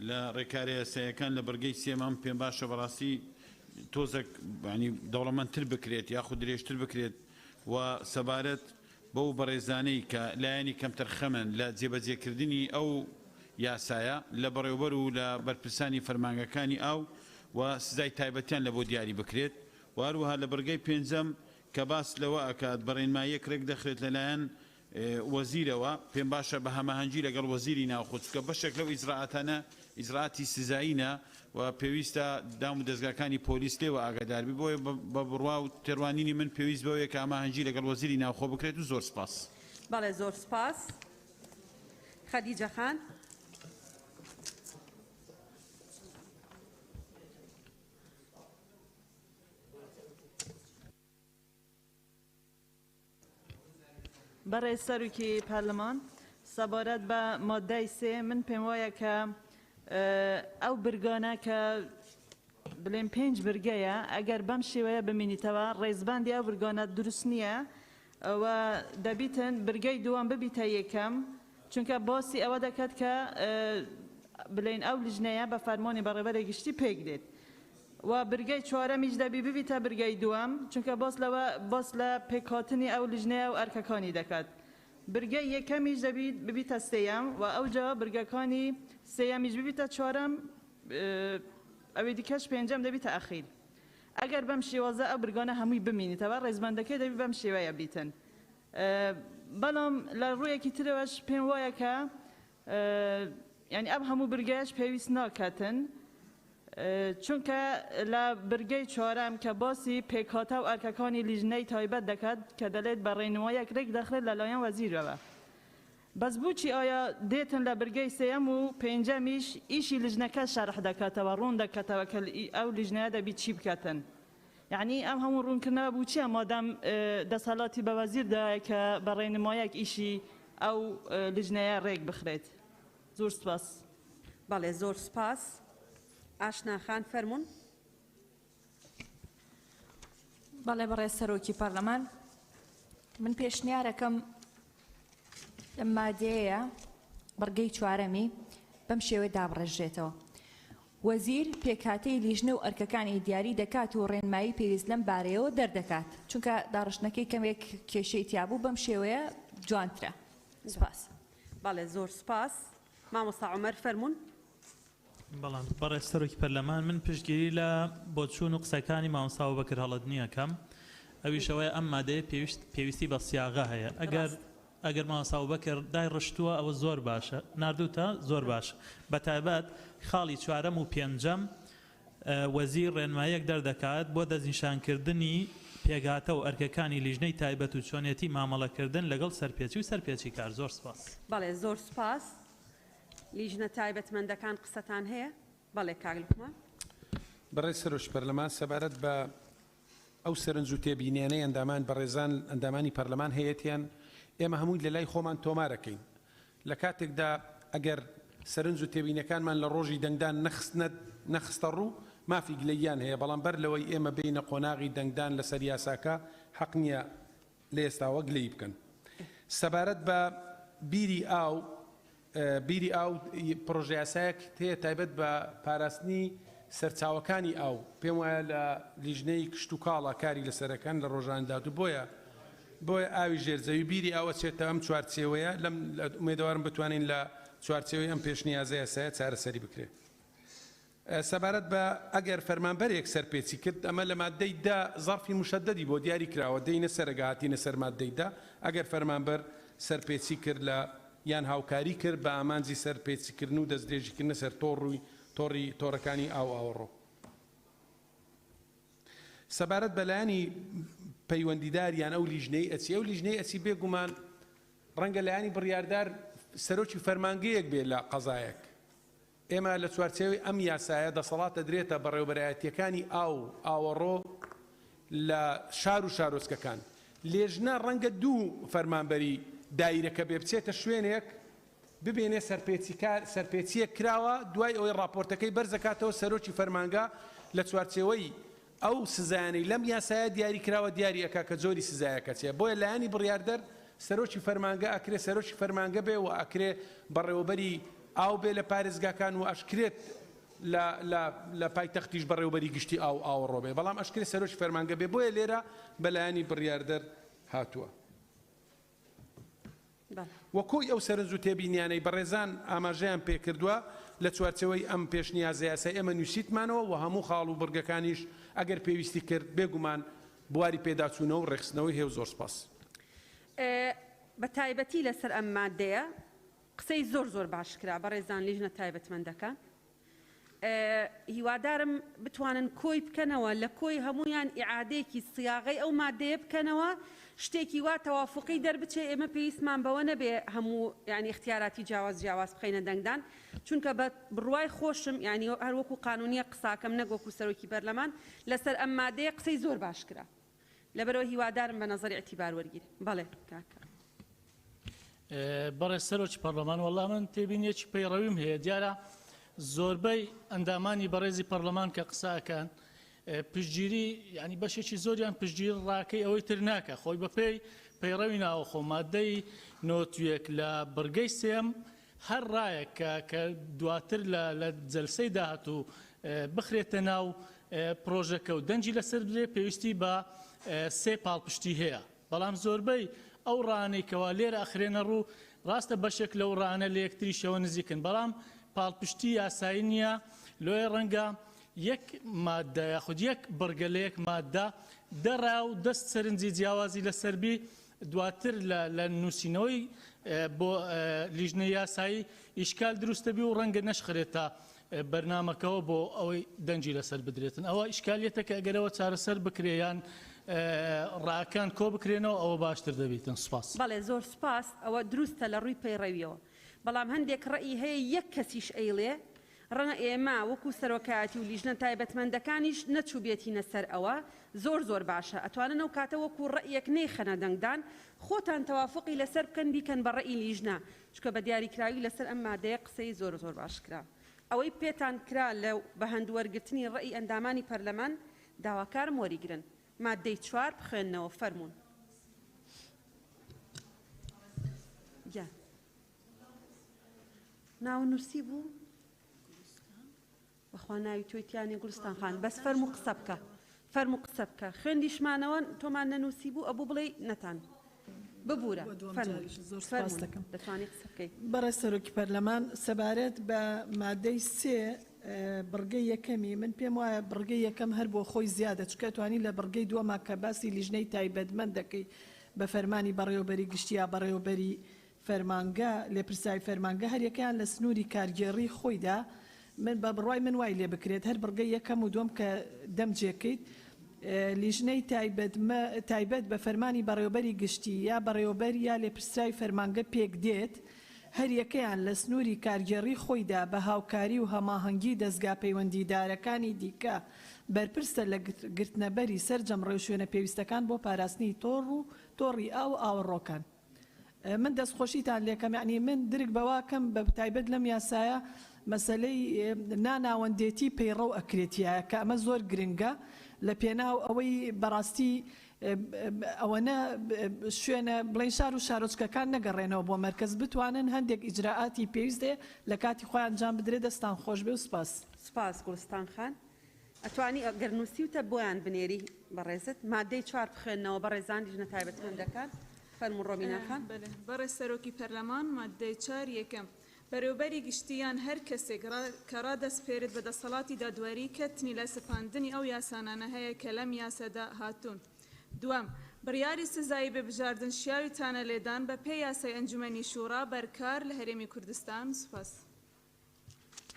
لە ڕێکارە یاساییەکان لە بەرگەی سێمام پێم باشە بەڕاستی تۆزێک دەوڵەمەندتر بکرێت یاخود درێژتر بکرێت و سەبارەت بەو بەڕێزانەی کە لایەنی کەمتر خەمن لە جێبەجێکردنی ئەو یاسایە لە بەڕێوەبەر و لە بەرپرسانی فەرمانگەکانی ئاو و سزای تایبەتیان لە بۆ دیاری بکرێت و هەروەها لە بەرگەی پێنجەم کە باس لەوە ئەکات بەڕێنماییەک ڕێک دەخرێت لەلایەن وەزیرەوە پێم باشە بە هەماهەنگی لەگەڵ وەزیری ناوخۆ چونکە بەشێک لەو ئیجرعاتانە ئیجرعاتی سزاییە و پێویستە دام و دەستگاکانی پۆلیس لێوە ئاگاداربی بۆیە بە بڕوا و تێڕوانینی من پێویست بەوەیە کە ئاماهەنگی لەگەڵ وەزیری ناوخۆ بکرێت و زۆر سپاس. بەڵێ زۆر سپاس. خەدیجە خان. بەڕێز سەرۆکی پەرلەمان سەبارەت بە مادەی سێ من پێم وایە کە ئەو برگانە کە بڵێن 5 برگەیە ئەگەر بەم شێوەیە بمینیتەوە ڕێزباندی ئەو برگانە دروست نییە و دەبیتن برگەی دووەم ببیتە یەکەم چونکە باسی ئەوە دەکات کە بڵێن ئەو لیژنەیە بە فەرمانی بەڕێوەبەری گشتی پێکدێت و برگەی چوارەمیش دەبی ببیتە برگەی دووەم چونکە باس لە پێکهاتنی ئەو لیژنەیە و ئەرکەکانی دەکات برگەی یەکەمیش دەبیت ببیتە سێیەم و ئەوجا برگەکانی سێیەمیش ببیتە چوارەم ئەوەی دیکەش پێنجەم دەبیتە ئەخیر ئەگەر بەم شێوازە ئەو برگانە هەمووی بمینیتەوە ڕێزبەندەکەی دەبی بەم شێوەیە بیتن بەڵام لە ڕوویەکی ترەوەش پێم وایە کە یعنی ئەم هەموو برگایش پێویست ناکاتن چونکە لە برگەی چوارەم کە باسی پێکهاتە و ئەرکەکانی لیژنەی تایبەت دەکات کە دەڵێت بە ڕێنماییەک ڕێک دەخرێت لەلایەن وەزیرەوە. بەس بچی ئایا دێتن لە برگەی سێەم و پێنجەمیش ئیشی لیژنەکە شەرح دەکاتەوە ڕوون دەکاتەوە کە ئەو لیژنەیە دەبی چی بکاتن. یعنی ئەم هەموو ڕوونکردنەوە بوو چیە مادام دەسەڵاتی بە وەزیردایە کە بە ڕێنماییەک ئیشی ئەو لیژنەیە ڕێک بخرێت. زۆر سپاس. بەڵێ زۆر سپاس. ئاشنا خان فەرموون. بەڵێ بەڕێز سەرۆکی پەرلەمان من پێشنیارەکەم لەم مادەیە بەرگەی چوارەمی بەم شێوەیە دابڕێژێتەوە. وەزیر پێکهاتەی لیژنە و ئەرکەکانی دیاری دەکات و ڕێنمایی پێویست لەم بارەیەوە دەردەکات چونکە داڕشتنەکەی کەمێک کێشەی تیابوو بەم شێوەیە جوانترە. سپاس. بەڵێ زۆر سپاس. مامۆستا عومەر فەرموون. بەڵام بەڕێز سەرۆکی پەرلەمان من پشتگیری لە بۆچوون و قسەکانی مامۆستا بەکر هەڵەدنیەکەم ئەویشەوەی ئەم مادەیە پێویستی بە سیاغا هەیە ئەگەر مامۆستا بەکر دای ڕشتووە ئەوە زۆر باشە نردوتە زۆر باشە بەتایبەت خاڵی چوارەم و پێنجەم وەزیر ڕێنماییەک دەردەکات بۆ دەستنیشانکردنی پێکهاتە و ئەرکەکانی لیژنەی تایبەت و چۆنیەتی مامەڵەکردن لەگەڵ سەرپێچی و سەرپێچی کار. زۆر سپاس. بەڵێ زۆر سپاس. لیژنە تایبەتمەندەکان قسەتان هەیە؟ بەڵێ کاگلکمان. بەڕێز سەرۆکی پەرلەمان سەبارەت بە ئەو سەرنج و تێبینیانەی ئەندامان بەڕێزان ئەندامانی پەرلەمان هەیەتیان ئێمە هەمووی لە لای خۆمان تۆمارەکەین لە کاتێکدا ئەگەر سەرنج و تێبینیەکانمان لە ڕۆژی دەنگدان نەخستە ڕوو مافی گلەیان هەیە بەڵام بەر لەوەی ئێمە بینە قۆناغی دەنگدان لەسەر یاساکە حەق نییە لە ئێستاوە گلەی بکەن. سەبارەت بە بیری ئاو پرۆژە یاسایەک هەیە تایبەت بە پاراستنی سەرچاوەکانی ئاو پێم وایە لە لیژنەی کشت و کاڵە کاری لەسەرەکان لە ڕۆژاندات و بۆیە ئاوی ژێرزەوی بیری ئاوە چێتە ئەم چوارچێوەیە لەم ئومێدەوارم بتوانین لە چوارچێوەی ئەم پێشنیازە یاسایە چارەسەری بکرێت. سەبارەت بە ئەگەر فەرمانبەرێک سەرپێچی کرد ئەمە لە مادەی دا زەرفی مشەدەدی بۆ دیاری کراوە دەینە سەرگاهاتینە سەر مادەی دا ئەگەر فەرمانبەر سەرپێچی کرد لە یان هاوکاری کرد بە ئامانجی سەرپێچیکردن و دەستدرێژیکردنە سەر تۆڕەکانی ئاوڕۆ. سەبارەت بەلایانی پەیوەندیداریان ئەو لیژنەی ئەچی بێگومان ڕەنگە لایانی بڕیاردار سەرۆکی فەرمانگەیەک بێت لە قەزایەک. ئێمە لە چوارچێوەی ئەم یاسایە دەسەڵات دەدرێتە بەڕێوەبەرایەتیەکانی ئاوەڕۆ لە شار و شارۆچکەکان. لێژنە ڕەنگە دوو فەرمانبەری دایرەکە بێ بچێتە شوێنێک ببێنێ سەرپێچیەک کراوە دوای ئەوەی راپۆرتەکەی بەرزەکاتەوە سەرۆکی فەرمانگە لە چوارچێوەی ئەو سزایانەی لەم یاسایە دیاری کراوە دیاری ئەکا کە جۆری سزایەکە چێ بۆیە لایانی بڕیاردەر سەرۆکی فەرمانگە ئەکرێ سەرۆکی فەرمانگە بێ و ئەکرێ بەڕێوەبەری ئاو بێ لە پارێزگاکان و ئەشکرێت لە پایتەختیش بەڕێوەبەری گشتی ئاوەڕۆ بێ بەڵام ئەشکرێ سەرۆکی فەرمانگە بێ بۆیە لێرە بەلایانی بڕیاردەر هاتووە. وەکۆی ئەو سەرنج و تێبینیانەی بەڕێزان ئاماژەیان پێکردووە لە چوارچەوەی ئەم پێشنیازە یاسای ئێمە نووسیتمانەوە و هەموو خاڵ و بڕگەکانیش ئەگەر پێویستی کرد بێگومان بواری پێداچوونەوە و ڕێخستنەوەی هێو. زۆر سپاس. بە تایبەتی لەسەر ئەم مادەیە قسەی زۆر باش کرا بەڕێزان لیژنە تایبەتمەندەکان. هیوادارم بتوانن کۆی بکەنەوە لە کۆی هەمویان ئیعادەیەکی سیاغەی ئەو مادەیە بکەنەوە شتێکی وا تەوافقی دەربچێ ئێمە پێویستمان بەوە نەبێ هەموو ینی اختیاراتی جیاواز بخەینە دەنگدان چونکە بە بڕوای خۆشم ینی هەروەکو قانونیە قساکەم نەگۆکو سەرۆکی بەرلەمان لەسەر ئەم مادەیە قسەی زۆر باش کرا لەبەرەوە هیوادارم بە نەزەری ئەتیبار وەرگیر. بەڵێ کاکە. بەڕێز سەرۆکی پەرلەمان وەڵام من تێبینیەکی پەیڕەویم هەیە دیارە زۆربەی ئەندامانی بەڕێزی پەرلەمان کە قساکەن پشتگیری ینی بەشێکی زۆریان پشتگیر ڕاکەی ئەوەی تر ناکە خۆی بەپێی پەیڕەوی ناوەخۆ مادەی نۆتویەک لە بڕگەی سێم هەر ڕایەکە کە دواتر لە جەلسەی داهاتوو بخرێتە ناو پرۆژەکە و دەنجی لەسەر برێ پێویستی بە سێ پاڵپشتی هەیە بەڵام زۆربەی ئەو ڕانەی کەوا لێرە ئەخرێنە ڕوو ڕاستە بەشێک لەو ڕانە لە یەکتریشەوە نزیکن بەڵام پاڵپشتی یاسایی نییە لۆیە ڕەنگە یەک مادە یاخود یەک بڕگە لە یەک مادە دەڕا و دەست سەرنجی جیاوازی لەسەربی دواتر لە نووسینەوەی بۆ لیژنە یاسایی ئیشکال دروستە بی و ڕەنگە نەشخرێتە بەرنامەکەەوە بۆ ئەوەی دەنجی لەسەر بدرێتن ئەوە ئیشکالیەتە کە ئەگەرەوە چارەسەر بکرێیان ڕاکان کۆ بکرێنەوە ئەوە باشتر دەبێتن سوپاس. بەڵێ زۆر سپاس ئەوە دروستە لە ڕووی پەیڕەویەوە بەڵام هەندێک ڕێی هەیە یەک کەسیش ئەیڵێ ڕەنە ئێمە وەکو سەرۆکایەتی و لیژنە تایبەتمەندەکانیش نەچوو بێتینە سەر ئەوە زۆر باشە ئەتوانن ئەو کاتە وەکو ڕێیەک نەیخەنە دەنگدان خۆتان تەوافقی لەسەر بکەن بیکەن بە ڕێی لیژنە چکە بە دیاریکراوی لەسەر ئەم مادەیە قسەی زۆر باش کرا ئەوەی پێتان کرا لە بە هەندوەرگرتنی ڕێی ئەندامانی پەرلەمان داواکارم وەریگرن مادەی 4 بخوێننەوە فەرمونون. ناونووسی بوو بەخوا ناوی تۆیتیانی گوڵستان خان بەس فەرمو قسە بکە فەرمو قسە بکە خوێندیشمانەوە تۆمان نەنووسی بوو ئەبوو بڵێ نەتان ببوورە دەتوانێت قسە بکەیت. بەڕێز سەرۆکی پەرلەمان سەبارەت بە مادەی 3 بڕگەی یەکەمی من پێم وایە بڕگەی یەکەم هەر بۆ خۆی زیادە چکە توانی لە بڕگەی دووەما کە باسی لیژنەی تایبەتمەند دەکەی بە فەرمانی بەڕێوەبەری گشتی یا بەڕێوەبەری فەرمانگە لێپرسای فەرمانگە هەر یەکەیان لە سنووری کارگێڕی خۆیدا من بە بڕوای من وای لێ بکرێت هەر بڕگەی یەکەم و دوم کە دەمجێکەیت لیژنەی تایبەت بە فەرمانی بەڕێوەبەری گشتی یا بەڕێوەبەر یا لێپرسای فەرمانگە پێک دێت هەر یەکەیان لە سنووری کارگێڕی خۆیدا بە هاوکاری و هەماهەنگی دەستگا پەیوەندیدارەکانی دیکە بەرپرسە لە گرتنەبەری سەرجەم ڕێوشوێنە پێویستەکان بۆ پاراستنی تۆڕی ئاو ئاوەڕۆکان. من دەستخۆشیتان لێکەم یعنی من درک بەواکەم بە تایبەت لەم یاسایە مەسلەی ناناوەندێتی پەیڕەو ئەکرێتیایە کە ئەمە زۆر گرنگە لە پێناو ئەوەی بەڕاستی ئەوەنە شوێنە بڵین شار و شارۆچکەکان نەگەڕێنەوە بۆ مەرکەز بتوانن هەندێک ئیجراعاتی پێویستێ لە کاتی خۆیان ئەنجام بدرێت دەستان خۆش بێ و سپاس. سپاس گوڵستان خان ئەتوانی گەرنووسیوتە بۆیان بنێری بەڕێزت مادەی 4 بخوێنەوە بە ڕێزان لیژنە تایبەتمەندەکان فەرموون ڕۆمینە خان. بەڕێز سەرۆکی پەرلەمان مادەی 4 یەکەم بەڕێوەبەری گشتیان هەر کەسێک کە ڕادەسپێرێت بە دەسەڵاتی دادوەری کەتنی لە سەپاندنی ئەو یاسانانە هەیە کە لەم یاسەدا هاتوون. دووەم بڕیاری سزایی بێبژاردن شیاویتانە لێدان بە پێی یاسای ئەنجومەنی شوڕا بەرکار لە هەرێمی کوردستان. سوپاس.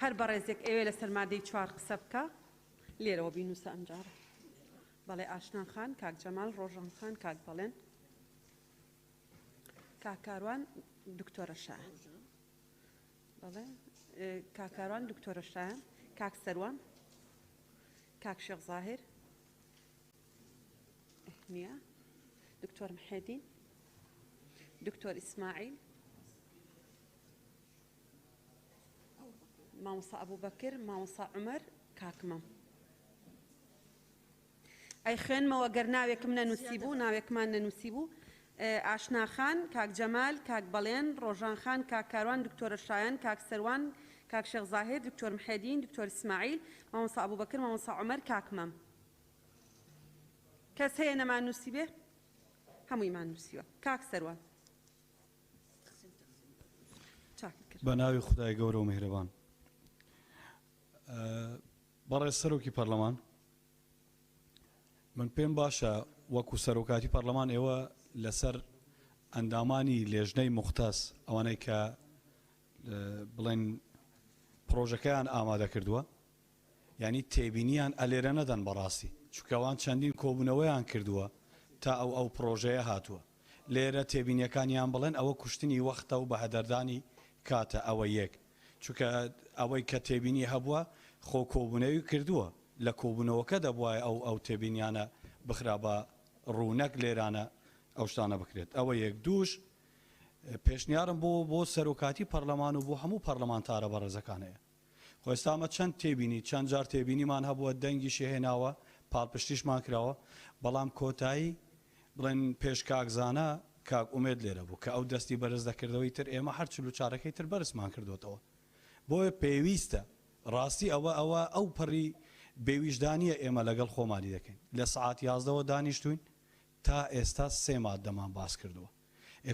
هەر بەڕێزێک ئەوێ لەسەر مادەی 4 قسە بکە لێرەوە بینوسە ئەمجارە. بەڵێ ئاشنا خان کاک جەمال ڕۆژان خان کاک بەڵێن کاکاروان دکتۆرە شایان بەڵێ کاکاروان دکتۆرە شایان کاک سەروان کاک شێخ زاهر نییە دکتۆر محێدین دکتۆر ئیسماعیل مامۆستا ئەبوبەکر مامۆستا عومەر کاکمەم ئەی خوێنمەوە گەر ناوێکم نەنووسی بوو ناوێکمان نەنووسی بوو ئاشنا خان کاک جەمال کاک بەڵێن ڕۆژان خان کاک کاروان دکتۆرە شایان کاک سەروان کاک شێخ زاهر دکتۆر محێدین دکتۆر ئیسماعیل مامۆستا ئەبوبەکر مامۆستا عومەر کاکمەم کەس هەیە نەمان نووسی بێ هەموویمان نووسیوە کاک سەروان بە ناوی خودای گەورە و میهرەبان. بەڕێز سەرۆکی پەرلەمان من پێم باشە وەکو سەرۆکاتی پەرلەمان ئێوە لەسەر ئەندامانی لێژنەی موختەس ئەوانەی کە بڵێن پرۆژەکەیان ئامادە کردووە یعنی تێبینیان ئەلێرە نەدەن بەڕاستی چونکەوان چەندین کۆبوونەوەیان کردووە تا ئەو پرۆژەیە هاتووە لێرە تێبینیەکانیان بڵێن ئەوە کوشتنی وەختە و بە هەدەردانی کاتە ئەوە یەک چونکە ئەوەی کە تێبینی هەبووە خۆ کۆبوونەوی کردووە لە کۆبوونەوەکە دەبواە ئەو تێبینیانە بخرا بە ڕوونەک لێرانە ئەو شتانە بکرێت ئەوە یەک دووش پێشنیارم بۆ سەرۆکاتی پەرلەمان و بۆ هەموو پەرلەمانتارە بەڕێزەکانەیە خۆستامە چەند تێبینی چەند جار تێبینیمان هەبووە دەنگیشی هێناوە پاڵپشتیشمان کراوە بەڵام کۆتایی بڵێن پێش کاکزانە کاک ئومێد لێرە بوو کە ئەو دەستی بەرز دەکردەوەی تر ئێمە هەر چلو چارەکەی تر بەرزمان کردوتەوە بۆیە پێویستە ڕاستی ئەو پەڕی بێویژدانیە ئێمە لەگەڵ خۆمانی دەکەین لە سعات 11ەوە دانیشتوین تا ئێستا 3 مادەمان باس کردووە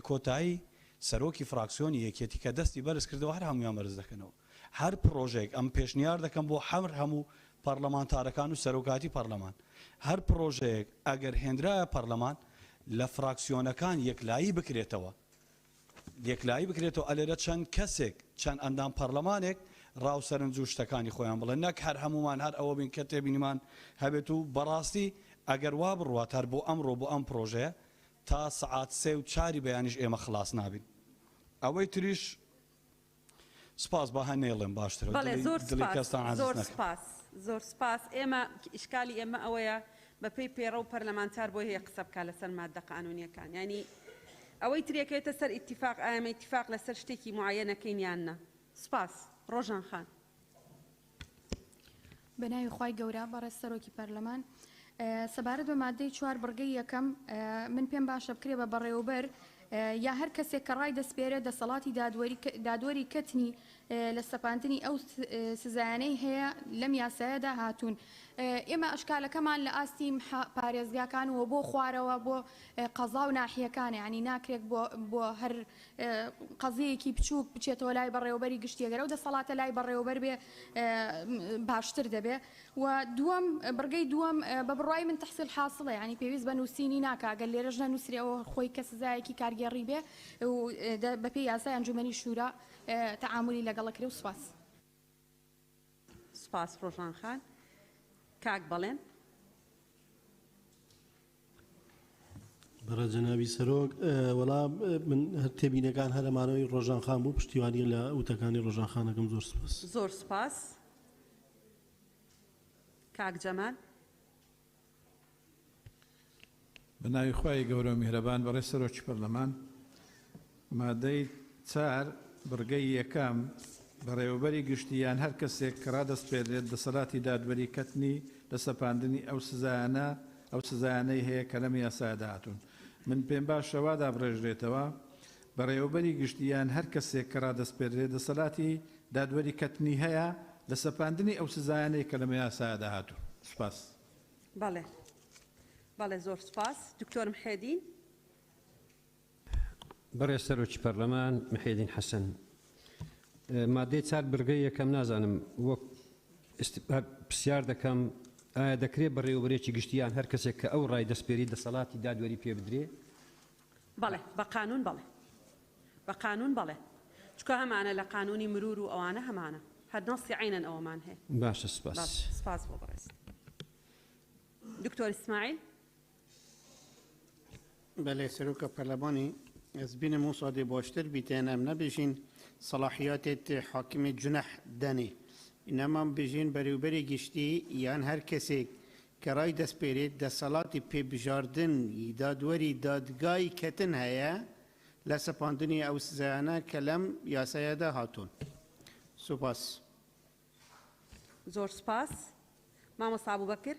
کۆتایی سەرۆکی فراکسیۆنی یەکێتی کە دەستی بەرز کردەوە هەر هەمویان بەرز دەکەنەوە هەر پرۆژێک ئەم پێشنیار دەکەم بۆ هەموو پەرلەمانتارەکان و سەرۆکاتی پەرلەمان هەر پرۆژەیەک ئەگەر هێنرایە پەرلەمان لە فراکسیۆنەکان یەکلایی بکرێتەوە ئەلێرە چەند کەسێک چەند ئەندام پەرلەمانێک ڕاوسەرنج و شتەکانی خۆیان بڵێن نەک هەر هەمومان هەر ئەوە بین کە تێبینیمان هەبێت و بەڕاستی ئەگەر وا بڕوات هەر بۆ ئەمڕۆ بۆ ئەم پرۆژەیە تا سعات 3 و 4 بەیانیش ئێمە خلاص نابین ئەوەی تریش سپاس بە هەنێڵێم باشترە زۆر سپاس ئێمە ئیشکالی ئێمە ئەوەیە بەپێی پێڕە و پەرلەمانتار بۆ هەیە قسە بکات لەسەر مادە قانونیەکان ینی ئەوەی ترێکێتە سەر ئیتیفاق ئامە ئیتیفاق لەسەر شتێکی معەنەکەین یاننا سپاس ڕۆژان خان بەناوی خوای گەورە بەڕێز سەرۆکی پەرلەمان سەبارەت بە مادەی 4 بڕگەی یەکەم من پێم باشە بکرێ بە بەڕێوەبەر یا هەر کەسێک کە ڕای دەسپێرێت دەسەڵاتی دادوەری کەتنی لە سەپاندنی ئەو سزایانەی هەیە لەم یاسایەدا هاتوون ئێمە ئەشکالەکەمان لە ئاستی پارێزگاکان و بۆ خوارەوە بۆ قەزا و ناحیەکانە ینی ناکرێت بۆ هەر قەزەیەکی بچووک بچێتەوە لای بەڕێوەبەری گشتیەگەرە و دەسەڵاتە لای بەڕێوەبەر بێ باشتر دەبێ و دووەم بڕگەی دووەم بە بڕای من تەحسیل حاصڵە ینی پێویست بە نووسینی ناکە گەل لێرەش نەنووسریەوە خۆی کە سزایەکی کارگێڕی بێ و بەپێی یاسای ئەنجومەنی شورا تعاملی لەگەڵەکرێ و سوپاس سپاس ڕۆژان خان کاک بەڵێن بەڕە جەنابی سەرۆک وەڵام من هەر تێبینەکان هەرەمانەوەی ڕۆژان خان بوو پشتیوانی لە ئوتەکانی ڕۆژان خانەکەم زۆر سپاس زۆر سپاس کاک جەمال بەناوی خوای گەورە و میهرەبان بەڕێز سەرۆکی پەرلەمان مادەی 4 بڕگەی یەکەم بەڕێوەبەری گشتیان هەر کەسێک کە ڕادەسپێرێت دەسەڵاتی دادوەری کەتنی لە سەپاندنی ئەو سزایانەی هەیە کە لەم یاسادا هاتوون من پێم باشەوا دابڕێژرێتەوە بەڕێوەبەری گشتیان هەر کەسێک کە ڕادەسپێرێت دەسەڵاتی دادوەری کەتنی هەیە لە سەپاندنی ئەو سزایانەی کە لەم یاسادا هاتوون سپاس بەڵێ زۆر سپاس دکتۆر محێدین بەڕێز سەرۆکی پەرلەمان محێدین حەسەن مادەی 4 بڕگەی یەکەم نازانم وەک پرسیار دەکەم ئایا دەکرێت بەڕێوەبەرێکی گشتیان هەر کەسێک کە ئەو ڕای دەسپێری دەسەڵاتی دادوەری پێ بدرێ بەڵێ بە قانون بەڵێ بە قانون بەڵێ چکە هەمانە لە قانونی مرور و ئەوانە هەمانە هەر نەسی عینەن ئەوەمان هەیە باشە سپاس سپاس بۆ بەڕێز دکتۆر ئیسماعیل بەڵێ سەرۆکە پەرلەمانی ez bînim Musadê baştir bîtên em nebêjin salahiyatê tê hakimê cuneh denê. İneman bêjin berêwberê giştî yan her kesêk ke ray destpêrê destsalatî pêbijardin dadwerî dadgahî ketin heye li sepandinê ew sizayane ke lem yasaya de hatûn. Spas. Zor spas. Mamosta Abubakir.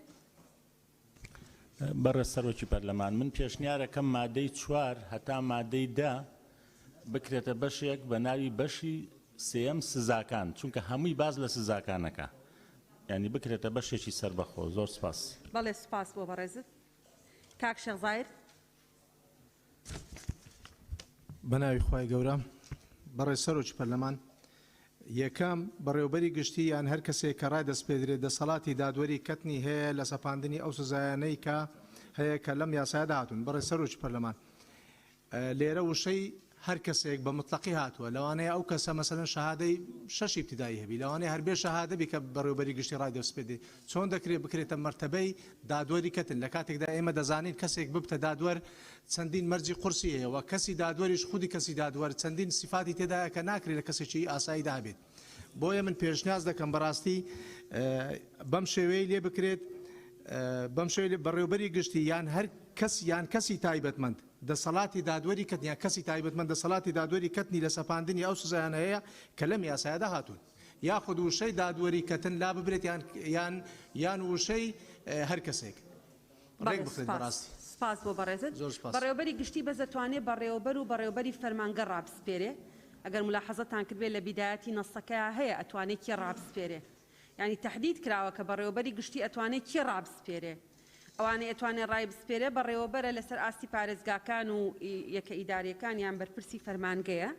بەڕێز سەرۆکی پەرلەمان من پێشنیارەکەم مادەی 4 هەتا مادەی 10 بکرێتە بەشێک بە ناوی بەشی سێەم سزاکان چونکە هەمووی باز لە سزاکانەکە ینی بکرێتە بەشێکی سەربەخۆ زۆر سپاس بەڵێ سپاس بۆ بەڕێزت کاک شێخزایر بەناوی خوای گەورە بەڕێز سەرۆکی پەرلەمان یەکەم بەڕێوەبەری گشتی یان هەر کەسێک کە ڕای دەستپێدرێت دەسەڵاتی دادوەری کەتنی هەیە لە سەپاندنی ئەو سزایانەی کە هەیە کە لەم یاسایەدا هاتوون بەڕێز سەرۆکی پەرلەمان لێرە وشەی هەر کەسێک بە مطلقی هاتووە لەوانەیە ئەو کەسە مەسەلەن شەهادەی 6 ابتدایی هەبی لەوانەیە هەر بێ شەهادەبی کە بەڕێوەبەری گشتی ڕای دەستپێدێ چۆن دەکرێت بکرێتە مەرتەبەی دادوەری کەتن لە کاتێکدا ئێمە دەزانین کەسێک ببتە دادوەر چەندین مەرجی قورسی هەیە و کەسی دادوەریش خودی کەسی دادوەر چەندین سیفاتی تێدایە کە ناکرێت لە کەسێکی ئاسایی دابێت بۆیە من پێشنیاز دەکەم بەڕاستی بەم شێوەیە لێ بکرێت بەم شێوەیە بەڕێوەبەری گشتی یان هەر کەس یان کەسی تایبەتمەند دەسەڵاتی دادوەری کەتنی یا کەسی تایبەتمەند دەسەڵاتی دادوەری کەتنی لە سەپاندنی ئەو سزایانە هەیە کە لەم یاسایەدا هاتوون یاخود وشەی دادوەری کەتن لا ببرێت یان وشەی هەر کەسێک ڕێک بخرێت بەڕاستی سپاس بۆ بەڕێزت بەڕێوەبەری گشتی بەزەتوانێت بەڕێوەبەر و بەڕێوەبەری فەرمانگە ڕابسپێرێ ئەگەر ملاحەزەتان کردوێت لە بیدایەتی نەسەکە هەیە ئەتوانێت کێ ڕابسپێرێ ینی تهدید کراوە کە بەڕێوەبەری گشتی ئەتوانێت کێ ڕابسپێرێ ئەوانەی ئەتوانێت ڕای بسپێرێ بەڕێوەبەرە لەسەر ئاستی پارێزگاکان و یەکە ئیداریەکانیان بەرپرسی فەرمانگەیە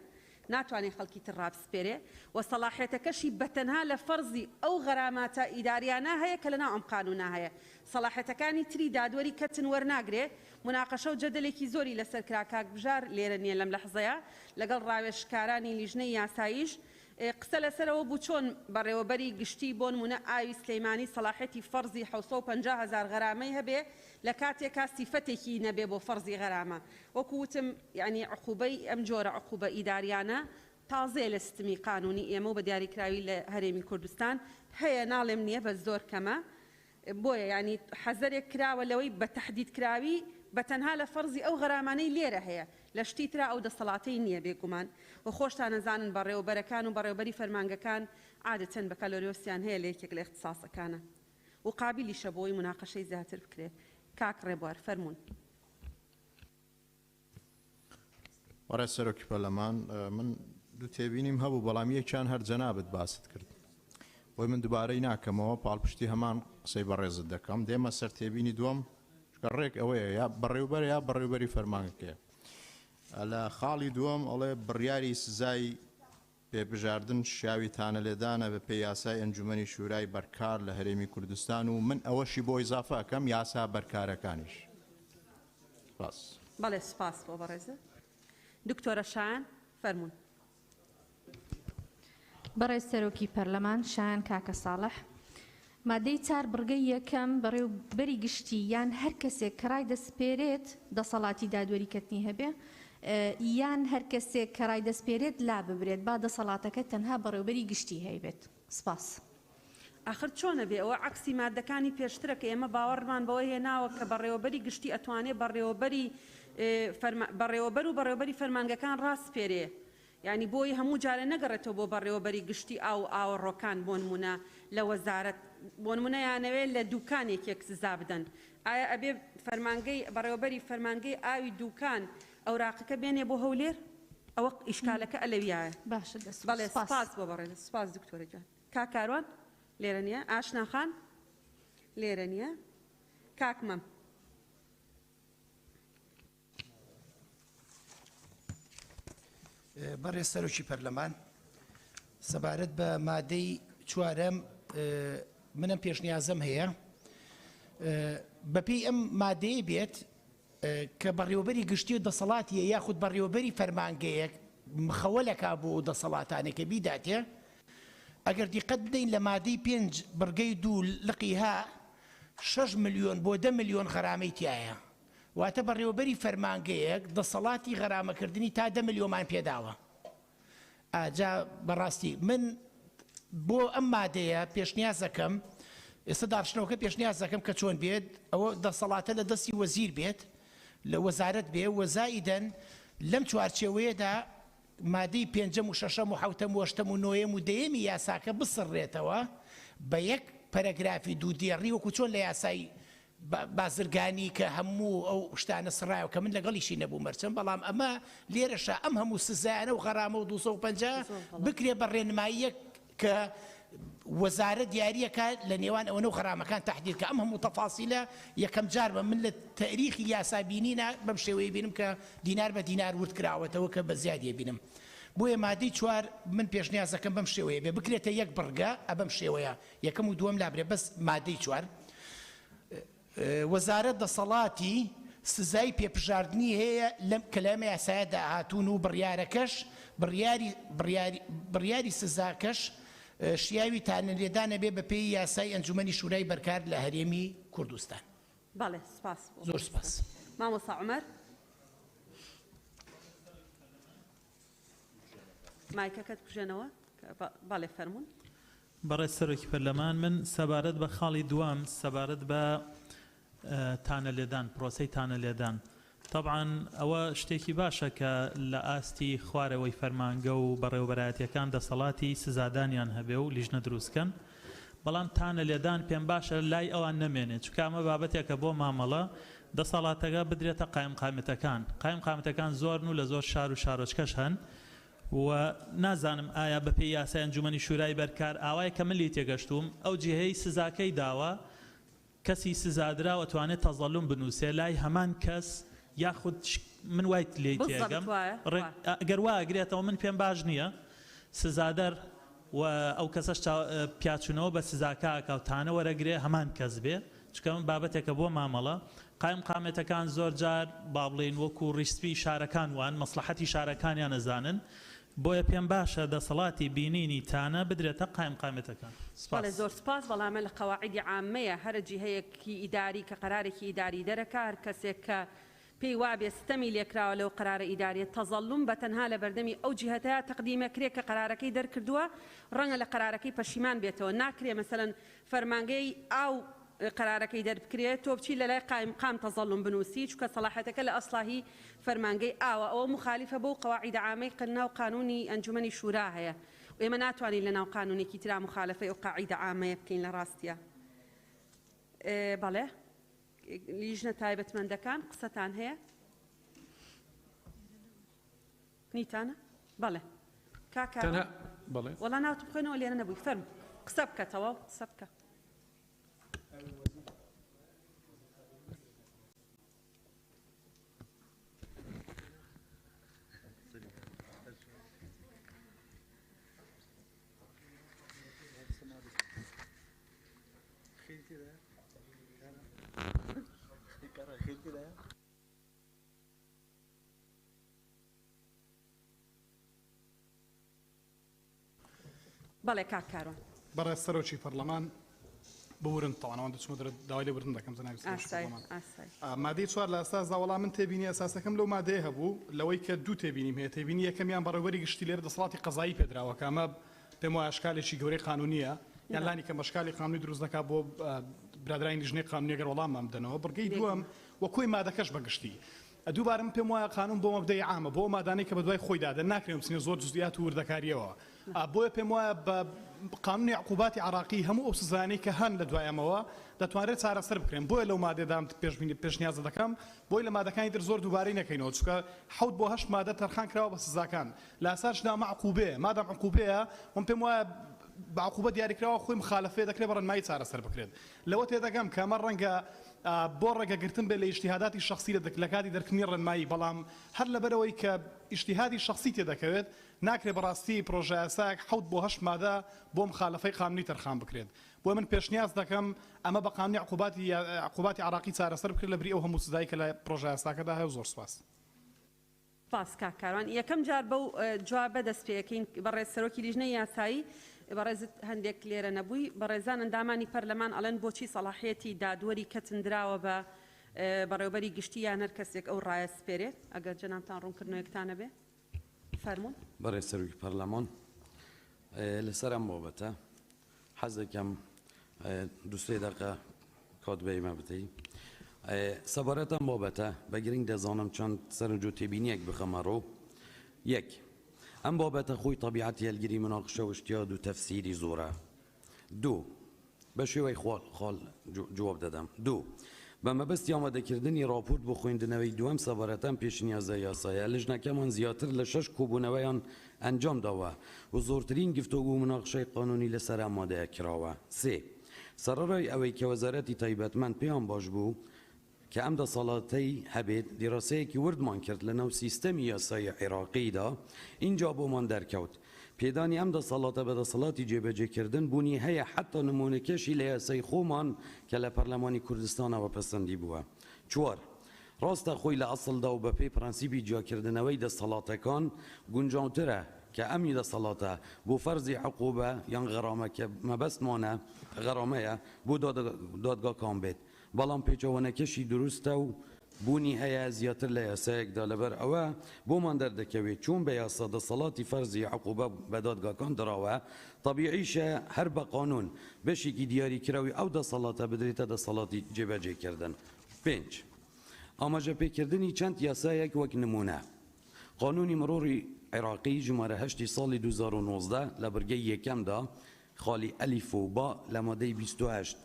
ناتوانێت خەڵکی تر ڕابسپێرێ و سەلاحێتەکەشی بەتەنها لە فەرزی ئەو غەراماتە ئیداریانە هەیە کە لەناو ئەم قانونا هەیە سەلاحێتەکانی تری دادوەری کەتن وەرناگرێ مناقەشە و جەدەلێکی زۆری لەسەر کرا کاک بژار لێرە نییە لەم لەحزەیە لەگەڵ ڕاوێژکارانی لیژنەی یاساییش قسە لەسەرەوە بوو چۆن بەڕێوەبەری گشتی بۆ نمونە ئاوی سلەیمانی سەلاحەتی فەرزی 750,000 غەرامەی هەبێ لە کاتێکا سیفەتێکی نەبێ بۆ فەرزی غەرامە وەکو وتم یعنی عقوبەی ئەم جۆرە عقوبە ئیداریانە تازێ لە ستمی قانونی ئێمە و بە دیاریکراوی لە هەرێمی کوردستان هەیە ناڵێم نییە بە زۆر کەمە بۆیە ینی حەزەرێک کراوە لەوەی بە تەحدید کراوی بە تەنها لە فەرزی ئەو غەرامانەی لێرە هەیە لە شتی ترا ئەو دەسەڵاتەی نییە بێگومان و خۆشتان نەزانن بەڕێوەبەرەکان و بەڕێوەبەری فەرمانگەکان عادەتەن بەکالۆریۆسیان هەیە لە یەکێک لە اختصاسەکانە و قابلیشە بۆی مناقەشەی زیاتر بکرێت کاک ڕێبوار فەرموون. وەرە سەرۆکی پەرلەمان من دوو تێبینیم هەبوو بەڵام یەکیان هەر جەنابەت باست کرد بۆی من دووبارەی ناکەمەوە پاڵپشتی هەمان قسەی بەڕێزت دەکەم دێمە سەر تێبینی دووەم ڕێک ئەوەیە یا بەڕێوبەر یا بەڕێوبەری فەرمانگەکەیە لە خاڵی دووەم ئەڵێ بڕیاری سزای پێبژاردن شیاوی تانە لێدانە بە پێی یاسای ئەنجومەنی شورای بەرکار لە هەرێمی کوردستان و من ئەوەشی بۆ ئیزافە ئەکەم یاسا بەرکارەکانیش سپاس. بەڵێ سپاس بۆ بەڕێزە. دکتۆرە شایان فەرموون. بەڕێز سەرۆکی پەرلەمان شایان کاکە ساڵح مادەی 4 بڕگەی یەکەم بەڕێوەبەری گشتی یان هەر کەسێک کە ڕای دەسپێرێت دەسەڵاتی دادوەریکردنی هەبێ یان هەر کەسێک کە ڕای دەسپێرێت لا ببرێت با دەسەڵاتەکە تەنها بەڕێوەبەری گشتی هەیبێت. سپاس. آخر چۆنە بێ ئەوە عکسی مادەکانی پێشترە کە ئێمە باوەڕمان بەوە هێناوە کە بەڕێوەبەری گشتی ئەتوانێت بەڕێوەبەر و بەڕێوەبەری فەرمانگەکان ڕاستپێرێ یعنی بۆی هەموو جارە نەگەڕێتەوە بۆ بەڕێوەبەری گشتی ئاوەڕۆکان بۆ نمونە لە وەزارەت بۆ نمونە یانەوێت لە دوکانێکێک سزا بدەن ئایا ئەبێ فەرمانگەی بەڕێوەبەری فەرمانگەی ئاوی دوکان ئەوراقەکە بێنێ بۆ هەولێر ئەوە ئیشکالەکە ئەلەویایە. باشە بەڵێ سپاس بۆ بەڕێز سپاس دکتۆرە جان. کاکاروان لێرە نییە ئاشنا خان لێرە نییە کاکمەم. بەڕێز سەرۆکی پەرلەمان سەبارەت بە مادەی 4 منم پێشنیازم هەیە بەپێی ئەم مادەیە بێت کە بەڕێوەبەری گشتی و دەسەڵاتیە یاخود بەڕێوەبەری فەرمانگەیەک مخەوەلەکە بۆ دەسەڵاتانێکە بیداتێ ئەگەر دیقەت بدەین لە مادەی 5 بڕگەی 2 لقیها 6 ملیۆن بۆ 10 ملیۆن غەرامەی تایە واتە بەڕێوەبەری فەرمانگەیەک دەسەڵاتی غەرامەکردنی تا 10 ملیۆنمان پێداوە. ئاجا بەڕاستی من بۆ ئەم مادەیە پێشنیاز دەکەم ئێستا داڕشنەوەکە پێشنیاز دەکەم کە چۆن بێت ئەوە دەسەڵاتە لە دەستی وەزیر بێت لە وەزارەت بێ وەزائیدەن لەم چوارچێوەیەدا مادەی 5 و 6 و 7 و 8 و 9 و 10 یاساکە بسڕێتەوە بە یەک پەرەگرافی دوودێڕی وەکو چۆن لە یاسای بازرگانی کە هەموو ئەو شتانە سڕایەوە کە من لەگەڵیشی نەبوو مەرچەم بەڵام ئەمە لێرەشە ئەم هەموو سزایانە و غەرامە و 250 بکرێ بە ڕێنماییەک کە وەزارە دیاریەکە لە نێوان ئەوەنە و غەرامەکان تەحدید کە ئەم هەموو تەفاسیلە یەکەم جار بە من لە تاریخی یاسابینینە بەم شێوەیە بینم کە دینار بە دینار ورد کراوەتەوە کە بە زیادیە بینم بۆیە مادەی 4 من پێشنیاز دەکەم بەم شێوەیە بێ بکرێتە یەک بڕگە ئەبەم شێوەیە یەکەم و دووەم لابرێ بەس مادەی 4 وەزارەت دەسەڵاتی سزای پێپژاردننی هەیە کە لە ئەمە یاسایەدا هاتوون و بڕیارەکەش بڕیاری سزاکەش شیاوی تانەلێدانە بێ بە پێی یاسای ئەنجومەنی شورای بەرکار لە هەرێمی کوردستان. بەڵێ سپاس زۆر سپاس. مامۆستا عومەر مایکەکەت بژێنەوە بەڵێ فەرموون. بەڕێز سەرۆکی پەرلەمان من سەبارەت بە خاڵی دوام سەبارەت بە تانەلێدان پرۆسەی تانەلێدان طبعا ئەوە شتێکی باشە کە لە ئاستی خوارەوەی فەرمانگە و بەڕێوەبەرایەتیەکان دەسەڵاتی سزادانیان هەبێ و لیژنە دروستکەن بەڵام تانەلێدان پێم باشە لای ئەوان نەمێنێت چونکە ئەمە بابەتێکە بۆ مامەڵە دەسەڵاتەکە بدرێتە قایم قامەتەکان زۆرن و لە زۆر شار و شارۆچکەش هەن و نازانم ئایا بەپێی یاسای ئەنجومەنی شورای بەرکار ئاوای کە ملی تێگەشتوم ئەو جێهەی سزاکەی داوە کەسی سزادراوە توانێت تەزەڵوم بنووسێ لای هەمان کەس یاخود من وایت لێ تێگەم گەر واگرێتەوە من پێم باش نییە سزادەر و ئەو کەسەش پیاچونەوە بە سزاکە کەوتانە وەرەگرێ هەمان کەس بێ چکە من بابەتێکە بۆ مامەڵە قایم قامەتەکان زۆر جار با بڵێن وەکو ڕیسپی شارەکان وان مەسلحەتی شارەکانیان نەزانن بۆیە پێم باشە دەسەڵاتی بینینی تانە بدرێتە قایمەتەکان. بەڵێ زۆر سپاس بەڵامە لە قەواعیدی عامەیە هەرە جیهەیەکی ئیداری کە قەرارێکی ئیداری دەرەکە هەر کەسێک کە پێی وابێ ستەمی لێکراوە لەو قەرارە ئیداریە تەزەڵوم بە تەنها لە بەردەمی ئەو جیهەتەیە تەقدیمەکرێت کە قەرارەکەی دەرکردووە ڕەنگە لە قەرارەکەی پەشیمان بێتەوە ناکرێ مەسەلەن فەرمانگەی ئاو قەرارەکەی دەربکرێت تۆ بچی لە لای قام تەزەڵوم بنووسی چکە سەلاحەتەکە لە ئەسڵاهی فەرمانگەی ئاوە ئەوە مخالیفە بۆ قەواعید عامەی قەننا و قانونی ئەنجومەنی شورا هەیە و ئێمە ناتوانین لەناو قانونێکی ترا مخالفەی ئەو قاعیدە عامەیە بکەین لە ڕاستیە. بەڵێ لیژنە تایبەتمەندەکان قسەتان هەیە؟ نیتانە؟ بەڵێ کاکە وەڵا ناوت بخۆینەوە لێرە نەبووی فەرم قسە بکەتەوە قسە بکە. بەڵێ کاکارۆ بەڕێز سەرۆکی پەرلەمان بورن تاوانەوە دەچمە داوای لێ بردن دەکەم زەناوی مادەی 4 لە ئەساسدا وەڵام من تێبینی ئەساسەکەم لەو مادەیە هەبوو لەوەی کە دوو تێبینیم هەیە تێبینی یەکەمیان بەڕێوەری گشتی لێرە دەسەڵاتی قەزایی پێدراوە کە ئەمە پێم وایە ئەشکالێکی گەورەی قانونیە یان لانی کە مەشکالی قانونی دروست دەکات بۆ برادرانی لیژنەی قانونی گەر وەڵاممان بدەنەوە بڕگەی دووەم وەکۆی مادەکەش بەگشتی دووبارە من پێم وایە قانون بۆ مەبدەی عامە بۆ مادانەی کە بە دوای خۆی دادە ناکرێن بچینە زۆر جزئیات و وردەکاریەوە بۆیە پێم وایە بە قانونی عقوباتی عراقی هەموو ئەو سزانەی کە هەن لە دوایەمەوە دەتوانرێت چارەسەر بکرێن بۆیە لەو مادەدام پێشنیازە دەکەم بۆی لە مادەکانی تر زۆر دووبارەی نەکەینەوە چکە 7 بۆ 8 مادە تەرخان کراوە بە سزاکان لە ئاساشدا معقوبەیە مادام عقوبەیە من پێم وایە بعقوبە دیاریکراوە خۆی مخالفێ دەکرێت بە ڕەنمایی چارەسەر بکرێت لەوە تێدەگەم کە ئەمە ڕەنگە بۆ ڕێگەگرتن بێت لە ئیجتیهاداتی شخصی لە کاتی دەرکردنی ڕەنمایی بەڵام هەر لەبەرەوەی کە ئیجتیهادی شخصی تێدەکەوێت ناکرێت بەڕاستی پرۆژە یاساک 7 بۆ 8 مادە بۆ مخالفەی قانونی تەرخان بکرێت بۆ من پێشنیاز دەکەم ئەمە بە قانونی عقوباتی عراقی چارەسەر بکرێت لەبری ئەو هەموو سزایی کە لە پرۆژە یاساکەدا هەیە زۆر سپاس. سپاس کاکاروان یەکەم جار بەو جوابە دەست پێەکەین بەڕێز سەرۆکی لیژنەی یاسایی بەڕێزت هەندێک لێرە نەبووی بەڕێزان ئەندامانی پەرلەمان ئەڵەن بۆچی سەڵاحیەتی دادوەری کەتندراوە بە بەڕێوەبەری گشتی یان هەر کەسێک ئەو ڕایە سپێرێت ئەگەر جەنابتان ڕوونکردنەوەیەکتانە بێ فەرموون. بەڕێز سەرۆکی پەرلەمان لەسەر ئەم بابەتە حەز دەکەم دوو-سێ دەقە کات بەیمە بدەی سەبارەت ئەم بابەتە بە گرنگ دەزانم چەند سەرنجۆ تێبینیەک بخەمەڕۆ یەک ئەم بابەتە خۆی تەبیعەتی هەلگیری مناقشە و شتیاد و تەفسیری زۆرە دوو بە شێوەی خاڵ جواب دەدەم دوو بە مەبەستی ئامادەکردنی راپۆرت بۆ خوێندنەوەی دووەم سەبارەتەم پێشنیازە یاسایە لیژنەکەمان زیاتر لە 6 کۆبوونەوەیان ئەنجام داوە و زۆرترین گفتوگو و مناقشەی قانونی لەسەر ئامادەیە کراوە سێ سەرڕای ئەوەی کە وەزارەتی تایبەتمەند پێیان باش بوو کە ئەم دەسەڵاتەی هەبێت دیراسەیەکی وردمان کرد لە ناو سیستەمی یاسای عێراقیدا اینجا بۆمان دەرکەوت پێدانی ئەم دەسەڵاتە بە دەسەڵاتی جێبەجێکردن بوونی هەیە حتا نمونەکەشی لە یاسای خۆمان کە لە پەرلەمانی کوردستانەوە پەسەندی بووە چوار ڕاستە خۆی لە ئەسڵدا و بە پێی پرەنسیبی جیاکردنەوەی دەسەڵاتەکان گونجاوترە کە ئەمی دەسەڵاتە بۆ فەرزی عقوبە یان غەرامە کە مەبەستمانە غەرامەیە بۆ دادگاکان بێت بەڵام پێچەوانەکەشی دروستە و بوونی هەیە زیاتر لە یاسایەکدا لەبەر ئەوە بۆمان دەردەکەوێت چون بە یاسا دەسەڵاتی فەرزی عقوبە بە دادگاکان دراوە طبیعیشە هەر بە قانون بەشێکی دیاریکراوی ئەو دەسەڵاتە بدرێتە دەسەڵاتی جێبەجێکردن پێنج ئاماژە پێکردنی چەند یاسایەک وەک نمونە قانونی مرۆری عێراقی ژمارە 8 ساڵی 2019 لە بڕگەی یەکەمدا خاڵی ئەلیف و با لە مادەی 28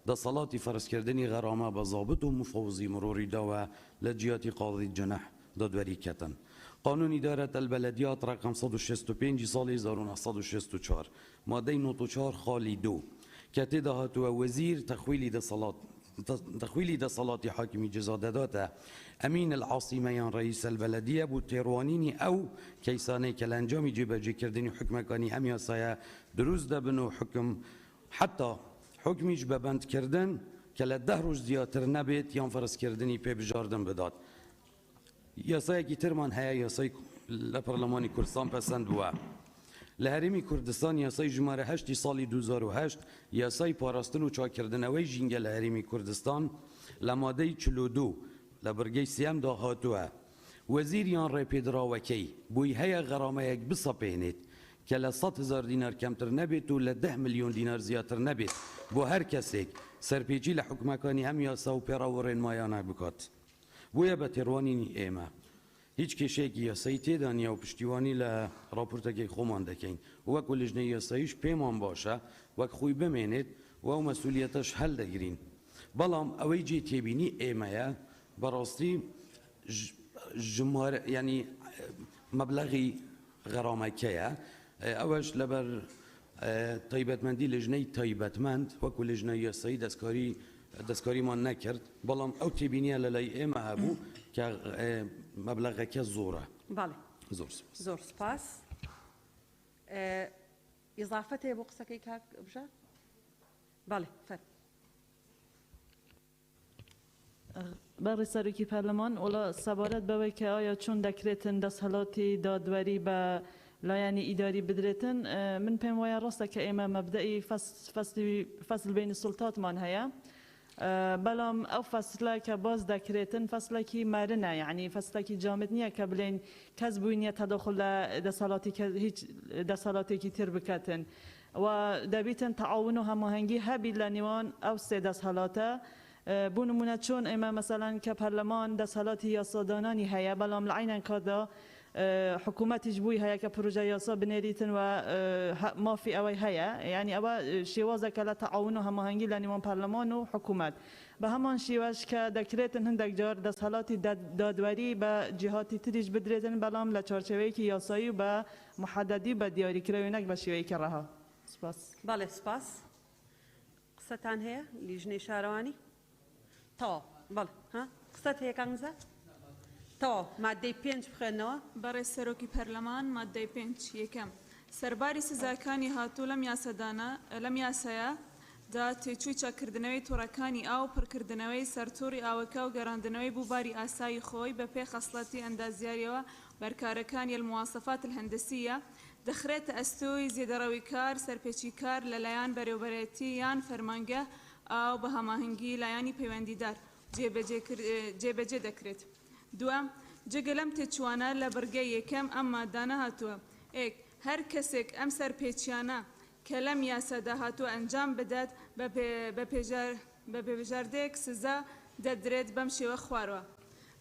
دەسەڵاتی فەرزکردنی غەرامە بە زابط و مفەوزی مرۆری داوە لە جیاتی قاضی جەنەح دادوەریکەتن قانونی دارەتە البەلەدیات ڕقم 165 ساڵی 1964 مادەی 94 خاڵی 2 کە تێدا هاتووە وەزیر تەخویلی دەسەڵاتی حاکمی جزا دەداتە ئەمین العاصیمە یان ڕئیس البەلەدیە بۆ تێڕوانینی ئەو کەیسانەی کە لە ئەنجامی جێبەجێکردنی حکومەکانی ئەم یاسایە دروست دەبن و حکم حتا حکمیش بە بەندکردن کە لە 10 ڕۆژ زیاتر نەبێت یان فەرزکردنی پێبژاردن بدات یاسایەکی ترمان هەیە یاسای لە پەرلەمانی کوردستان پەسەند بووە. لە هەرێمی کوردستان یاسای ژمارە 8 ساڵی 2008 یاسای پاراستن و چاکردنەوەی ژینگە لە هەرێمی کوردستان لە مادەی 42 لە بڕگەی سیەمدا هاتووە. وەزیریان ڕێپێدراوەکەی بووی هەیە غەرامەیەک بسەپێنێت کە لە 100,000 دینار کەمتر نەبێت و لە 10 ملیۆن دینار زیاتر نەبێت بۆ هەر کەسێک سەرپێچی لە حکومەکانی هەم یاسا و پێڕاو ڕێنمایانە بکات. بۆیە بە تێڕوانینی ئێمە هیچ کێشەیەکی یاسایی تێدا نییە و پشتیوانی لە راپۆرتەکەی خۆمان دەکەین. وەکو لیژنەی یاساییش پێمان باشە وەک خۆی بمێنێت و ئەو مەسئولیەتەش هەل دەگرین. بەڵام ئەوەی جێ تێبینی ئێمەیە بەڕاستی ینی مەبلەغی غەرامەکەیە. ئەوەش لەبەر تایبەتمەندی لیژنەی تایبەتمەند وەکو لیژنەی یاسایی دەستکاریمان نەکرد، بەڵام ئەو تێبینیە لە لای ئێمە هەبوو کە مەبلەغەکە زۆرە. زۆر سپاس. ئیضافەت هەیە بۆ قسەکەی کاک بژار؟ بەڵێ فەر. بەڕێ سەرۆکی پەرلەمان وڵا سەبارەت بەوەی کە ئایا چۆن دەکرێتن دەسەڵاتی دادوەری بە لایانی ئیداری بدرێتن، من پێم وایە ڕاستە کە ئێمە مەبدەئی فەسل بینی سوڵتاتمان هەیە، بەڵام ئەو فەسلە کە باز دەکرێتن فەسلێکی مەرنە، یعنی فەسلێکی جامد نییە کە بڵێن کەس بووینە تەداخل لە هیچ دەسەڵاتێکی تر بکەتن و دەبیتن تەعاون و هەماهەنگی هەبی لە نێوان ئەو سێ دەسەڵاتە. بۆ نمونە چۆن ئێمە مەسەڵەن کە پەرلەمان دەسەڵاتی یاسادانانی هەیە، بەڵام لە عینەن کاتدا حکوومەتیش بووی هەیە کە پروژە یاسا بنێریتن و مافی ئەوەی هەیە، یعنی ئەوە شێوازەکە لە تەعاون و هەماهەنگی لە نێوان پەرلەمان و حکوومەت. بە هەمان شێوەش کە دەکرێتن هەندێک جار دەسەڵاتی دادوەری بە جیهاتی تریش بدرێتن، بەڵام لە چارچەوەیەکی یاسایی و بە محەدەدی بە دیاریکراوی بە شێوەیەکی ڕەها. سپاس. بەڵێ سپاس. قسەتان هەیە لیژنەی شارەوانی؟ تەواو. بەڵێ قسەت هەیە کانگزە؟ تەواو. مادەی 5 بخوێنەوە. بەڕێز سەرۆکی پەرلەمان مادەی 5 یەکەم سەرباری سزاکانی هاتوو لەم یاسایە دا تێچووی چاکردنەوەی تۆڕەکانی ئاو پڕکردنەوەی سەرتۆڕی ئاوەکە و گەڕاندنەوەی بووباری ئاسایی خۆی بە پێ خەسڵەتی ئەندازیاریەوە بەرکارەکانی المواصفات الهەندسیە دەخرێتە ئەستۆی زێدەڕەوی کار سەرپێچی کار لەلایەن بەرەوبەرەتی یان فەرمانگە ئاو بە هەماهەنگی لایانی پەیوەندیدار جێبەجێ دەکرێت. دوام جگە لەم تێچوانە لە بەرگەی یەکەم ئەم مادانە هاتووە. هەر کەسێک ئەم سەرپێچیانە کە لەم یاسادا هاتووە ئەنجام بدات بە پێبژاردەیەک سزا دەدرێت بەم شێوە خوارەوە.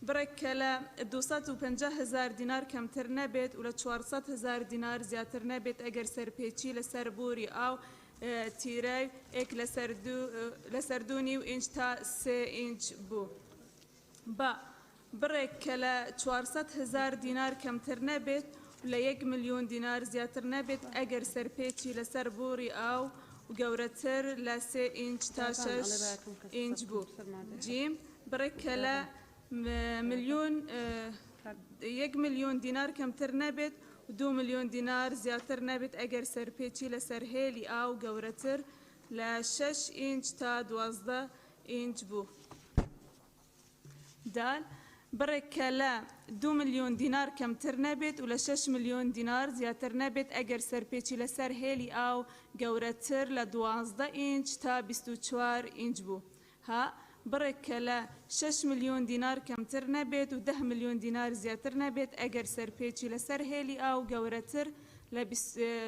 بڕێک کە لە 250,000 دینار کەمتر نەبێت و لە 400,000 دینار زیاتر نەبێت ئەگەر سەرپێچی لەسەر بووری ئاو تیرای لە سەردوونی و ئینچ تا 3 ئینچ بوو. بڕێک کە لە 400,000 دینار کەمتر نەبێت و لە 1 ملیۆن دینار زیاتر نەبێت ئەگەر سەرپێچی لەسەر بووری ئاو و گەورەتر لە 3 ئینچ تا 6 ئینچ بوو. جیم بڕێک کە لە 1 ملیۆن دینار کەمتر نەبێت و 2 ملیۆن دینار زیاتر نەبێت ئەگەر سەرپێچی لەسەر هێلی ئاو گەورەتر لە 6 ئینچ تا 12 ئینچ بوو. دال بڕێک کە لە 2 ملیۆن دینار کەمتر نەبێت و لە 6 ملیۆن دینار زیاتر نەبێت ئەگەر سەرپێچی لەسەر هێلی ئاو گەورەتر لە 12 ئینچ تا 24 ئینچ بوو. بڕێک کە لە 6 ملیۆن دینار کەمتر نەبێت و 10 ملیۆن دینار زیاتر نەبێت ئەگەر سەرپێچی لەسەر هێلی ئاو گەورەتر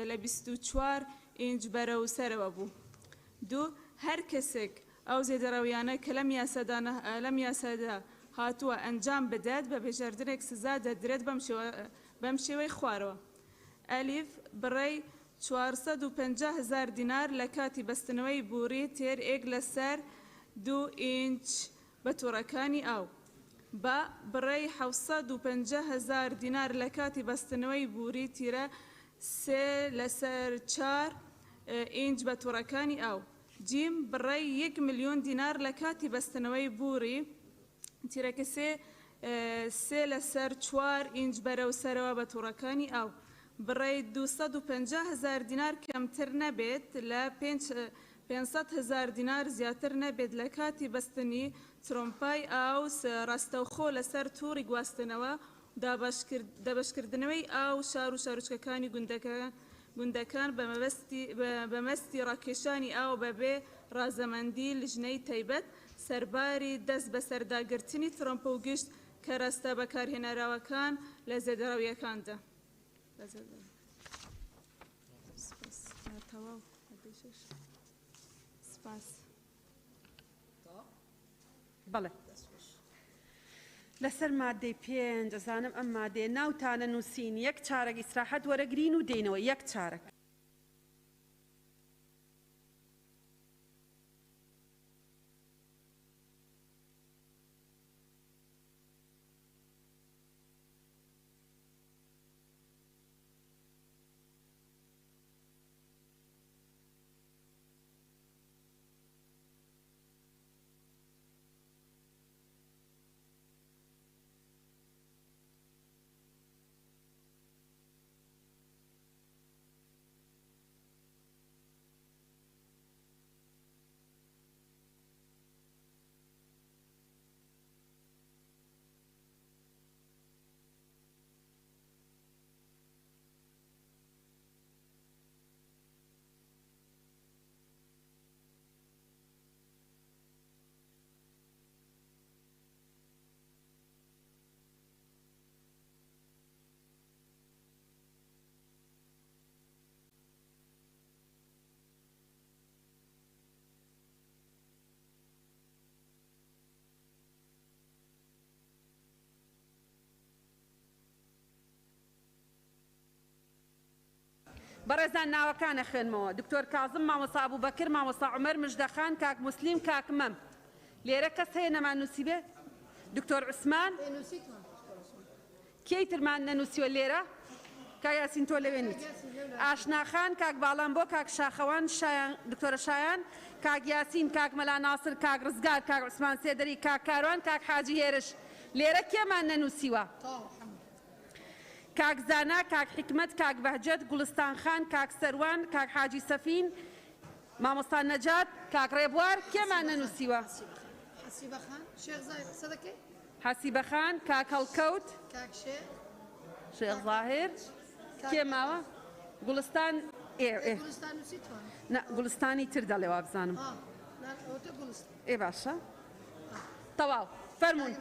لە 24 ئینچ بەرەو سەرەوە بوو. دوو هەر کەسێک ئەو زێدەڕەویانە کە لەم یاسادا هاتووە ئەنجام بدات بە بێژاردنێک سزا دەدرێت بەم شێوەی خوارەوە. ئەلیف بڕێی 450,000 دینار لە کاتی بەستنەوەی بووری تێر ئێک لەسەر 2 ئینچ بە تووڕەکانی ئاو. بە بڕێی 750,000 دینار لە کاتی بەستنەوەی بووری تیرە 3 لەسەر 4 ئینچ بە تووڕەکانی ئاو. جیم بڕێی 1 ملیۆن دینار لە کاتی بەستنەوەی بووری تیرەکە 3 لەسەر 4 ئینچ بەرەو سەرەوە بە تووڕەکانی ئاو. بڕێی 250,000 دینار کەمتر نەبێت لە 500,000 دینار زیاتر نەبێت لە کاتی بەستنی ترۆمپای ئاو ڕاستەوخۆ لەسەر تووڕی گواستنەوە دابشکردنەوەی ئاو شار و شارچکەکانی گوندەکان بەمەستی ڕاکێشانی ئاو بەبێ ڕازەمەندی لیژنەی تایبەت سەرباری دەست بە سەرداگرتنی ترۆمپە و گشت کە ڕاستە بەکارهێنەراوەکان لە زێدراویەکاندا. بەڵێ لەسەر مادەی 5 دەزانم ئەم مادەیە ناوتانە نووسین یەک چارەک ئیسراحەت وەرەگرین و دێنەوە یەک چارەک. بەڕێزان ناوەکانە خوێنمەوە دکتۆر کازم مامۆستا ئەبوبەکر مامۆستا عومەر مژدەخان کاک مسلیم کاک مەم لێرە کەس هەیە نەمان نووسی بێ دکتۆر عوسمان کێی ترمان نەنووسیوە لێرە کا یاسین تۆ لەوێ نیت ئاشناخان کاک باڵامبۆ کاک شاخەوان دکتۆرە شایان کاک یاسین کاک مەلا ناسر کاک ڕزگار کاک عوسمان سێدەری کاک کاروان کاک حاجی هێرش لێرە کێمان نەنووسیوە کاک زانا کاک حکمت کاک بەهجەت گوڵستان خان کاک سەروان کاک حاجی سەفین مامۆستا نەجات کاک ڕێبوار کێمان نەنووسیوە حەسیبە خان کاک هەڵکەوت شێخ زاهر کێ ماوە گوڵستان گوڵستانی تر دەڵێ بزانم ئێ باشە تەواو فەرموون